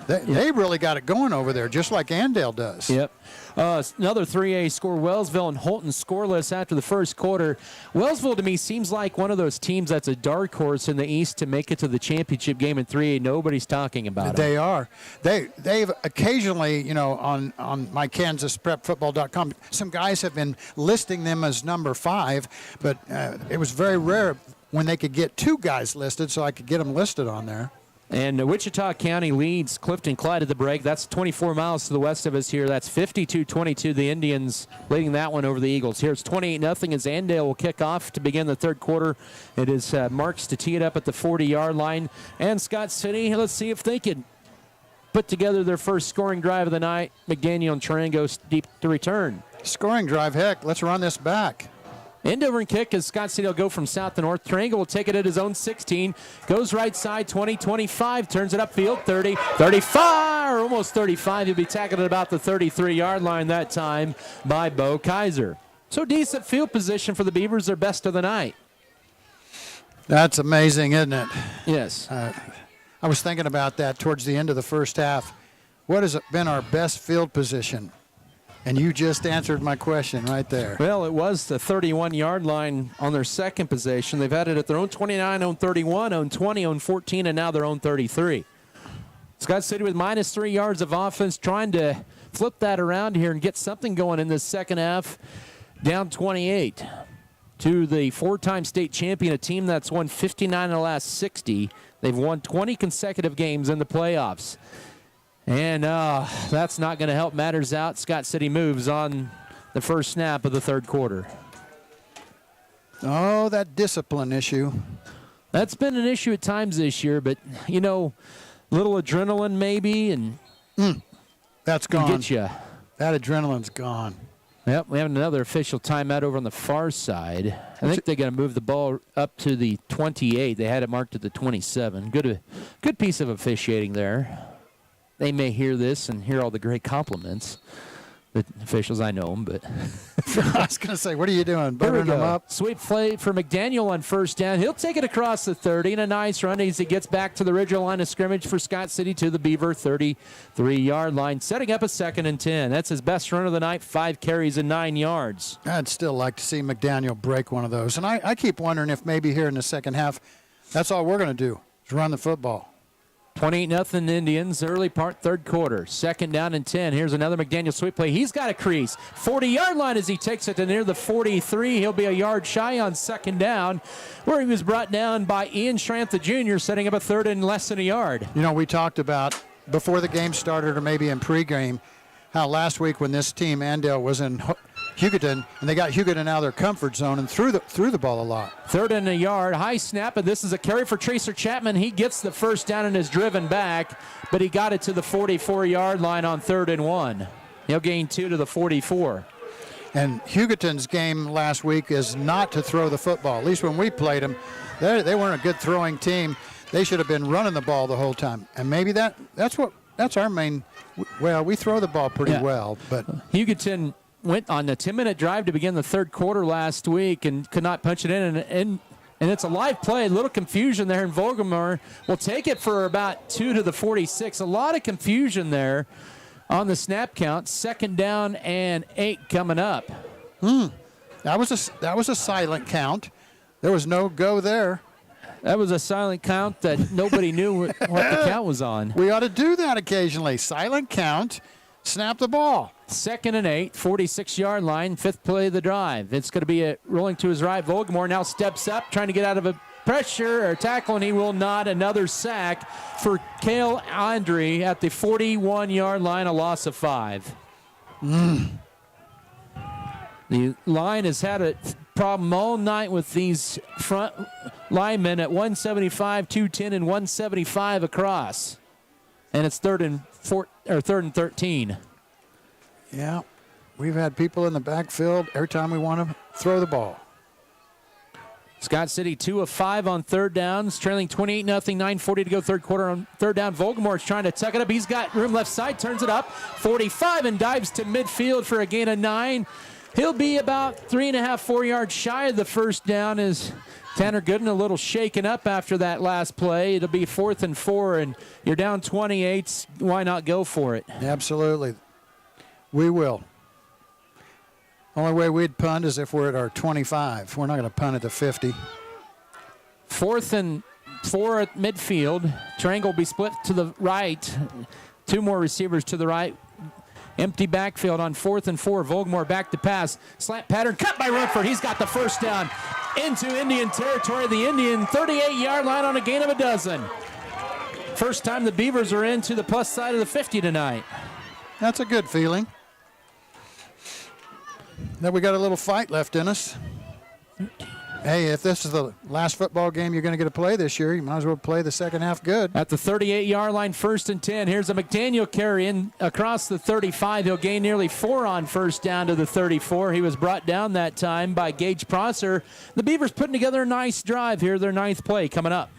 they really got it going over there, just like Andale does. Yep. Another 3A score, Wellsville and Holton scoreless after the first quarter. Wellsville, to me, seems like one of those teams that's a dark horse in the East to make it to the championship game in 3A. Nobody's talking about it. They are. They've occasionally, on mykansasprepfootball.com, some guys have been listing them as number 5, but it was very rare when they could get 2 guys listed, so I could get them listed on there. And Wichita County leads Clifton Clyde at the break. That's 24 miles to the west of us here. That's 52-22, the Indians leading that one over the Eagles. Here it's 28-0 as Andale will kick off to begin the third quarter. It is Marks to tee it up at the 40-yard line. And Scott City, let's see if they can put together their first scoring drive of the night. McDaniel and Tarango deep to return. Scoring drive, heck, let's run this back. End over and kick as Scott City will go from south to north. Tarango will take it at his own 16. Goes right side, 20, 25. Turns it upfield, 30, 35, or almost 35. He'll be tackled at about the 33-yard line that time by Bo Kaiser. So decent field position for the Beavers, their best of the night. That's amazing, isn't it? Yes. I was thinking about that towards the end of the first half. What has been our best field position? And you just answered my question right there. Well, it was the 31-yard line on their second possession. They've had it at their own 29, own 31, own 20, own 14, and now their own 33. Scott City with minus 3 yards of offense, trying to flip that around here and get something going in this second half. Down 28 to the 4-time state champion, a team that's won 59 in the last 60. They've won 20 consecutive games in the playoffs. And that's not going to help matters out. Scott City moves on the first snap of the third quarter. Oh, that discipline issue. That's been an issue at times this year, but, little adrenaline maybe, and that's gone. Get you. That adrenaline's gone. Yep, we have another official timeout over on the far side. I think they're going to move the ball up to the 28. They had it marked at the 27. Good piece of officiating there. They may hear this and hear all the great compliments. The officials, I know them, but. I was going to say, what are you doing? Buttering them up? Sweep play for McDaniel on first down. He'll take it across the 30, and a nice run as he gets back to the original line of scrimmage for Scott City to the Beaver 33-yard line, setting up a 2nd and 10. That's his best run of the night, 5 carries and 9 yards. I'd still like to see McDaniel break one of those. And I keep wondering if maybe here in the second half, that's all we're going to do is run the football. 28-0 Indians, early part, third quarter. 2nd down and 10. Here's another McDaniel sweep play. He's got a crease. 40-yard line as he takes it to near the 43. He'll be a yard shy on 2nd down, where he was brought down by Ian Schrantha Jr., setting up a 3rd and less than a yard. We talked about before the game started or maybe in pregame how last week when this team, Andale, was in Hugoton, and they got Hugoton out of their comfort zone and threw the ball a lot. 3rd and a yard, high snap, and this is a carry for Tracer Chapman. He gets the first down and is driven back, but he got it to the 44-yard line on 3rd and 1. He'll gain 2 to the 44. And Hugoton's game last week is not to throw the football. At least when we played them, they weren't a good throwing team. They should have been running the ball the whole time. And maybe that's our main. Well, we throw the ball pretty well, but Hugoton went on a 10-minute drive to begin the third quarter last week and could not punch it in. And it's a live play. A little confusion there, and Vogelmar will take it for about 2 to the 46. A lot of confusion there on the snap count. 2nd down and 8 coming up. That was a silent count. There was no go there. That was a silent count that nobody knew what the count was on. We ought to do that occasionally. Silent count, snap the ball. 2nd and 8, 46-yard line, 5th play of the drive. It's going to be rolling to his right. Vogelmore now steps up, trying to get out of a pressure or tackle, and he will not. Another sack for Cale Andre at the 41-yard line, a loss of 5. The line has had a problem all night with these front linemen at 175, 210, and 175 across. And it's third and 13. Yeah, we've had people in the backfield every time we want to throw the ball. Scott City 2 of 5 on third downs, trailing 28-0, 9:40 to go third quarter on third down. Vogelmore's trying to tuck it up. He's got room left side, turns it up, 45, and dives to midfield for a gain of 9. He'll be about 3.5, 4 yards shy of the first down as Tanner Gooden a little shaken up after that last play. It'll be 4th and 4, and you're down 28. Why not go for it? Absolutely. We will. Only way we'd punt is if we're at our 25. We're not going to punt at the 50. 4th and 4 at midfield. Triangle will be split to the right. 2 more receivers to the right. Empty backfield on 4th and 4. Vogelmore back to pass. Slant pattern cut by Rumford. He's got the first down into Indian territory. The Indian 38-yard line on a gain of a dozen. First time the Beavers are into the plus side of the 50 tonight. That's a good feeling. Then we got a little fight left in us. Hey, if this is the last football game you're going to get to play this year, you might as well play the second half good. At the 38-yard line, 1st and 10. Here's a McDaniel carry in across the 35. He'll gain nearly 4 on first down to the 34. He was brought down that time by Gage Prosser. The Beavers putting together a nice drive here. Their 9th play coming up.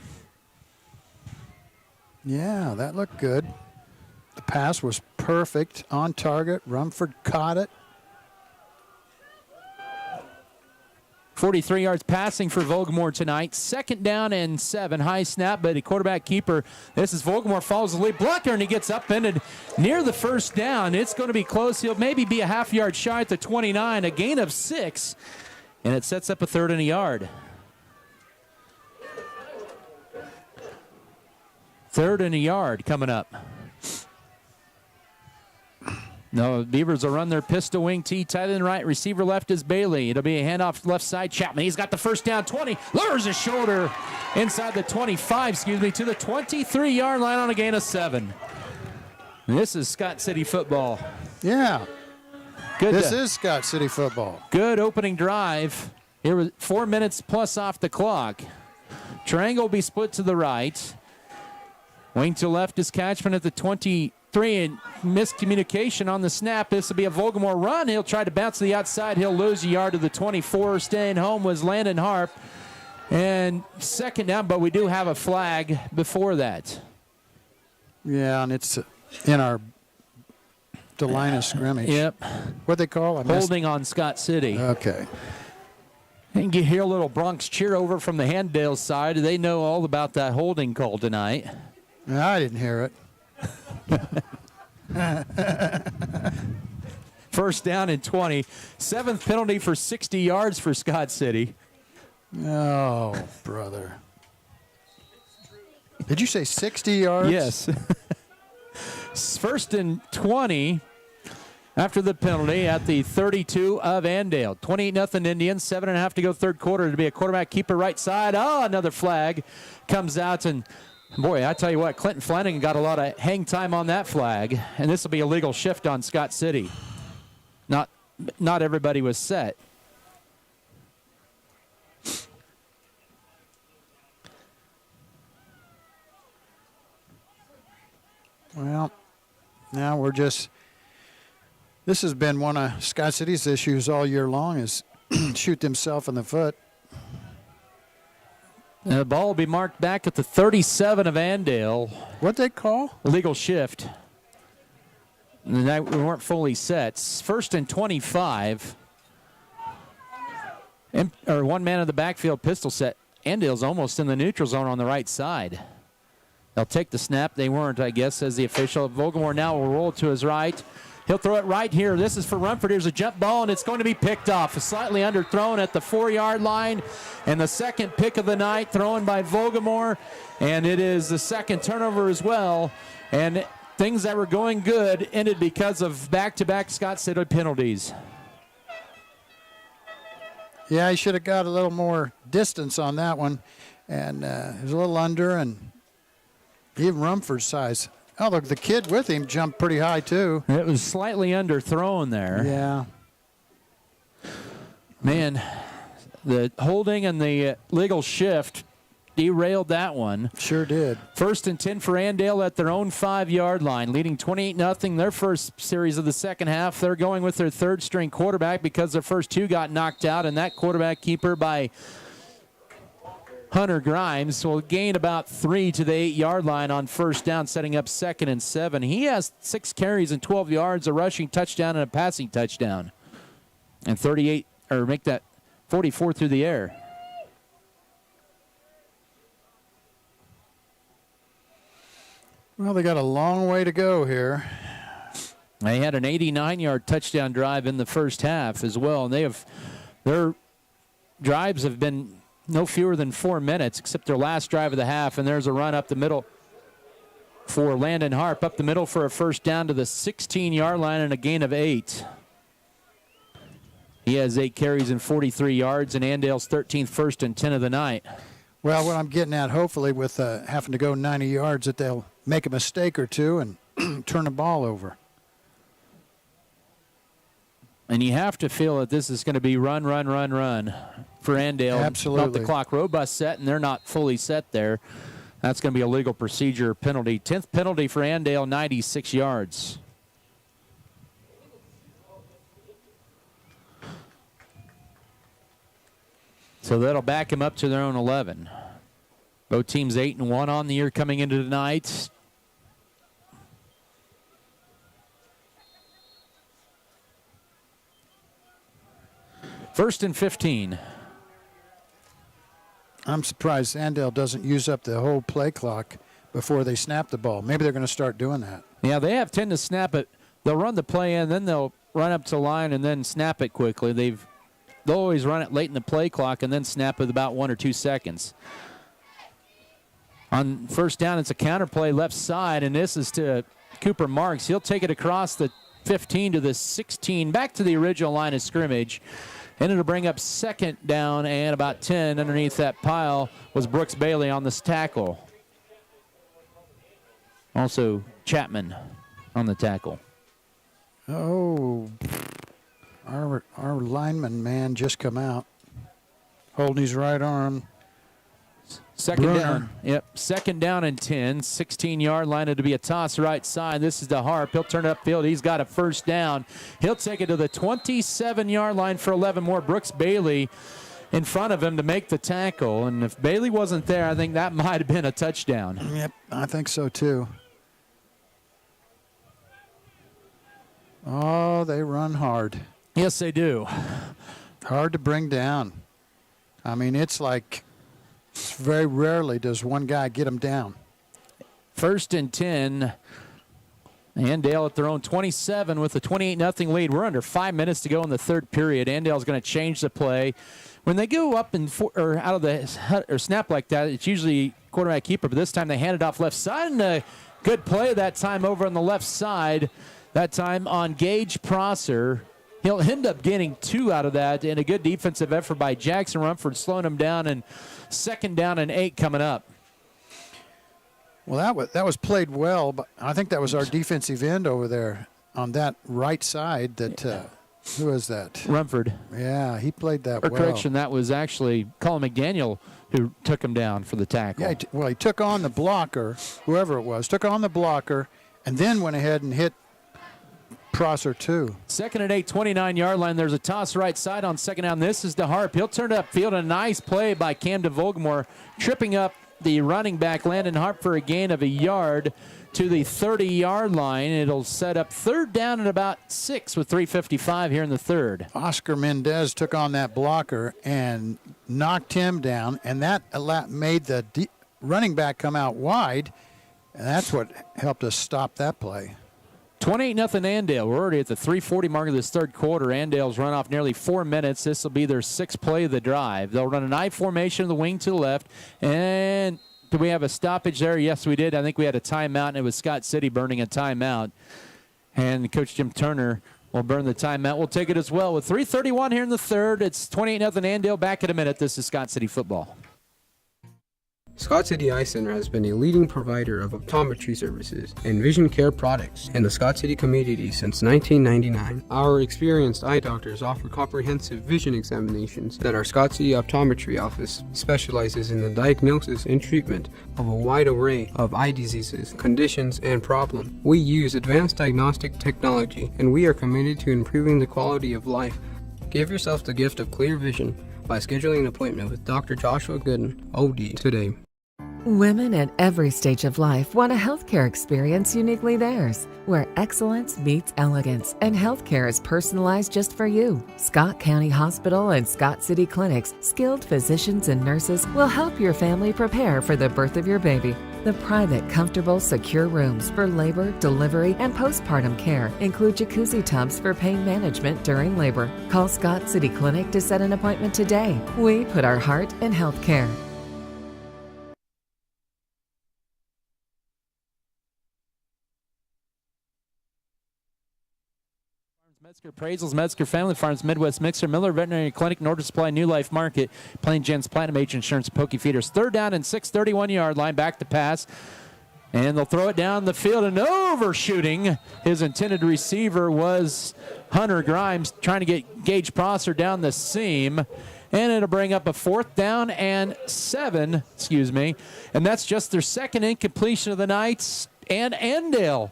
Yeah, that looked good. The pass was perfect, on target. Rumford caught it. 43 yards passing for Vogelmore tonight. 2nd down and 7. High snap, but a quarterback keeper. This is Vogelmore, follows the lead blocker, and he gets upended near the first down. It's going to be close. He'll maybe be a half yard shy at the 29. A gain of 6, and it sets up a 3rd and a yard. 3rd and a yard coming up. No, the Beavers will run their pistol wing tee tight end right. Receiver left is Bailey. It'll be a handoff left side. Chapman, he's got the first down. 20, lowers his shoulder inside the 25, to the 23-yard line on a gain of 7. This is Scott City football. Yeah. Good. This is Scott City football. Good opening drive. Here was 4 minutes plus off the clock. Triangle will be split to the right. Wing to left is Catchman at the 23, and miscommunication on the snap. This will be a Vogelmore run. He'll try to bounce to the outside. He'll lose a yard to the 24. Staying home was Landon Harp. And 2nd down, but we do have a flag before that. Yeah, and it's in our the line of scrimmage. Yep. What they call it? Holding on Scott City. Okay. And you hear a little Bronx cheer over from the Andale side. They know all about that holding call tonight. No, I didn't hear it. 1st down and 20. 7th penalty for 60 yards for Scott City. Oh, brother. Did you say 60 yards? Yes. 1st and 20 after the penalty at the 32 of Andale. 28-0 Indians. 7.5 to go third quarter. To be a quarterback keeper right side. Oh, another flag comes out, and boy, I tell you what, Clinton Flanagan got a lot of hang time on that flag, and this will be a legal shift on Scott City. Not everybody was set. Well, now we're just, this has been one of Scott City's issues all year long, is shoot themselves in the foot. The ball will be marked back at the 37 of Andale. What'd they call? Illegal shift. We weren't fully set. 1st and 25. One man in the backfield pistol set. Andale's almost in the neutral zone on the right side. They'll take the snap. They weren't, I guess, says the official. Vogelmore now will roll to his right. He'll throw it right here. This is for Rumford. Here's a jump ball, and it's going to be picked off. Slightly underthrown at the 4-yard line. And the 2nd pick of the night thrown by Vogelmore. And it is the 2nd turnover as well. And things that were going good ended because of back-to-back Scott City penalties. Yeah, he should have got a little more distance on that one. And it was a little under, and even Rumford's size. Oh, look, the kid with him jumped pretty high, too. It was slightly underthrown there. Yeah. Man, the holding and the legal shift derailed that one. Sure did. 1st and 10 for Andale at their own 5-yard line, leading 28-0. Their first series of the second half. They're going with their third-string quarterback because their first two got knocked out, and that quarterback keeper by Hunter Grimes will gain about 3 to the 8-yard line on first down, setting up 2nd and 7. He has 6 carries and 12 yards, a rushing touchdown and a passing touchdown. And 44 through the air. Well, they got a long way to go here. They had an 89-yard touchdown drive in the first half as well, and their drives have been no fewer than 4 minutes, except their last drive of the half, and there's a run up the middle for Landon Harp, up the middle for a first down to the 16-yard line and a gain of 8. He has 8 carries and 43 yards, and Andale's 13th, 1st and 10 of the night. Well, what I'm getting at, hopefully, with having to go 90 yards, that they'll make a mistake or two and turn the ball over. And you have to feel that this is going to be run for Andale. Absolutely. About the clock. Robust set, and they're not fully set there. That's going to be a legal procedure penalty. 10th penalty for Andale, 96 yards. So that'll back him up to their own 11. Both teams 8-1 on the year coming into tonight. First and 15. I'm surprised Andale doesn't use up the whole play clock before they snap the ball. Maybe they're going to start doing that. Yeah, they tend to snap it. They'll run the play in, then they'll run up to the line and then snap it quickly. They'll always run it late in the play clock and then snap it about 1 or 2 seconds. On first down, it's a counter play left side, and this is to Cooper Marks. He'll take it across the 15 to the 16, back to the original line of scrimmage. And it'll bring up 2nd down and about 10. Underneath that pile was Brooks Bailey on this tackle. Also Chapman on the tackle. Oh, our lineman man just come out, holding his right arm. Second Brunner. down. Yep, 2nd down and 10. 16-yard line. It'll be a toss right side. This is the Harp. He'll turn it upfield. He's got a first down. He'll take it to the 27-yard line for 11 more. Brooks Bailey in front of him to make the tackle. And if Bailey wasn't there, I think that might have been a touchdown. Yep, I think so too. Oh, they run hard. Yes, they do. Hard to bring down. I mean, it's like very rarely does one guy get them down. 1st and 10. Andale at their own 27 with a 28-0 lead. We're under 5 minutes to go in the third period. Andale's going to change the play. When they go up or out of the or snap like that, it's usually quarterback keeper, but this time they hand it off left side, and a good play that time over on the left side. That time on Gage Prosser. He'll end up getting 2 out of that, and a good defensive effort by Jackson Rumford, slowing him down, and 2nd down and 8 coming up. Well, that was played well, but I think that was our defensive end over there on that right side. Who was that? Rumford. Yeah, he played that well. Correction, that was actually Colin McDaniel who took him down for the tackle. Yeah, he took on the blocker, whoever it was, took on the blocker, and then went ahead and hit Prosser too. 2nd and 8, 29-yard line. There's a toss right side on 2nd down. This is the Harp. He'll turn it upfield. A nice play by Camden Volgamore, tripping up the running back Landon Harp for a gain of 1 yard to the 30-yard line. It'll set up 3rd down and about 6 with 3:55 here in the third. Oscar Mendez took on that blocker and knocked him down, and that made the running back come out wide, and that's what helped us stop that play. 28-0 Andale. We're already at the 3:40 mark of this third quarter. Andale's run off nearly 4 minutes. This will be their 6th play of the drive. They'll run an I formation of the wing to the left. And do we have a stoppage there? Yes, we did. I think we had a timeout, and it was Scott City burning a timeout. And Coach Jim Turner will burn the timeout. We'll take it as well. With 3:31 here in the third, it's 28-0 Andale. Back in a minute. This is Scott City football. Scott City Eye Center has been a leading provider of optometry services and vision care products in the Scott City community since 1999. Our experienced eye doctors offer comprehensive vision examinations that our Scott City Optometry office specializes in the diagnosis and treatment of a wide array of eye diseases, conditions, and problems. We use advanced diagnostic technology, and we are committed to improving the quality of life. Give yourself the gift of clear vision by scheduling an appointment with Dr. Joshua Gooden, OD, today. Women at every stage of life want a healthcare experience uniquely theirs, where excellence meets elegance and healthcare is personalized just for you. Scott County Hospital and Scott City Clinic's skilled physicians and nurses will help your family prepare for the birth of your baby. The private, comfortable, secure rooms for labor, delivery, and postpartum care include jacuzzi tubs for pain management during labor. Call Scott City Clinic to set an appointment today. We put our heart in healthcare. Metzger Appraisals, Metzger Family Farms, Midwest Mixer, Miller Veterinary Clinic, Norder Supply, New Life Market, Plain Gens, Platinum Age Insurance, Pokey Feeders. Third down and 6, 31-yard line, back to pass. And they'll throw it down the field and overshooting. His intended receiver was Hunter Grimes trying to get Gage Prosser down the seam. And it'll bring up a 4th down and 7, And that's just their second incompletion of the night. And Andale,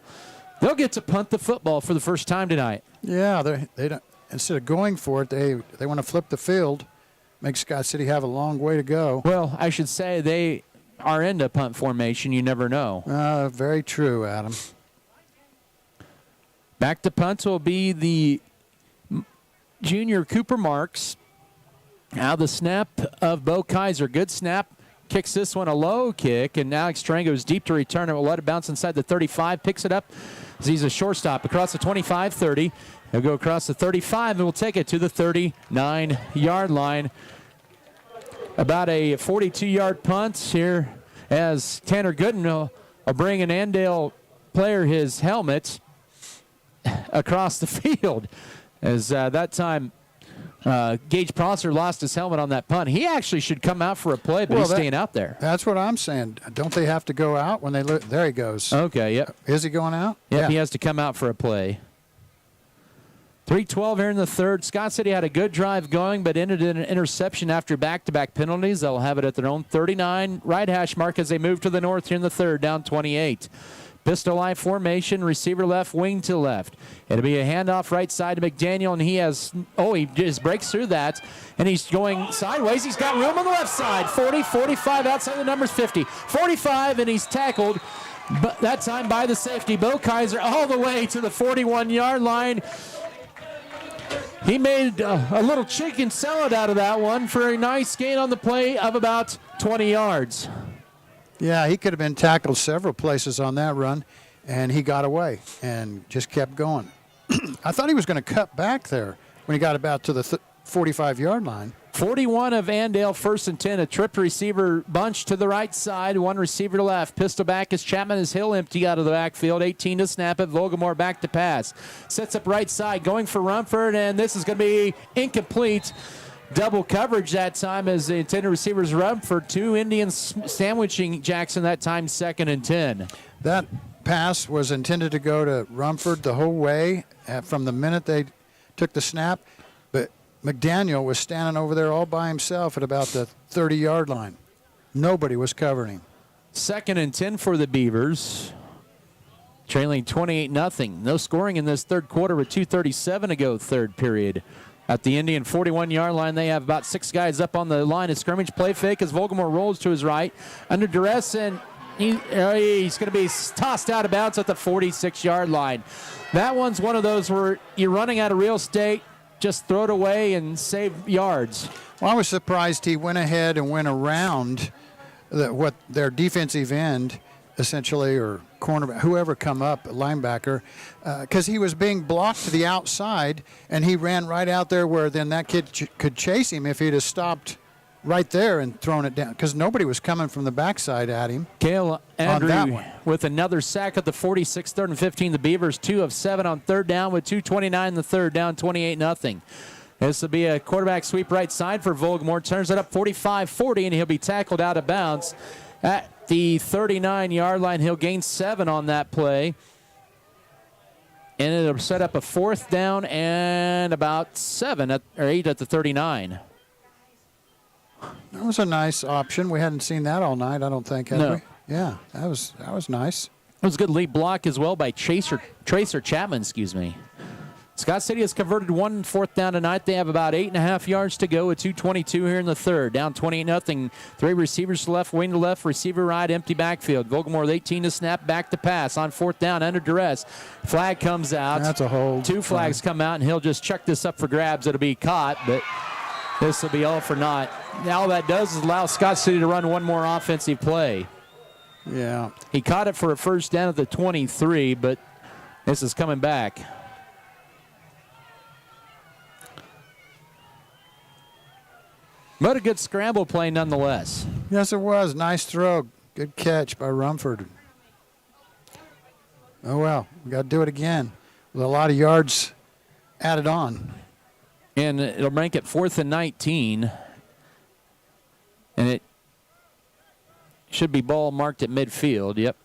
they'll get to punt the football for the first time tonight. Yeah, they don't. Instead of going for it, they want to flip the field, make Scott City have a long way to go. Well, I should say they are into punt formation. You never know. Very true, Adam. Back to punt will be the junior Cooper Marks. Now the snap of Bo Kaiser. Good snap. Kicks this one a low kick, and now Alex Strang goes deep to return it. Will let it bounce inside the 35. Picks it up as he's a shortstop across the 25-30. He'll go across the 35, and we'll take it to the 39-yard line. About a 42-yard punt here as Tanner Gooden will bring an Andale player his helmet across the field. As that time Gage Prosser lost his helmet on that punt. He actually should come out for a play, but he's staying out there. That's what I'm saying. Don't they have to go out when they look? There he goes. Okay, yep. Is he going out? Yep, he has to come out for a play. 3:12 here in the third. Scott City had a good drive going, but ended in an interception after back-to-back penalties. They'll have it at their own 39 right hash mark as they move to the north here in the third, down 28. Pistol eye formation, receiver left, wing to left. It'll be a handoff right side to McDaniel, and he just breaks through that, and he's going sideways. He's got room on the left side. 40, 45, outside the numbers 50. 45, and he's tackled, but that time by the safety. Bo Kaiser all the way to the 41-yard line. He made a little chicken salad out of that one for a nice gain on the play of about 20 yards. Yeah, he could have been tackled several places on that run, and he got away and just kept going. I thought he was going to cut back there when he got about to the 45-yard line. 41 of Andale, 1st and 10. A tripped receiver bunch to the right side, one receiver to left. Pistol back as Chapman is Hill empty out of the backfield. 18 to snap it. Vogelmore back to pass. Sets up right side, going for Rumford, and this is going to be incomplete. Double coverage that time as the intended receivers run for 2 Indians sandwiching Jackson that time, 2nd and 10. That pass was intended to go to Rumford the whole way from the minute they took the snap, but McDaniel was standing over there all by himself at about the 30-yard line. Nobody was covering him. 2nd and 10 for the Beavers, trailing 28-0. No scoring in this third quarter with 2:37 to go, third period. At the Indian 41-yard line, they have about 6 guys up on the line of scrimmage. Play fake as Vogelmore rolls to his right. Under duress, and he's going to be tossed out of bounds at the 46-yard line. That one's one of those where you're running out of real estate, just throw it away and save yards. Well, I was surprised he went ahead and went around what their defensive end, essentially, or cornerback, whoever come up, linebacker, because he was being blocked to the outside, and he ran right out there where then that kid could chase him if he'd have stopped right there and thrown it down, because nobody was coming from the backside at him. Cale Andrew with another sack at the 46, 3rd and 15. The Beavers 2 of 7 on third down with 2:29 in the third, down 28-0. This will be a quarterback sweep right side for Vogelmore. Turns it up 45-40, and he'll be tackled out of bounds at the 39-yard line. He'll gain 7 on that play. And it'll set up a 4th down and about 8 at the 39. That was a nice option. We hadn't seen that all night, I don't think, had No. we? Yeah, that was nice. It was a good lead block as well by Tracer Chapman, Scott City has converted 1 4th down tonight. They have about 8.5 yards to go with 2:22 here in the third. Down 28-0. 3 receivers to left, wing to left, receiver right, empty backfield. Vogelmoor with 18 to snap, back to pass. On 4th down, under duress. Flag comes out. That's a hold. 2 flags come out, and he'll just chuck this up for grabs. It'll be caught, but this will be all for naught. Now all that does is allow Scott City to run one more offensive play. Yeah. He caught it for a first down at the 23, but this is coming back. But a good scramble play nonetheless. Yes, it was. Nice throw. Good catch by Rumford. Oh, well. We got to do it again with a lot of yards added on. And it'll make it 4th and 19. And it should be ball marked at midfield. Yep.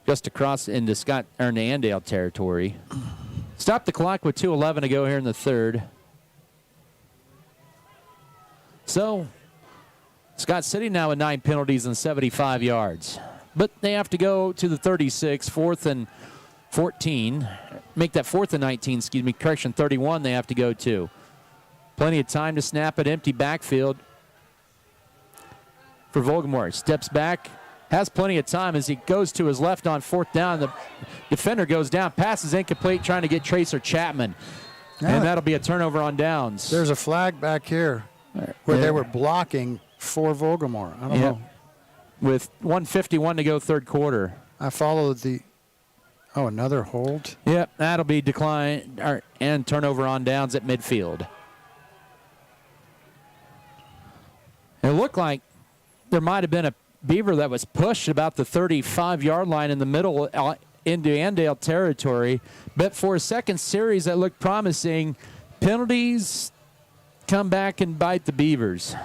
Just across into Andale territory. Stop the clock with 2:11 to go here in the third. So, Scott City now with 9 penalties and 75 yards. But they have to go to the 36, 4th and 14. Make that 4th and 19, correction, 31 they have to go to. Plenty of time to snap it, empty backfield for Vogelmoor. Steps back, has plenty of time as he goes to his left on 4th down. The defender goes down, passes incomplete, trying to get Tracer Chapman. And that'll be a turnover on downs. There's a flag back here where they were blocking for Vogelmoor. I don't know. With 1:51 to go third quarter. I followed the... Oh, another hold? Yep, that'll be decline and turnover on downs at midfield. It looked like there might have been a Beaver that was pushed about the 35-yard line in the middle into Andale territory. But for a second series that looked promising, penalties come back and bite the Beavers.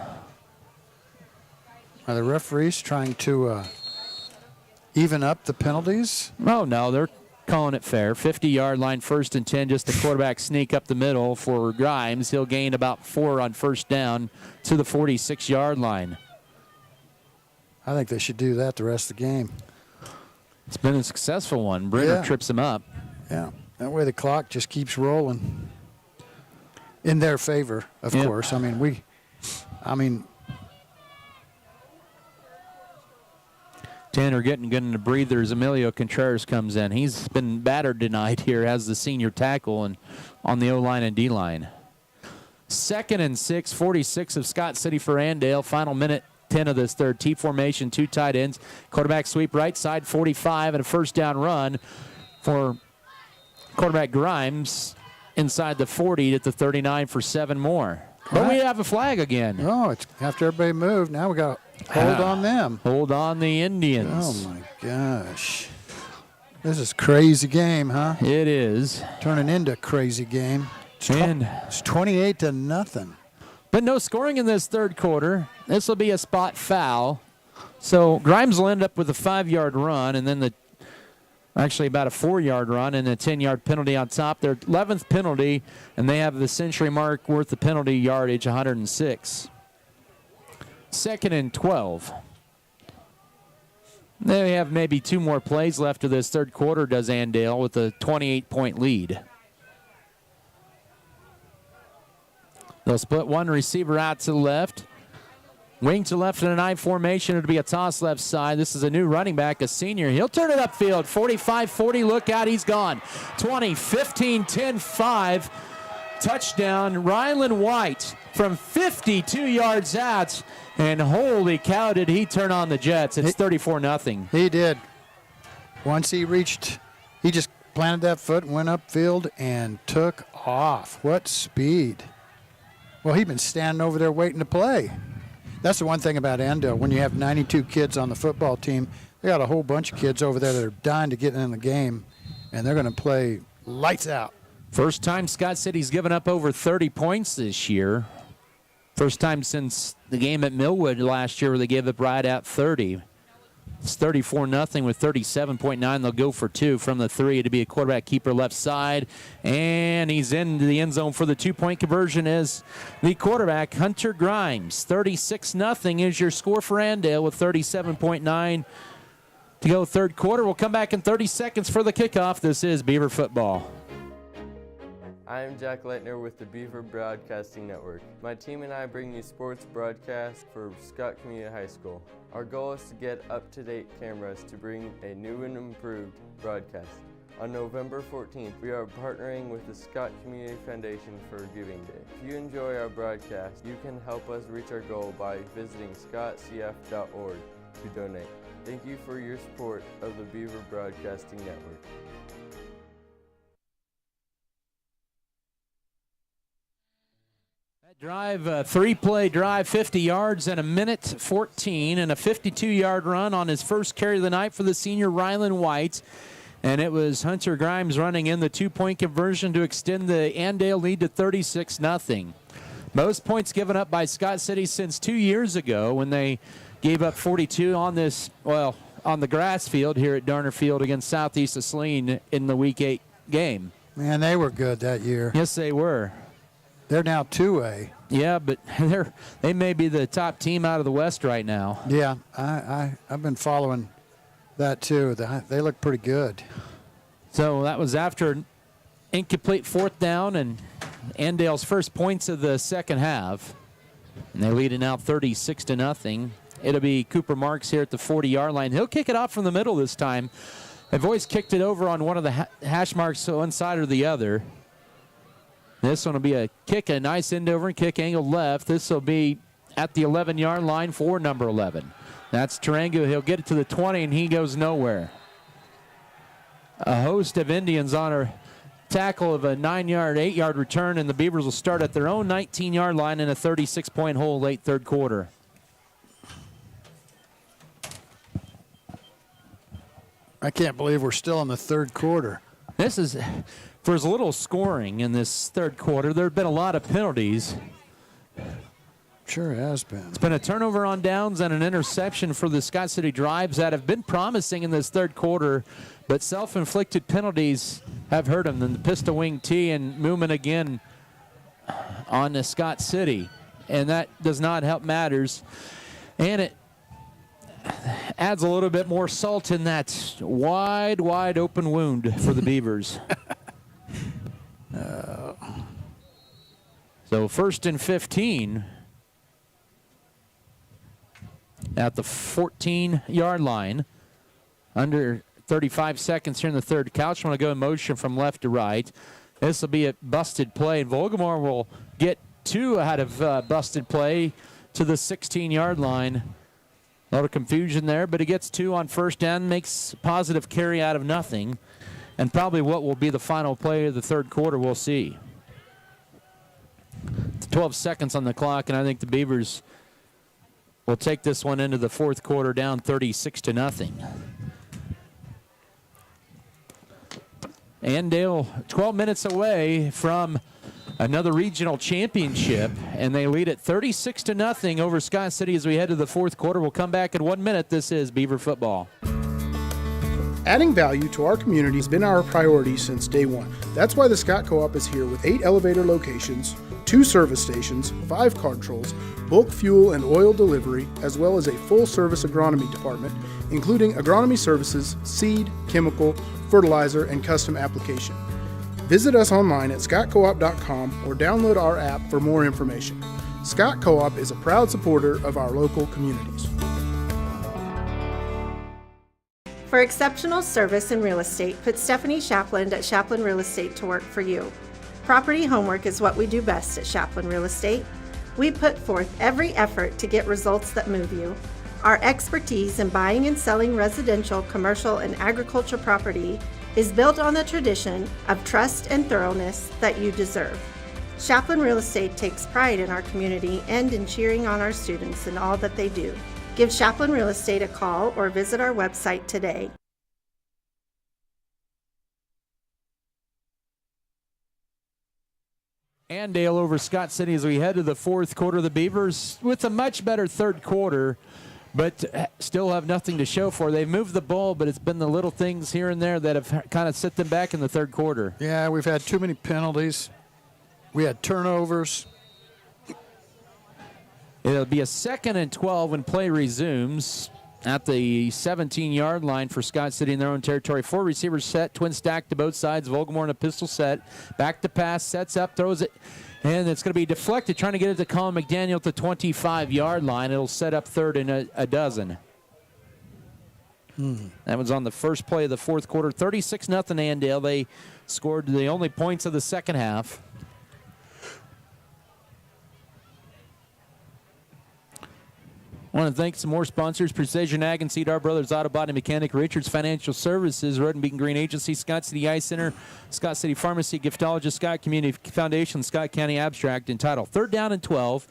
Are the referees trying to even up the penalties? Oh, no, they're calling it fair. 50-yard line, 1st and 10, just a quarterback sneak up the middle for Grimes. He'll gain about 4 on first down to the 46-yard line. I think they should do that the rest of the game. It's been a successful one. Brenner trips him up. Yeah, that way the clock just keeps rolling. In their favor, of course. I mean, Tanner getting the breathers. Emilio Contreras comes in. He's been battered tonight here as the senior tackle and on the O-line and D-line. 2nd and 6, 46 of Scott City for Andale. Final minute 10 of this third. T formation, 2 tight ends. Quarterback sweep right side, 45, and a first down run for quarterback Grimes inside the 40 at the 39 for 7 more. But we have a flag again. Oh, it's after everybody moved. Now we got to hold on them. Hold on the Indians. Oh, my gosh. This is crazy game, huh? It is. Turning into a crazy game. It's 28-0. But no scoring in this third quarter. This will be a spot foul. So Grimes will end up with a 5-yard run, and then actually about a 4-yard run and a 10-yard penalty on top. Their 11th penalty, and they have the century mark worth the penalty yardage, 106. 2nd and 12. They have maybe 2 more plays left of this third quarter, does Andale, with a 28-point lead. They'll split one receiver out to the left. Wing to left in an I formation. It'll be a toss left side. This is a new running back, a senior. He'll turn it upfield. 45-40. Look out. He's gone. 20, 15, 10, 5. Touchdown. Rylan White from 52 yards out. And holy cow, did he turn on the Jets. It's 34-0. He did. Once he reached, he just planted that foot and went upfield and took off. What speed. Well, he'd been standing over there waiting to play. That's the one thing about Andale. When you have 92 kids on the football team, they got a whole bunch of kids over there that are dying to get in the game, and they're going to play lights out. First time Scott City's given up over 30 points this year. First time since the game at Millwood last year where they gave up right at 30. It's 34-0 with 37.9. They'll go for 2 from the 3 to be a quarterback keeper left side. And he's into the end zone for the 2-point conversion as the quarterback, Hunter Grimes. 36-0 is your score for Andale with 37.9 to go third quarter. We'll come back in 30 seconds for the kickoff. This is Beaver football. I'm Jack Leitner with the Beaver Broadcasting Network. My team and I bring you sports broadcasts for Scott Community High School. Our goal is to get up-to-date cameras to bring a new and improved broadcast. On November 14th, we are partnering with the Scott Community Foundation for Giving Day. If you enjoy our broadcast, you can help us reach our goal by visiting scottcf.org to donate. Thank you for your support of the Beaver Broadcasting Network. Drive, a 3-play drive, 50 yards in a minute 14, and a 52-yard run on his first carry of the night for the senior Rylan White. And it was Hunter Grimes running in the 2-point conversion to extend the Andale lead to 36-0. Most points given up by Scott City since 2 years ago when they gave up 42 on the grass field here at Darner Field against Southeast of Saline in the Week 8 game. Man, they were good that year. Yes, they were. They're now 2A. Yeah, but they may be the top team out of the West right now. Yeah, I've been following that too. They look pretty good. So that was after incomplete fourth down and Andale's first points of the second half. And they lead it now 36-0. It'll be Cooper Marks here at the 40-yard line. He'll kick it off from the middle this time. They've always kicked it over on one of the hash marks, one side or the other. This one will be a kick, a nice end over and kick angle left. This will be at the 11-yard line for number 11. That's Tarango. He'll get it to the 20, and he goes nowhere. A host of Indians on a tackle of a 9-yard, 8-yard return, and the Beavers will start at their own 19-yard line in a 36-point hole late third quarter. I can't believe we're still in the third quarter. This is, for as little scoring in this third quarter, there have been a lot of penalties. Sure has been. It's been a turnover on downs and an interception for the Scott City drives that have been promising in this third quarter, but self-inflicted penalties have hurt them. Then the pistol wing tee and movement again on the Scott City, and that does not help matters. And it adds a little bit more salt in that wide open wound for the Beavers. So 1st and 15 at the 14-yard line. Under 35 seconds here in the third. Couch want to go in motion from left to right. This will be a busted play, and Volgamore will get 2 out of busted play to the 16-yard line. A lot of confusion there, but he gets 2 on first down, makes a positive carry out of nothing, and probably what will be the final play of the third quarter we'll see. 12 seconds on the clock, and I think the Beavers will take this one into the fourth quarter down 36-0. Andale 12 minutes away from another regional championship, and they lead at 36-0 over Scott City as we head to the fourth quarter. We'll come back in 1 minute. This is Beaver football. Adding value to our community has been our priority since day one. That's why the Scott Co-op is here with 8 elevator locations, 2 service stations, 5 card trolls, bulk fuel and oil delivery, as well as a full-service agronomy department, including agronomy services, seed, chemical, fertilizer, and custom application. Visit us online at scottcoop.com or download our app for more information. Scott Co-op is a proud supporter of our local communities. For exceptional service in real estate, put Stephanie Shapland at Shapland Real Estate to work for you. Property homework is what we do best at Shapland Real Estate. We put forth every effort to get results that move you. Our expertise in buying and selling residential, commercial, and agriculture property is built on the tradition of trust and thoroughness that you deserve. Shapland Real Estate takes pride in our community and in cheering on our students in all that they do. Give Shapland Real Estate a call or visit our website today. Andale over Scott City as we head to the fourth quarter. The Beavers with a much better third quarter, but still have nothing to show for. They've moved the ball, but it's been the little things here and there that have kind of set them back in the third quarter. Yeah, we've had too many penalties. We had turnovers. It'll be a 2nd and 12 when play resumes at the 17-yard line for Scott City in their own territory. 4 receivers set, twin stack to both sides. Vogelmoor in a pistol set. Back to pass, sets up, throws it, and it's going to be deflected, trying to get it to Colin McDaniel at the 25-yard line. It'll set up 3rd and a dozen. That was on the first play of the fourth quarter. 36-0 Andale. They scored the only points of the second half. I want to thank some more sponsors: Precision Ag and Cedar Brothers Auto Body Mechanic, Richards Financial Services, Road and Beacon Green Agency, Scott City Eye Center, Scott City Pharmacy, Giftologist, Scott Community Foundation, Scott County Abstract, entitled 3rd down and 12,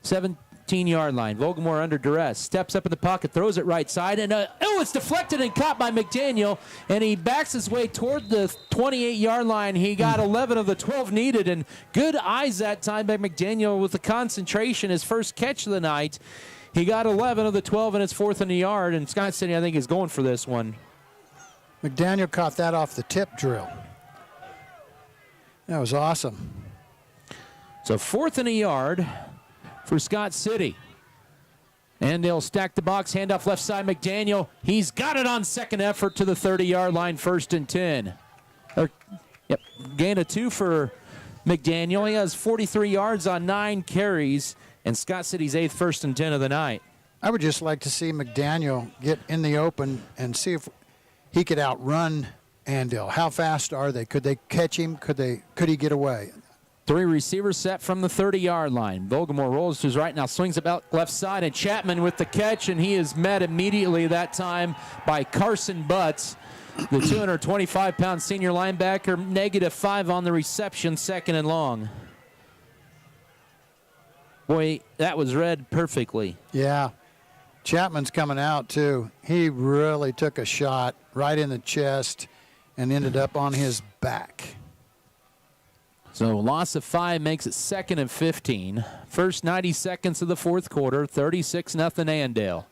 17-yard line. Vogelmoor under duress, steps up in the pocket, throws it right side, and it's deflected and caught by McDaniel, and he backs his way toward the 28-yard line. He got 11 of the 12 needed, and good eyes that time by McDaniel with the concentration, his first catch of the night. He got 11 of the 12, and it's 4th and a yard, and Scott City, I think, is going for this one. McDaniel caught that off the tip drill. That was awesome. So 4th and a yard for Scott City. And they'll stack the box, handoff left side, McDaniel. He's got it on second effort to the 30-yard line, 1st and 10. Gain of 2 for McDaniel. He has 43 yards on 9 carries. And Scott City's 8th 1st and 10 of the night. I would just like to see McDaniel get in the open and see if he could outrun Andale. How fast are they? Could they catch him? Could he get away? 3 receivers set from the 30-yard line. Vogelmoor rolls to his right now, swings about left side, and Chapman with the catch, and he is met immediately that time by Carson Butts, the 225-pound senior linebacker. -5 on the reception, 2nd and long. Boy, that was read perfectly. Yeah. Chapman's coming out, too. He really took a shot right in the chest and ended up on his back. So loss of 5 makes it 2nd and 15. First 90 seconds of the fourth quarter, 36-0 Andale.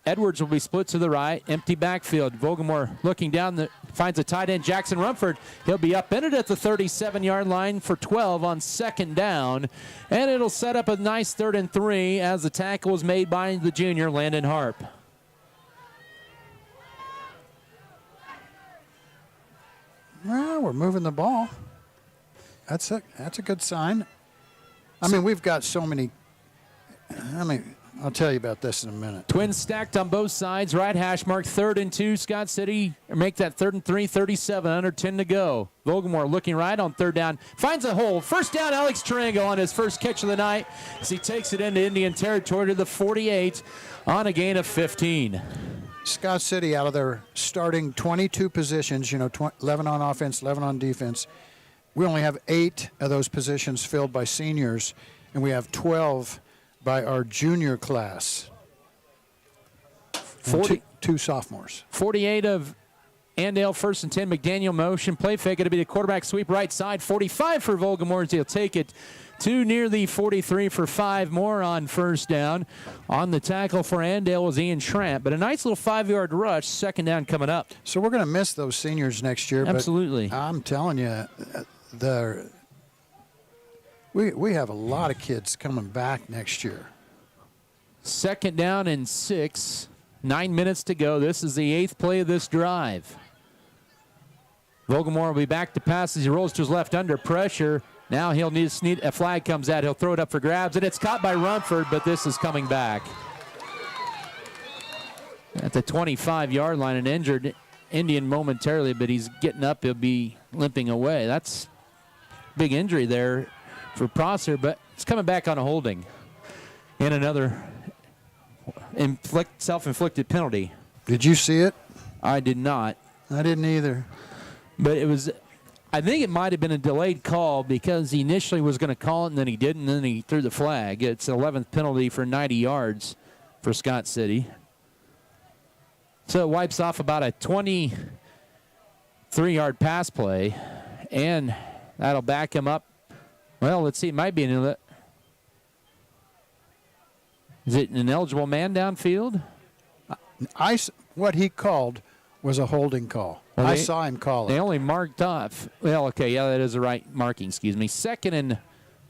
Edwards will be split to the right, empty backfield. Vogelmoor looking down, finds a tight end, Jackson Rumford. He'll be upended at the 37-yard line for 12 on 2nd down, and it'll set up a nice 3rd and 3 as the tackle is made by the junior, Landon Harp. Well, we're moving the ball. That's a good sign. I mean, we've got so many. I'll tell you about this in a minute. Twins stacked on both sides. Right hash mark, 3rd and 2. Scott City make that 3rd and 3, 37, under 10 to go. Vogelmoor looking right on 3rd down. Finds a hole. 1st down, Alex Tarango on his first catch of the night as he takes it into Indian territory to the 48 on a gain of 15. Scott City, out of their starting 22 positions, 11 on offense, 11 on defense, we only have 8 of those positions filled by seniors, and we have 12 by our junior class. 2 sophomores. 48 of Andale, 1st and 10. McDaniel motion. Play fake. It'll be the quarterback sweep right side. 45 for Vogelmoor. He'll take it to near the 43 for 5 more on 1st down. On the tackle for Andale was Ian Schramp. But a nice little 5-yard rush. 2nd down coming up. So we're going to miss those seniors next year. Absolutely. But I'm telling you, we have a lot of kids coming back next year. 2nd down and 6. 9 minutes to go. This is the 8th play of this drive. Vogelmoor will be back to pass as he rolls to his left under pressure. Now he'll need a flag comes out. He'll throw it up for grabs, and it's caught by Rumford, but this is coming back. At the 25-yard line, an injured Indian momentarily, but he's getting up. He'll be limping away. That's a big injury there for Prosser, but it's coming back on a holding. And another self-inflicted penalty. Did you see it? I did not. I didn't either. But it was, I think it might have been a delayed call because he initially was going to call it and then he didn't, and then he threw the flag. It's 11th penalty for 90 yards for Scott City. So it wipes off about a 23-yard pass play, and That'll back him up. Well, let's see. It might be is it an eligible man downfield? What he called was a holding call. Well, I saw him call it. They only marked off. Well, okay, yeah, that is the right marking. Excuse me. 2nd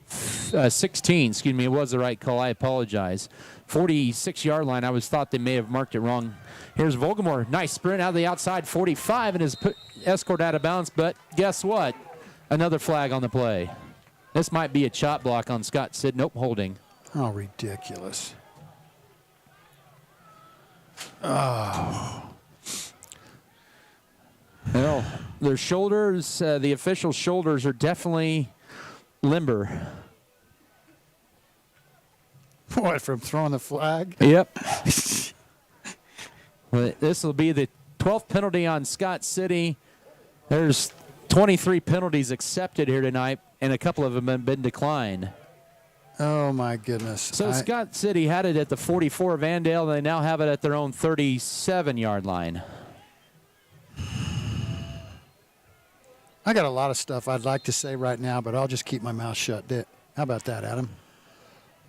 and 16. Excuse me, it was the right call. I apologize. 46-yard line. I was thought they may have marked it wrong. Here's Volgamore. Nice sprint out of the outside 45 and is escorted out of bounds. But guess what? Another flag on the play. This might be a chop block on Scott Sid. Nope, holding. Oh, ridiculous. Oh. Well, their shoulders, the official shoulders are definitely limber. What, from throwing the flag? Yep. Well, this will be the 12th penalty on Scott City. There's 23 penalties accepted here tonight, and a couple of them have been declined. Oh, my goodness. So Scott City had it at the 44 of Andale. They now have it at their own 37-yard line. I got a lot of stuff I'd like to say right now, but I'll just keep my mouth shut. How about that, Adam?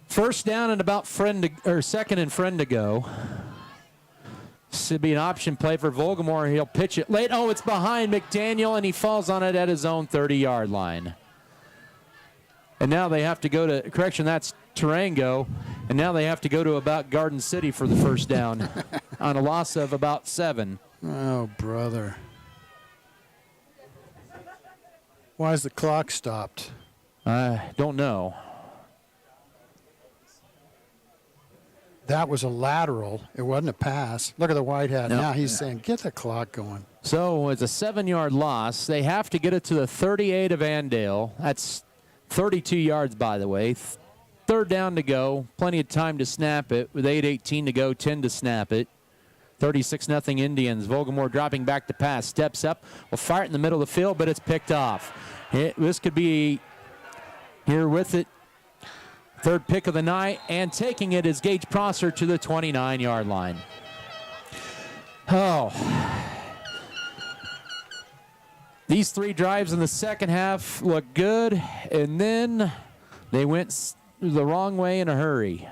First down and about second and friend to go. This would be an option play for Volgamore. He'll pitch it late. Oh, it's behind McDaniel, and he falls on it at his own 30-yard line. And now they have to go to, correction, that's Tarango, and now they have to go to about Garden City for the first down on a loss of about 7. Oh, brother. Why is the clock stopped? I don't know. That was a lateral. It wasn't a pass. Look at the white hat. No. Now he's saying, get the clock going. So it's a 7-yard loss. They have to get it to the 38 of Andale. That's 32 yards, by the way. Third down to go. Plenty of time to snap it with 8:18 to go, 10 to snap it. 36-0 Indians. Volgamore dropping back to pass. Steps up. Will fire it in the middle of the field, but it's picked off. This could be here with it. Third pick of the night, and taking it is Gage Prosser to the 29-yard line. Oh. These 3 drives in the second half look good, and then they went the wrong way in a hurry.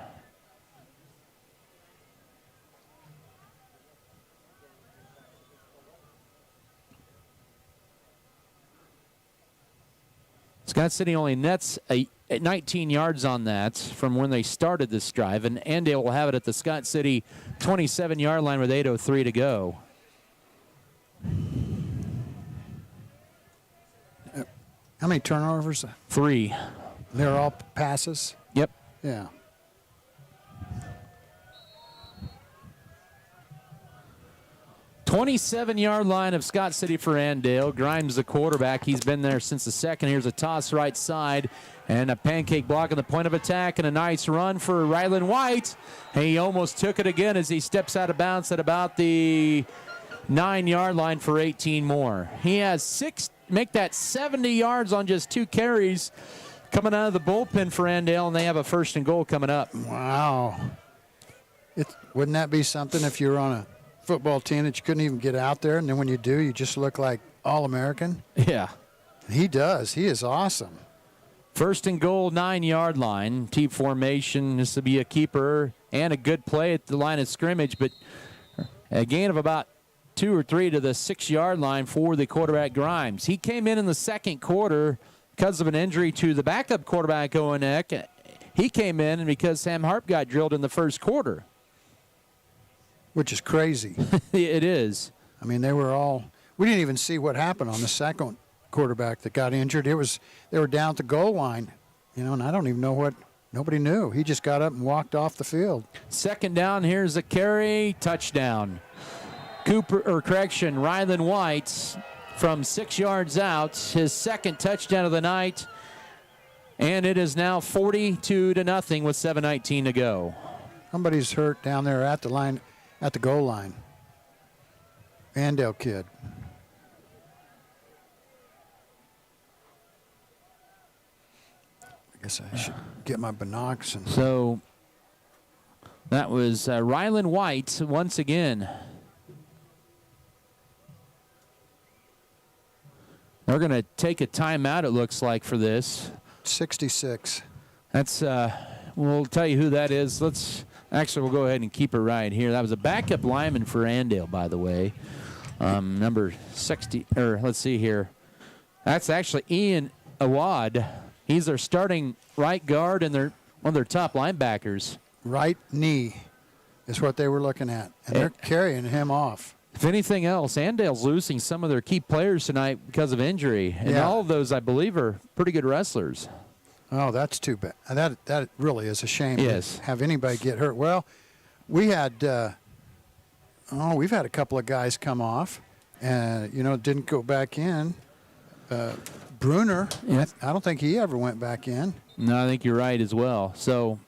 Scott City only nets 19 yards on that from when they started this drive, and Andale will have it at the Scott City 27-yard line with 8:03 to go. How many turnovers? 3. They're all passes? Yep. Yeah. '27-yard line of Scott City for Andale. Grimes, the quarterback. He's been there since the second. Here's a toss right side and a pancake block on the point of attack and a nice run for Rylan White. And he almost took it again as he steps out of bounds at about the 9-yard line for 18 more. He has 6, make that 70 yards on just 2 carries coming out of the bullpen for Andale, and they have a 1st and goal coming up. Wow. Wouldn't that be something if you were on a football team that you couldn't even get out there, and then when you do, you just look like All-American? Yeah. He does. He is awesome. 1st and goal, 9-yard line. T formation. This will be a keeper and a good play at the line of scrimmage, but a gain of about 2 or 3 to the 6-yard line for the quarterback Grimes. He came in the second quarter because of an injury to the backup quarterback Owen Eck. He came in and because Sam Harp got drilled in the first quarter. Which is crazy. It is. I mean, we didn't even see what happened on the second quarterback that got injured. They were down at the goal line, and I don't even know what, nobody knew. He just got up and walked off the field. Second down, here's a carry, touchdown. Rylan White from 6 yards out, his second touchdown of the night, and it is now 42-0 with 7:19 to go. Somebody's hurt down there at the line. At the goal line. Andale kid. I guess I should get my binocs. So that was Rylan White once again. They're going to take a timeout, it looks like, for this. 66. That's, we'll tell you who that is. We'll go ahead and keep it right here. That was a backup lineman for Andale, by the way. Number 60, or let's see here. That's actually Ian Awad. He's their starting right guard and one of their top linebackers. Right knee is what they were looking at, and they're carrying him off. If anything else, Andale's losing some of their key players tonight because of injury. And all of those, I believe, are pretty good wrestlers. Oh, that's too bad. That really is a shame yes. to have anybody get hurt. Well, we had, we've had a couple of guys come off and, didn't go back in. Bruner, I don't think he ever went back in. No, I think you're right as well. So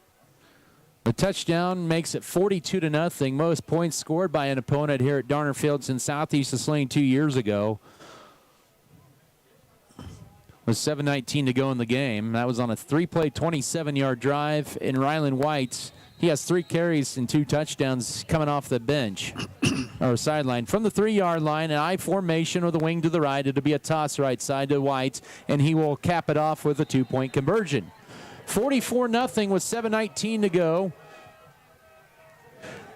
the touchdown makes it 42-0. Most points scored by an opponent here at Darner Field since Southeast is Sling 2 years ago. With 7:19 to go in the game. That was on a 3-play, 27-yard drive. And Rylan White, he has 3 carries and 2 touchdowns coming off the bench or sideline. From the 3-yard line, an I formation with a wing to the right. It'll be a toss right side to White, and he will cap it off with a 2-point conversion. 44-0 with 7:19 to go.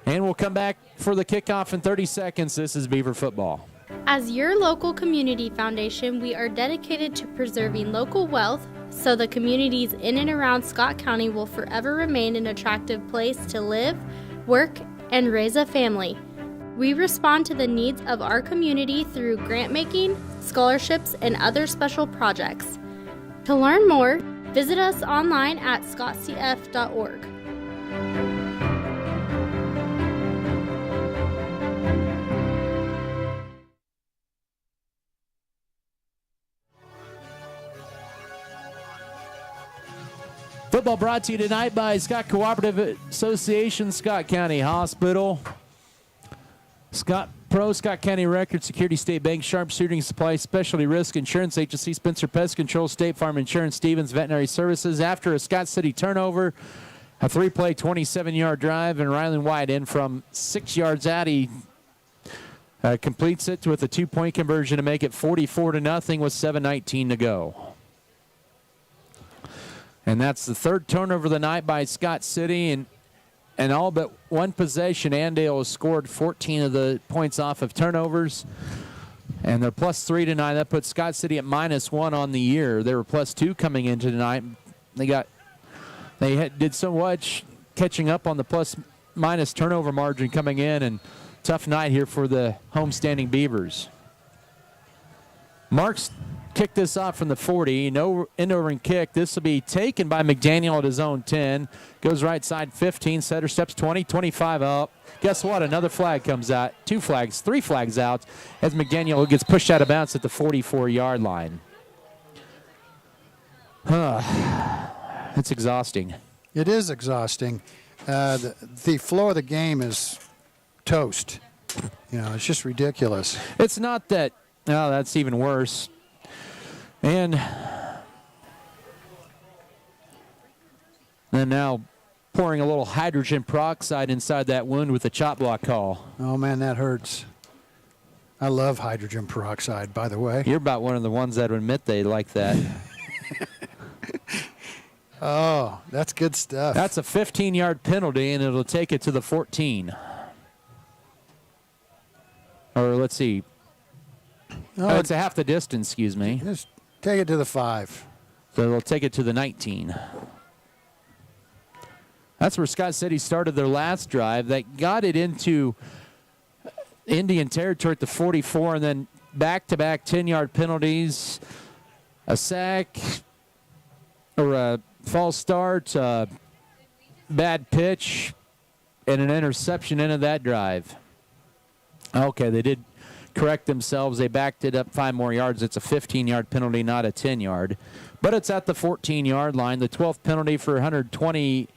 And we'll come back for the kickoff in 30 seconds. This is Beaver football. As your local community foundation, we are dedicated to preserving local wealth so the communities in and around Scott County will forever remain an attractive place to live, work, and raise a family. We respond to the needs of our community through grant making, scholarships, and other special projects. To learn more, visit us online at scottcf.org. Football brought to you tonight by Scott Cooperative Association, Scott County Hospital, Scott Pro, Scott County Record, Security State Bank, Sharp Shooting Supply, Specialty Risk Insurance Agency, Spencer Pest Control, State Farm Insurance, Stevens Veterinary Services. After a Scott City turnover, a 3-play, 27-yard drive, and Rylan White in from 6 yards out. He completes it with a 2-point conversion to make it 44-0 with 7:19 to go. And that's the third turnover of the night by Scott City. And all but one possession, Andale has scored 14 of the points off of turnovers. And they're +3 tonight. That puts Scott City at -1 on the year. They were +2 coming into tonight. They did so much catching up on the plus-minus turnover margin coming in. And tough night here for the homestanding Beavers. Marks kick this off from the 40. No end-over kick. This will be taken by McDaniel at his own 10. Goes right side 15. Setter steps 20, 25 up. Guess what? Another flag comes out. 2 flags, 3 flags out as McDaniel gets pushed out of bounds at the 44-yard line. It's exhausting. It is exhausting. The flow of the game is toast. It's just ridiculous. It's not that. No, that's even worse. And now pouring a little hydrogen peroxide inside that wound with the chop block call. Oh, man, that hurts. I love hydrogen peroxide, by the way. You're about one of the ones that would admit they like that. Oh, that's good stuff. That's a 15-yard penalty, and it'll take it to the 14. Or let's see. It's a half the distance, excuse me. Just take it to the 5. So they'll take it to the 19. That's where Scott City started their last drive. They got it into Indian territory at the 44, and then back-to-back 10-yard penalties, a sack, or a false start, bad pitch, and an interception into that drive. Okay, they did correct themselves. They backed it up 5 more yards. It's a 15-yard penalty, not a 10-yard. But it's at the 14-yard line. The 12th penalty for 120,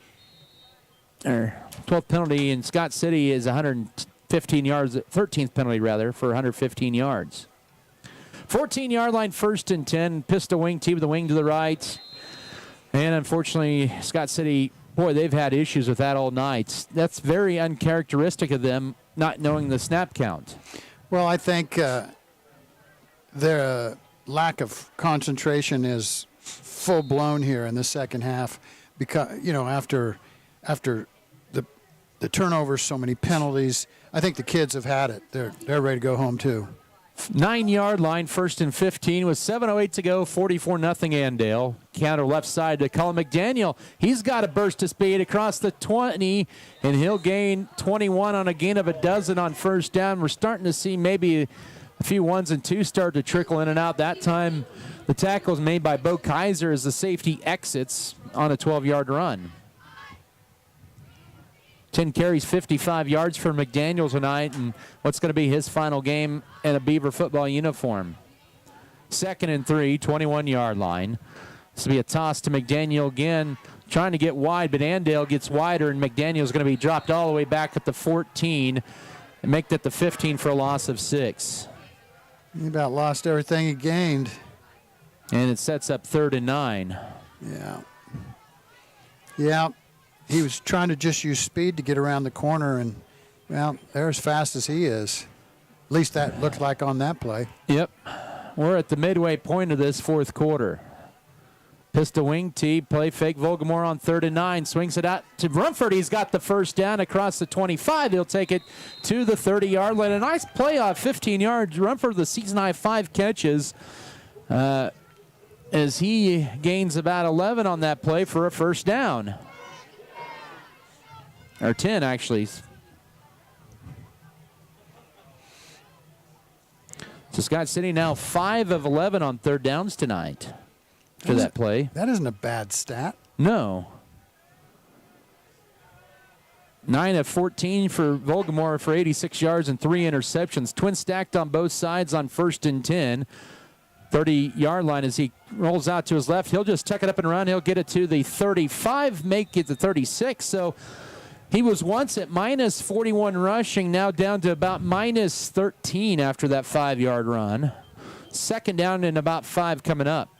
or 12th penalty in Scott City is 115 yards, 13th penalty rather, for 115 yards. 14-yard line, 1st and 10. Pistol wing team with the wing to the right. And unfortunately, Scott City, boy, they've had issues with that all night. That's very uncharacteristic of them, not knowing the snap count. Well, I think lack of concentration is full blown here in the second half because, after the turnovers, so many penalties. I think the kids have had it. They're ready to go home too. 9-yard line, 1st and 15 with 7:08 to go, 44-0 Andale. Counter left side to Colin McDaniel. He's got a burst of speed across the 20, and he'll gain 21 on a gain of a dozen on first down. We're starting to see maybe a few 1s and 2s start to trickle in and out. That time the tackle is made by Bo Kaiser as the safety exits on a 12-yard run. 10 carries, 55 yards for McDaniel tonight, and what's going to be his final game in a Beaver football uniform. 2nd and 3, 21-yard line. This will be a toss to McDaniel again, trying to get wide, but Andale gets wider, and McDaniel's going to be dropped all the way back at the 14 and make that the 15 for a loss of 6. He about lost everything he gained. And it sets up 3rd and 9. Yeah. He was trying to just use speed to get around the corner, and, well, they're as fast as he is. At least that looked like on that play. Yep. We're at the midway point of this fourth quarter. Pistol wing tee, play fake. Volgamore on 3rd and 9. Swings it out to Rumford. He's got the first down across the 25. He'll take it to the 30-yard line. A nice play off 15 yards. Rumford, the season-high 5 catches. As he gains about 11 on that play for a first down. Or 10, actually. So Scott City now 5 of 11 on 3rd downs tonight for that play. That isn't a bad stat. No. 9 of 14 for Volgamore for 86 yards and 3 interceptions. Twin stacked on both sides on 1st and 10. 30-yard line as he rolls out to his left. He'll just tuck it up and run. He'll get it to the 35, make it the 36. So he was once at minus 41 rushing, now down to about minus 13 after that 5-yard run. 2nd down and about 5 coming up.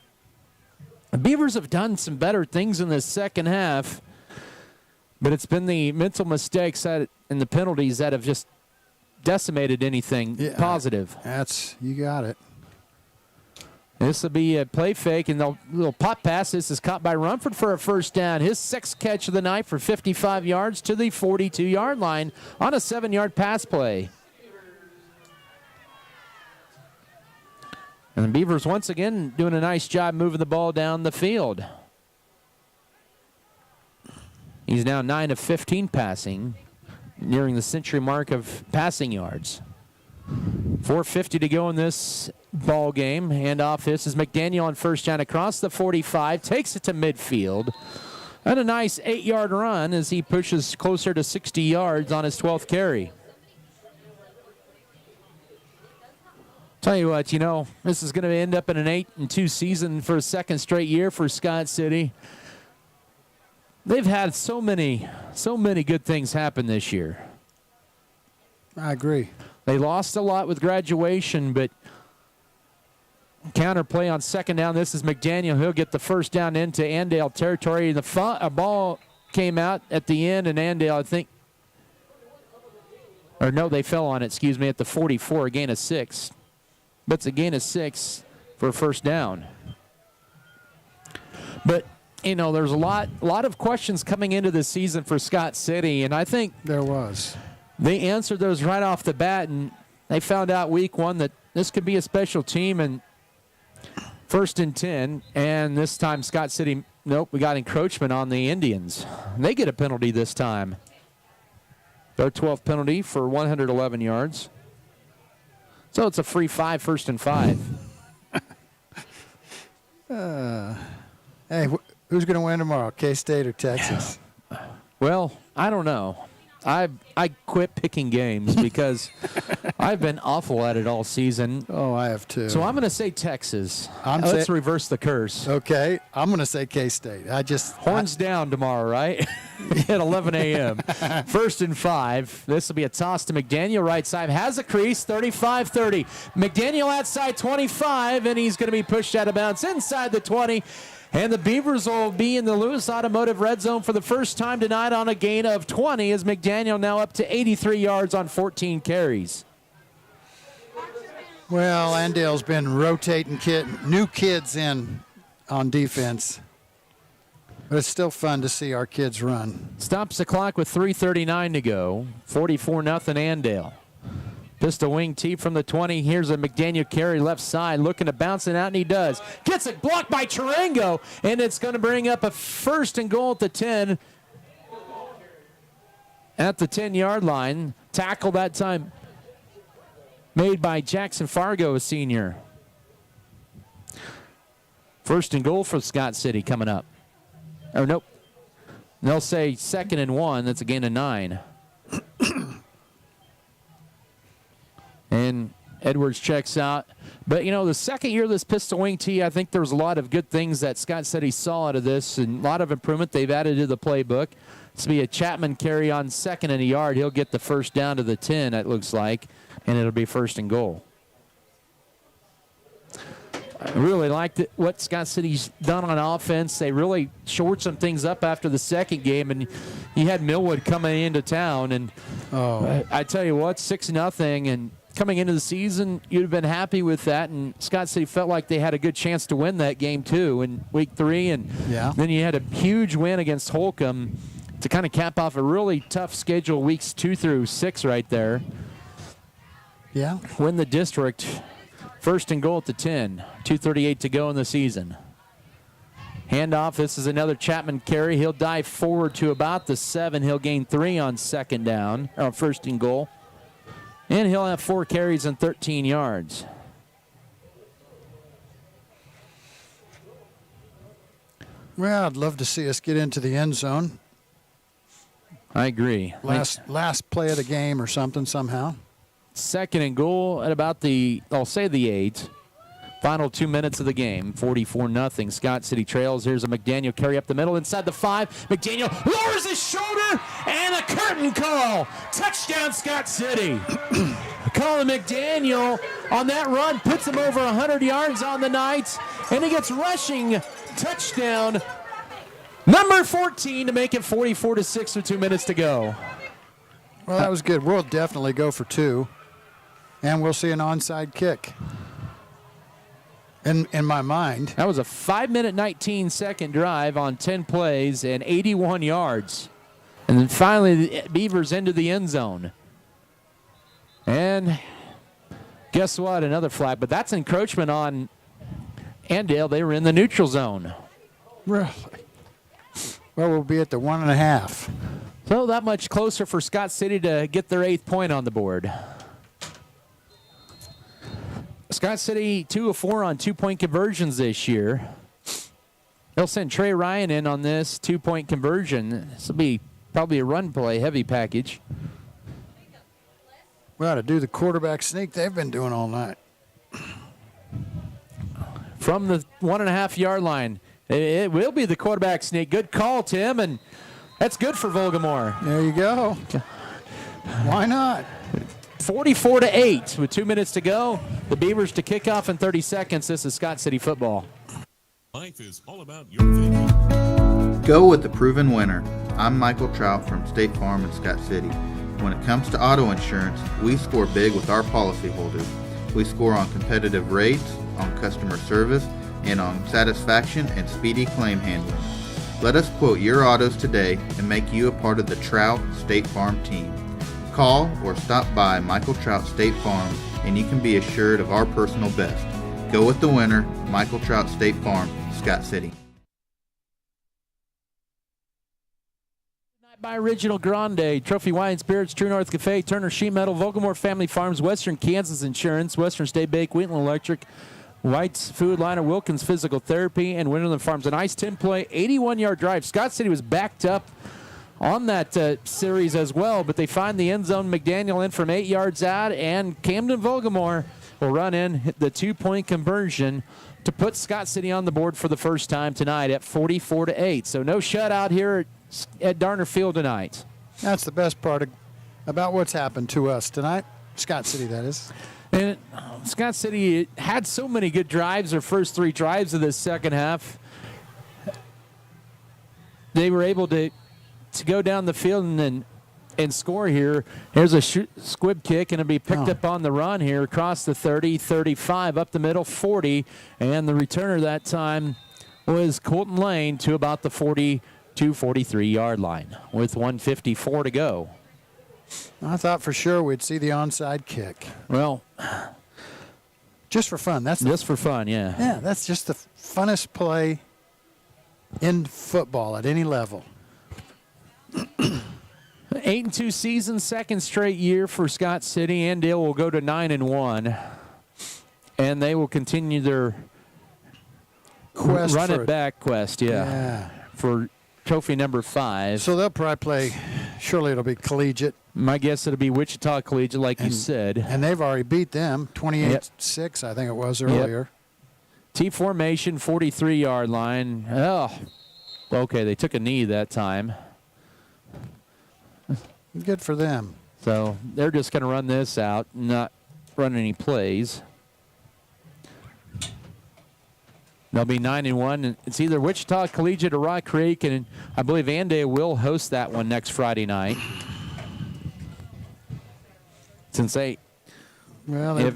The Beavers have done some better things in the second half, but it's been the mental mistakes and the penalties that have just decimated anything positive. You got it. This will be a play fake, and the little pop pass. This is caught by Rumford for a first down. His 6th catch of the night for 55 yards to the 42-yard line on a 7-yard pass play. And the Beavers once again doing a nice job moving the ball down the field. He's now 9 of 15 passing, nearing the century mark of passing yards. 4:50 to go in this ball game. Handoff. This is McDaniel on first down across the 45. Takes it to midfield. And a nice 8-yard run as he pushes closer to 60 yards on his 12th carry. Tell you what, this is going to end up in an 8-2 season for a 2nd straight year for Scott City. They've had so many good things happen this year. I agree. They lost a lot with graduation, but counterplay on 2nd down. This is McDaniel. He'll get the first down into Andale territory. A ball came out at the end, and Andale, I think, or no, they fell on it, at the 44, a gain of 6. But it's a gain of 6 for a first down. But, there's a lot of questions coming into this season for Scott City, and I think there was. They answered those right off the bat, and they found out week 1 that this could be a special team. And 1st and 10, and this time Scott City, nope, we got encroachment on the Indians. They get a penalty this time. Their 12th penalty for 111 yards. So it's a free 5, 1st and 5. Hey, who's going to win tomorrow, K-State or Texas? Well, I don't know. I quit picking games because I've been awful at it all season. Oh, I have too. So I'm going to say Texas. Let's reverse the curse. Okay, I'm going to say K-State. Horns down tomorrow, right? At 11 a.m. 1st and 5. This will be a toss to McDaniel, right side. Has a crease, 35-30. McDaniel outside 25, and he's going to be pushed out of bounds inside the 20. And the Beavers will be in the Lewis Automotive red zone for the first time tonight on a gain of 20 as McDaniel now up to 83 yards on 14 carries. Well, Andale's been rotating new kids in on defense. But it's still fun to see our kids run. Stops the clock with 3:39 to go. 44-0 Andale. Pistol wing tee from the 20. Here's a McDaniel carry left side, looking to bounce it out, and he does. Gets it blocked by Tarango, and it's going to bring up a 1st and goal at the 10. At the 10-yard line. Tackle that time made by Jackson Fargo, a senior. 1st and goal for Scott City coming up. Oh, nope. They'll say 2nd and 1. That's a gain of 9. And Edwards checks out. But, the second year of this pistol wing tee, I think there was a lot of good things that Scott City saw out of this and a lot of improvement they've added to the playbook. This will be a Chapman carry on 2nd and a yard. He'll get the first down to the 10, it looks like, and it'll be 1st and goal. I really liked what Scott City's done on offense. They really shored some things up after the second game, and you had Millwood coming into town. And I tell you what, 6-0, and coming into the season, you'd have been happy with that. And Scott City felt like they had a good chance to win that game too in week 3. And then you had a huge win against Holcomb to kind of cap off a really tough schedule, weeks 2 through 6 right there. Yeah. Win the district. 1st and goal at the 10. 2:38 to go in the season. Handoff. This is another Chapman carry. He'll dive forward to about the 7. He'll gain 3 on 2nd down, or 1st and goal. And he'll have 4 carries and 13 yards. Well, I'd love to see us get into the end zone. I agree. Last play of the game or something somehow. 2nd and goal at about I'll say the 8. Final 2 minutes of the game, 44-0. Scott City trails. Here's a McDaniel carry up the middle inside the 5. McDaniel lowers his shoulder, and a curtain call. Touchdown, Scott City. Colin McDaniel on that run puts him over 100 yards on the night, and he gets rushing touchdown number 14 to make it 44-6 with 2 minutes to go. Well, that was good. We'll definitely go for 2, and we'll see an onside kick. In my mind. That was a 5-minute, 19-second drive on 10 plays and 81 yards. And then finally, the Beavers into the end zone. And guess what? Another flag. But that's encroachment on Andale. They were in the neutral zone. Really? Well, we'll be at the 1.5. So that much closer for Scott City to get their 8th point on the board. Scott City 2 of 4 on 2-point conversions this year. They'll send Trey Ryan in on this 2-point conversion. This will be probably a run play, heavy package. Well, to do the quarterback sneak they've been doing all night. From the 1.5-yard line. It will be the quarterback sneak. Good call, Tim, and that's good for Volgamore. There you go. Why not? 44-8 with 2 minutes to go. The Beavers to kick off in 30 seconds. This is Scott City football. Life is all about your vehicle. Go with the proven winner. I'm Michael Trout from State Farm in Scott City. When it comes to auto insurance, we score big with our policyholders. We score on competitive rates, on customer service, and on satisfaction and speedy claim handling. Let us quote your autos today and make you a part of the Trout State Farm team. Call or stop by Michael Trout State Farm and you can be assured of our personal best. Go with the winner, Michael Trout State Farm, Scott City. By Original Grande, Trophy Wine Spirits, True North Cafe, Turner Sheet Metal, Volgamore Family Farms, Western Kansas Insurance, Western State Bake, Wheatland Electric, White's Food Liner, Wilkins Physical Therapy, and Winterland Farms. A nice 10-play, 81-yard drive. Scott City was backed up on that series as well, but they find the end zone. McDaniel in from 8 yards out, and Camden Volgamore will run in, hit the 2-point conversion to put Scott City on the board for the first time tonight at 44-8. So no shutout here at Darner Field tonight. That's the best part about what's happened to us tonight. Scott City, that is. And Scott City had so many good drives, their first 3 drives of this second half. They were able to go down the field and then and score here. Here's a squib kick, and it'll be picked up on the run here across the 30, 35, up the middle, 40. And the returner that time was Colton Lane to about the 42, 43-yard line with 1:54 to go. I thought for sure we'd see the onside kick. Well, just for fun. Just for fun, yeah. Yeah, that's just the funnest play in football at any level. 8-2 season, second straight year for Scott City. Andale will go to 9-1, and they will continue their quest, for trophy number 5. So they'll probably play. Surely it'll be collegiate. My guess it'll be Wichita Collegiate, like you said. And they've already beat them 28-6, I think it was earlier. Yep. T formation, 43-yard line. Oh, okay, they took a knee that time. Good for them. So they're just going to run this out, not run any plays. They'll be 9-1. And it's either Wichita Collegiate or Rock Creek, and I believe Andale will host that one next Friday night. Since they, well, it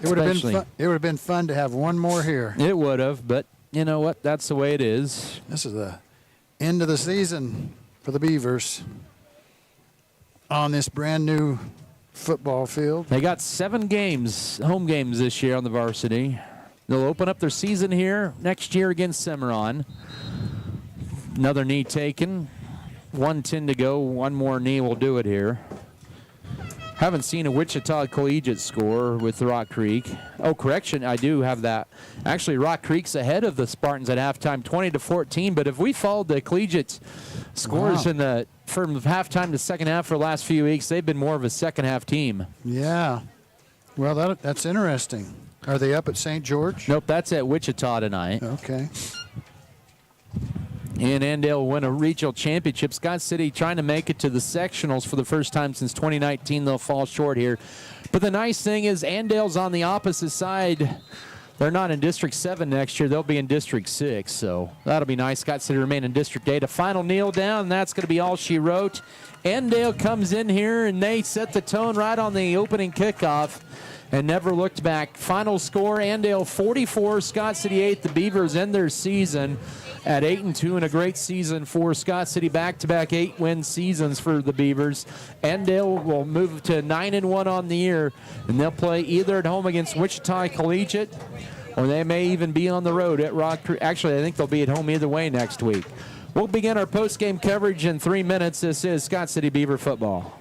would have been fun. It would have been fun to have one more here. It would have, but you know what? That's the way it is. This is the end of the season for the Beavers on this brand new football field. They got 7 games, home games this year on the varsity. They'll open up their season here next year against Cimarron. Another knee taken. 1:10 to go. One more knee will do it here. Haven't seen a Wichita Collegiate score with Rock Creek. Oh, correction, I do have that. Actually, Rock Creek's ahead of the Spartans at halftime, 20-14. But if we followed the collegiate scores from halftime to second half for the last few weeks, they've been more of a second half team. Yeah. Well, that's interesting. Are they up at St. George? Nope, that's at Wichita tonight. Okay. And Andale will win a regional championship. Scott City trying to make it to the sectionals for the first time since 2019. They'll fall short here. But the nice thing is Andale's on the opposite side. They're not in District 7 next year. They'll be in District 6. So that'll be nice. Scott City remain in District 8. A final kneel down, and that's going to be all she wrote. Andale comes in here, and they set the tone right on the opening kickoff and never looked back. Final score, Andale 44, Scott City 8. The Beavers end their season at 8-2, and a great season for Scott City. Back-to-back 8-win seasons for the Beavers. Andale will move to 9-1 on the year, and they'll play either at home against Wichita Collegiate, or they may even be on the road at Rock Creek. Actually, I think they'll be at home either way next week. We'll begin our post-game coverage in 3 minutes. This is Scott City Beaver football.